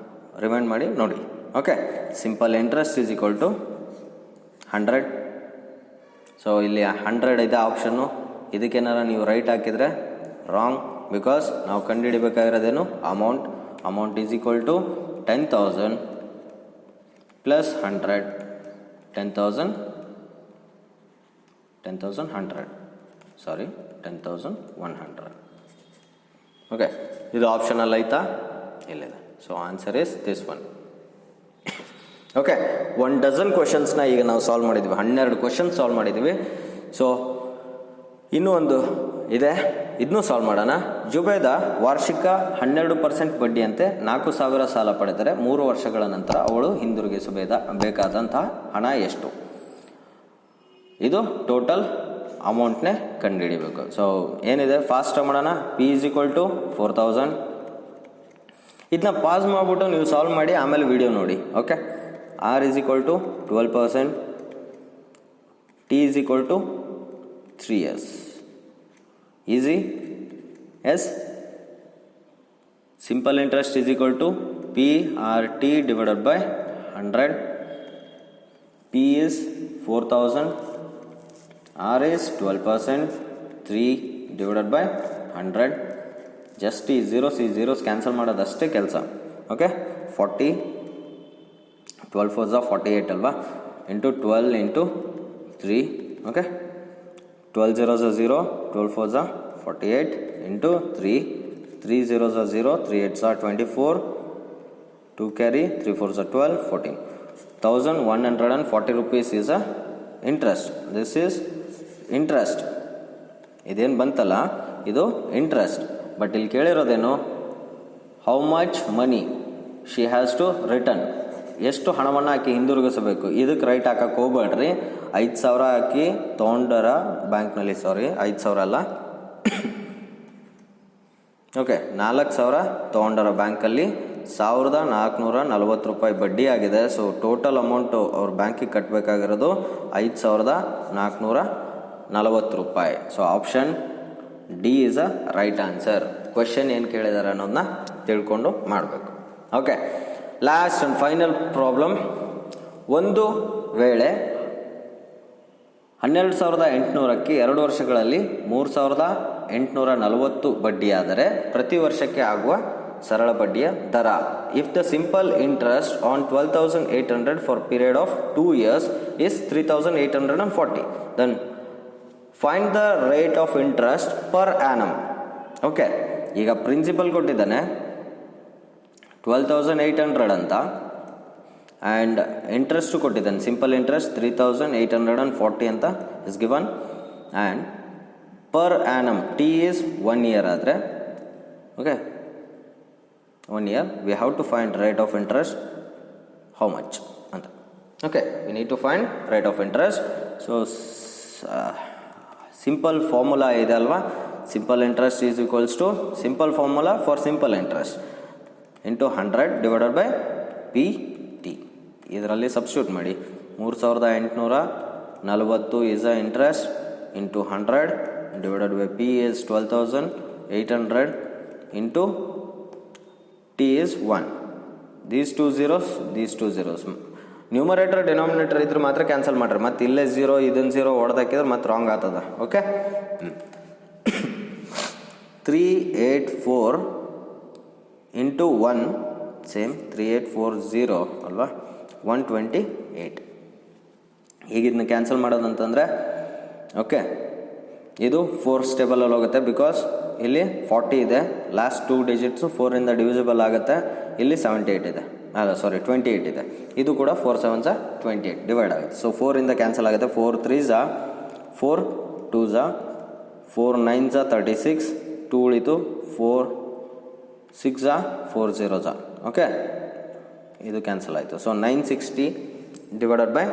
ರಿಮೈಂಡ್ ಮಾಡಿ ನೋಡಿ. Okay, simple interest is equal to 100. So ಇಲ್ಲಿ 100 ಇದೆ ಆಪ್ಷನ್ನು. ಇದಕ್ಕೇನಾರ ನೀವು ರೈಟ್ ಹಾಕಿದರೆ ರಾಂಗ್, ಬಿಕಾಸ್ ನಾವು ಕಂಡುಹಿಡಿಬೇಕಾಗಿರೋದೇನು? Amount is equal to 10,000 plus 100. 10,100. Okay, ಇದು ಆಪ್ಷನಲ್ ಆಯ್ತಾ? ಇಲ್ಲಿದೆ. So answer is this one. Okay, 1 dozen ಕ್ವಶನ್ಸ್ನ ಈಗ ನಾವು ಸಾಲ್ವ್ ಮಾಡಿದ್ವಿ. 12 ಕ್ವಶನ್ಸ್ ಸಾಲ್ವ್ ಮಾಡಿದ್ವಿ. ಸೊ ಇನ್ನೂ ಒಂದು ಇದೆ, ಇದನ್ನೂ ಸಾಲ್ವ್ ಮಾಡೋಣ. ಜುಬೇದ ವಾರ್ಷಿಕ 12% ಬಡ್ಡಿಯಂತೆ 4,000 ಸಾಲ ಪಡೆದರೆ 3 ವರ್ಷಗಳ ನಂತರ ಅವಳು ಹಿಂದಿರುಗಿಸಬೇಕಾದಂತಹ ಹಣ ಎಷ್ಟು? ಇದು ಟೋಟಲ್ ಅಮೌಂಟ್ನೇ ಕಂಡುಹಿಡಿಬೇಕು. ಸೊ ಏನಿದೆ ಫಾಸ್ಟ್ ಮಾಡೋಣ. P is equal to 4,000. ಇದನ್ನ ಪಾಸ್ ಮಾಡಿಬಿಟ್ಟು ನೀವು ಸಾಲ್ವ್ ಮಾಡಿ ಆಮೇಲೆ ವಿಡಿಯೋ ನೋಡಿ. Okay, R is equal to 12%, T is equal to 3 years. Easy? Yes? Simple interest is equal to PRT divided by 100. P is 4,000. R is 12%. 3 divided by 100. Just ಈ zeros cancel ಮಾಡೋದಷ್ಟೇ ಕೆಲಸ. Okay, 40. 12 4s are 48 ಅಲ್ವಾ? Into 12 into 3. Okay, 12 zeros are 0, 12 4s are 48 into 3, 3 zeros are 0, 3 8s are 24, 2 carry, 3 4s are 12, 14. 1,140 rupees is a interest. This is interest. ಇದೇನು ಬಂತಲ್ಲ ಇದು interest. But ಇಲ್ಲಿ ಕೇಳಿರೋದೇನು? How much money she has to return. ಎಷ್ಟು ಹಣವನ್ನು ಹಾಕಿ ಹಿಂದಿರುಗಿಸಬೇಕು. ಇದಕ್ಕೆ right ಹಾಕಕ್ಕೆ ಹೋಗ್ಬೇಡ್ರಿ. 5,000 ಹಾಕಿ ತೊಗೊಂಡರ ಬ್ಯಾಂಕ್ನಲ್ಲಿ, 5,000 ಅಲ್ಲ, ಓಕೆ, 4,000 ತೊಗೊಂಡಾರ ಬ್ಯಾಂಕಲ್ಲಿ, 1,440 ರೂಪಾಯಿ ಬಡ್ಡಿ ಆಗಿದೆ. ಸೊ ಟೋಟಲ್ ಅಮೌಂಟು ಅವ್ರ ಬ್ಯಾಂಕಿಗೆ ಕಟ್ಟಬೇಕಾಗಿರೋದು 5,440 ರೂಪಾಯಿ. So option D is a right answer. Question ಏನು ಕೇಳಿದ್ದಾರೆ ಅನ್ನೋದನ್ನ ತಿಳ್ಕೊಂಡು ಮಾಡಬೇಕು. Okay, last and final problem. ಒಂದು ವೇಳೆ 12,800ಕ್ಕೆ 2 ವರ್ಷಗಳಲ್ಲಿ 3,840 ಬಡ್ಡಿ ಆದರೆ ಪ್ರತಿ ವರ್ಷಕ್ಕೆ ಆಗುವ ಸರಳ ಬಡ್ಡಿಯ ದರ. If the simple interest on 12,800 for period of 2 years is 3,840, then find the rate of interest per annum. Okay, ಈಗ ಪ್ರಿನ್ಸಿಪಲ್ ಕೊಟ್ಟಿದ್ದಾನೆ 12,800 ಅಂತ, ಆ್ಯಂಡ್ ಇಂಟ್ರೆಸ್ಟ್ ಕೊಟ್ಟಿದ್ದಾನೆ, ಸಿಂಪಲ್ ಇಂಟ್ರೆಸ್ಟ್ 3,840 ಅಂತ is given, and per annum T is 1 year ಆದರೆ, okay 1 year we have to find rate of interest how much ಅಂತ. Okay, we need to find rate of interest. So simple formula ಇದೆ ಅಲ್ವಾ, simple interest is equals to simple formula for simple interest into 100 divided by P T. ಇದರಲ್ಲಿ substitute ಮಾಡಿ, 3,840 is a interest into 100 divided by P is 12,800 into T is 1. These 2 zeros numerator denominator ಇದ್ರೆ ಮಾತ್ರ cancel ಮಾಡ್ರಿ, ಮತ್ತೆ ಇಲ್ಲೇ 0 ಇದನ್ನು 0 ಹೊಡೆದಾಕಿದ್ರೆ ಮತ್ತೆ wrong ಆಗ್ತದ. ಓಕೆ, 384 ಇಂಟು 1 ಸೇಮ್ 3840 ಅಲ್ವಾ, 128. ಈಗ ಇದನ್ನ ಕ್ಯಾನ್ಸಲ್ ಮಾಡೋದಂತಂದರೆ, ಓಕೆ ಇದು 4 ಸ್ಟೇಬಲಲ್ಲಿ ಹೋಗುತ್ತೆ, ಬಿಕಾಸ್ ಇಲ್ಲಿ 40 ಇದೆ, ಲಾಸ್ಟ್ 2 digits 4ಇಂದ ಡಿವಿಸಿಬಲ್ ಆಗುತ್ತೆ, ಇಲ್ಲಿ 78 ಇದೆ, ಅಲ್ಲ ಸಾರಿ 28 ಇದೆ, ಇದು ಕೂಡ 4 7s 28 ಡಿವೈಡ್ ಆಗುತ್ತೆ. ಸೊ 4ಇಂದ ಕ್ಯಾನ್ಸಲ್ ಆಗುತ್ತೆ, 4 3s 4 2s 4 9s 36, 2 ಉಳಿತು, 4 6s 4 0s. ಓಕೆ, ಇದು ಕ್ಯಾನ್ಸಲ್ ಆಯಿತು. So 960 divided by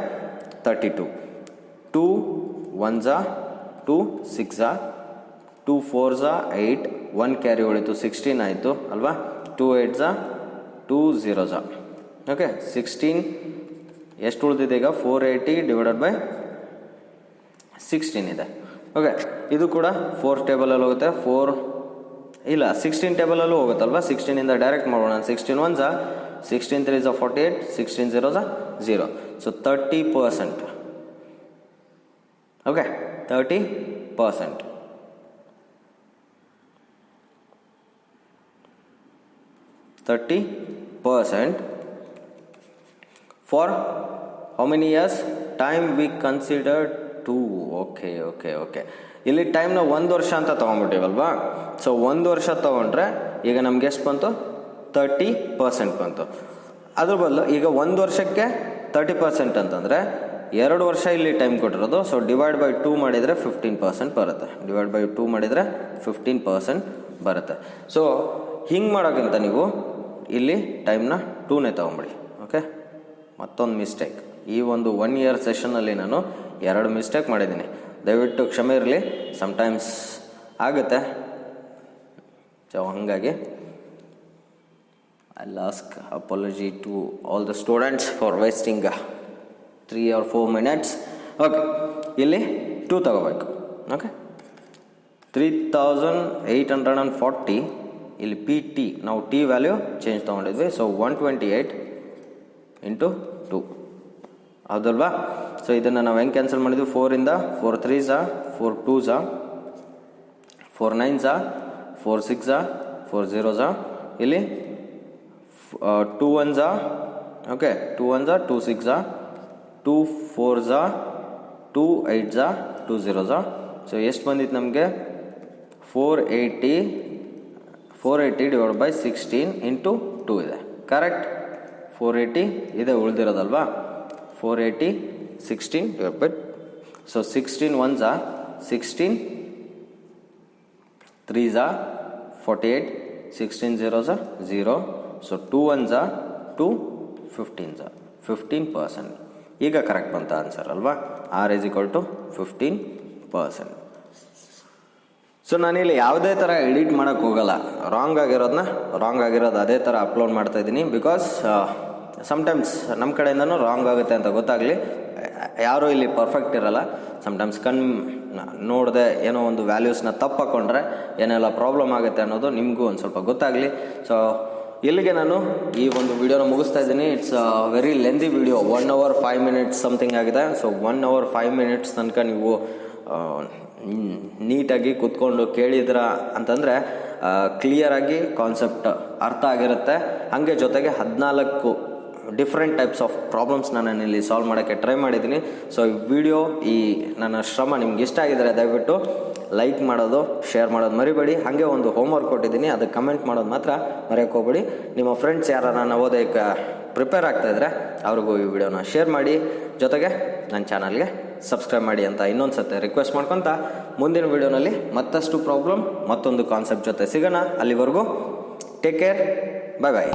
32, 2 1s 2 6s 2 4s 8, 1 carry ಉಳಿತು 16 ಆಯಿತು ಅಲ್ವಾ, 2 8s 2 0s. ಓಕೆ, 16 ಎಷ್ಟು ಉಳಿದಿದೆ ಈಗ, 480 ಡಿವೈಡೆಡ್ ಬೈ 16 ಇದೆ. ಓಕೆ, ಇದು ಕೂಡ 4 ಟೇಬಲಲ್ಲಿ ಹೋಗುತ್ತೆ, 4 ಇಲ್ಲ 16 ಟೇಬಲಲ್ಲೂ ಹೋಗುತ್ತಲ್ವಾ, 16ಇಂದ ಡೈರೆಕ್ಟ್ ಮಾಡೋಣ. 16 1s 16 3s 48, 16 0s 0. So 30%. Okay, 30%. 30% for how many years? Time we considered 2. Okay ಇಲ್ಲಿ ಟೈಮ್ನ 1 ವರ್ಷ ಅಂತ ತೊಗೊಂಡ್ಬಿಟ್ಟಿವಲ್ವಾ. ಸೊ 1 ವರ್ಷ ತೊಗೊಂಡ್ರೆ ಈಗ ನಮ್ಗೆ ಎಷ್ಟು ಬಂತು, 30% ಬಂತು. ಅದ್ರ ಬದಲು ಈಗ 1 ವರ್ಷಕ್ಕೆ 30% ಅಂತಂದರೆ 2 ವರ್ಷ ಇಲ್ಲಿ ಟೈಮ್ ಕೊಟ್ಟಿರೋದು. ಸೊ ಡಿವೈಡ್ ಬೈ 2 ಮಾಡಿದರೆ 15% ಬರುತ್ತೆ, ಡಿವೈಡ್ ಬೈ 2 ಮಾಡಿದರೆ 15% ಬರುತ್ತೆ. ಸೊ ಹಿಂಗೆ ಮಾಡೋಕ್ಕಿಂತ ನೀವು ಇಲ್ಲಿ ಟೈಮ್ನ 2ನೇ ತೊಗೊಂಬಿಡಿ. ಓಕೆ, ಮತ್ತೊಂದು ಮಿಸ್ಟೇಕ್, ಈ ಒಂದು 1 year ಸೆಷನಲ್ಲಿ ನಾನು 2 ಮಿಸ್ಟೇಕ್ ಮಾಡಿದ್ದೀನಿ, ದಯವಿಟ್ಟು ಕ್ಷಮೆ ಇರಲಿ, ಸಮ್ಟೈಮ್ಸ್ ಆಗುತ್ತೆ. ಸೊ ಹಾಗಾಗಿ I ask apology to all the students for wasting 3 or 4 minutes. Okay, ಇಲ್ಲಿ 2 ತಗೋಬೇಕು. ಓಕೆ, 3,840 ಇಲ್ಲಿ ಪಿ ಟಿ ನಾವು ಟಿ ವ್ಯಾಲ್ಯೂ ಚೇಂಜ್ ತೊಗೊಂಡಿದ್ವಿ. ಸೊ 128 ಇಂಟು 2 ಹೌದಲ್ವಾ. ಸೊ ಇದನ್ನು ನಾವು ಹೆಂಗೆ ಕ್ಯಾನ್ಸಲ್ ಮಾಡಿದ್ವಿ, 4ಇಂದ 4 3s 4 2s 4 9s 4 6s 4 0s, ಇಲ್ಲಿ 2 1s, okay 2 1s 2 6s 2 4s 2 8s 2 0s. So ಎಷ್ಟು ಬಂದಿತ್ತು ನಮಗೆ, 480 ಡಿವೈಡ್ ಬೈ 16 ಇಂಟು 2 ಇದೆ, ಕರೆಕ್ಟ್. 480 ಇದೆ ಉಳಿದಿರೋದಲ್ವಾ, 480 16 divide by, so 16 1s 16 3s 48, 16 0s 0. So 2 1s 2 15s 15%. ಈಗ ಕರೆಕ್ಟ್ ಬಂತ ಆನ್ಸರ್ ಅಲ್ವಾ, R = 15%. ಸೊ ನಾನಿಲ್ಲಿ ಯಾವುದೇ ಥರ ಎಡಿಟ್ ಮಾಡೋಕ್ಕೆ ಹೋಗಲ್ಲ. ರಾಂಗ್ ಆಗಿರೋದು ಅದೇ ಥರ ಅಪ್ಲೋಡ್ ಮಾಡ್ತಾ ಇದ್ದೀನಿ. ಬಿಕಾಸ್ ಸಮ್ಟೈಮ್ಸ್ ನಮ್ಮ ಕಡೆಯಿಂದನೂ ರಾಂಗ್ ಆಗುತ್ತೆ ಅಂತ ಗೊತ್ತಾಗಲಿ. ಯಾರೂ ಇಲ್ಲಿ ಪರ್ಫೆಕ್ಟ್ ಇರಲ್ಲ. ಸಮ್ಟೈಮ್ಸ್ ನೋಡದೆ ಏನೋ ಒಂದು ವ್ಯಾಲ್ಯೂಸ್ನ ತಪ್ಪು ಹಾಕ್ಕೊಂಡ್ರೆ ಏನೆಲ್ಲ ಪ್ರಾಬ್ಲಮ್ ಆಗುತ್ತೆ ಅನ್ನೋದು ನಿಮಗೂ ಒಂದು ಸ್ವಲ್ಪ ಗೊತ್ತಾಗಲಿ. ಸೊ ಇಲ್ಲಿಗೆ ನಾನು ಈ ಒಂದು ವಿಡಿಯೋನ ಮುಗಿಸ್ತಾ ಇದ್ದೀನಿ. It's very lengthy video, 1 hour 5 minutes something ಆಗಿದೆ. ಸೊ 1 hour 5 minutes ತನಕ ನೀವು ನೀಟಾಗಿ ಕೂತ್ಕೊಂಡು ಕೇಳಿದ್ರ ಅಂತಂದರೆ ಕ್ಲಿಯರಾಗಿ ಕಾನ್ಸೆಪ್ಟ್ ಅರ್ಥ ಆಗಿರುತ್ತೆ. ಹಾಗೆ ಜೊತೆಗೆ 14 ಡಿಫ್ರೆಂಟ್ ಟೈಪ್ಸ್ ಆಫ್ ಪ್ರಾಬ್ಲಮ್ಸ್ನ ನಾನು ಇಲ್ಲಿ ಸಾಲ್ವ್ ಮಾಡೋಕ್ಕೆ ಟ್ರೈ ಮಾಡಿದ್ದೀನಿ. ಸೊ ಈ ವಿಡಿಯೋ, ಈ ನನ್ನ ಶ್ರಮ ನಿಮ್ಗೆ ಇಷ್ಟ ಆಗಿದರೆ ದಯವಿಟ್ಟು ಲೈಕ್ ಮಾಡೋದು, ಶೇರ್ ಮಾಡೋದು ಮರಿಬೇಡಿ. ಹಾಗೆ ಒಂದು ಹೋಮ್ವರ್ಕ್ ಕೊಟ್ಟಿದ್ದೀನಿ, ಅದಕ್ಕೆ ಕಮೆಂಟ್ ಮಾಡೋದು ಮಾತ್ರ ಮರೆಯೋಕ್ಕೆ ಹೋಗ್ಬೇಡಿ. ನಿಮ್ಮ ಫ್ರೆಂಡ್ಸ್ ಯಾರು ನವೋದಯಕ್ಕೆ ಪ್ರಿಪೇರ್ ಆಗ್ತಾಯಿದ್ರೆ ಅವ್ರಿಗೂ ಈ ವಿಡಿಯೋನ ಶೇರ್ ಮಾಡಿ, ಜೊತೆಗೆ ನನ್ನ ಚಾನಲ್ಗೆ ಸಬ್ಸ್ಕ್ರೈಬ್ ಮಾಡಿ ಅಂತ ಇನ್ನೊಂದು ಸತಿ ರಿಕ್ವೆಸ್ಟ್ ಮಾಡ್ಕೊತ ಮುಂದಿನ ವಿಡಿಯೋನಲ್ಲಿ ಮತ್ತಷ್ಟು ಪ್ರಾಬ್ಲಮ್, ಮತ್ತೊಂದು ಕಾನ್ಸೆಪ್ಟ್ ಜೊತೆ ಸಿಗೋಣ. ಅಲ್ಲಿವರೆಗೂ ಟೇಕ್ ಕೇರ್, ಬಾಯ್ ಬಾಯ್.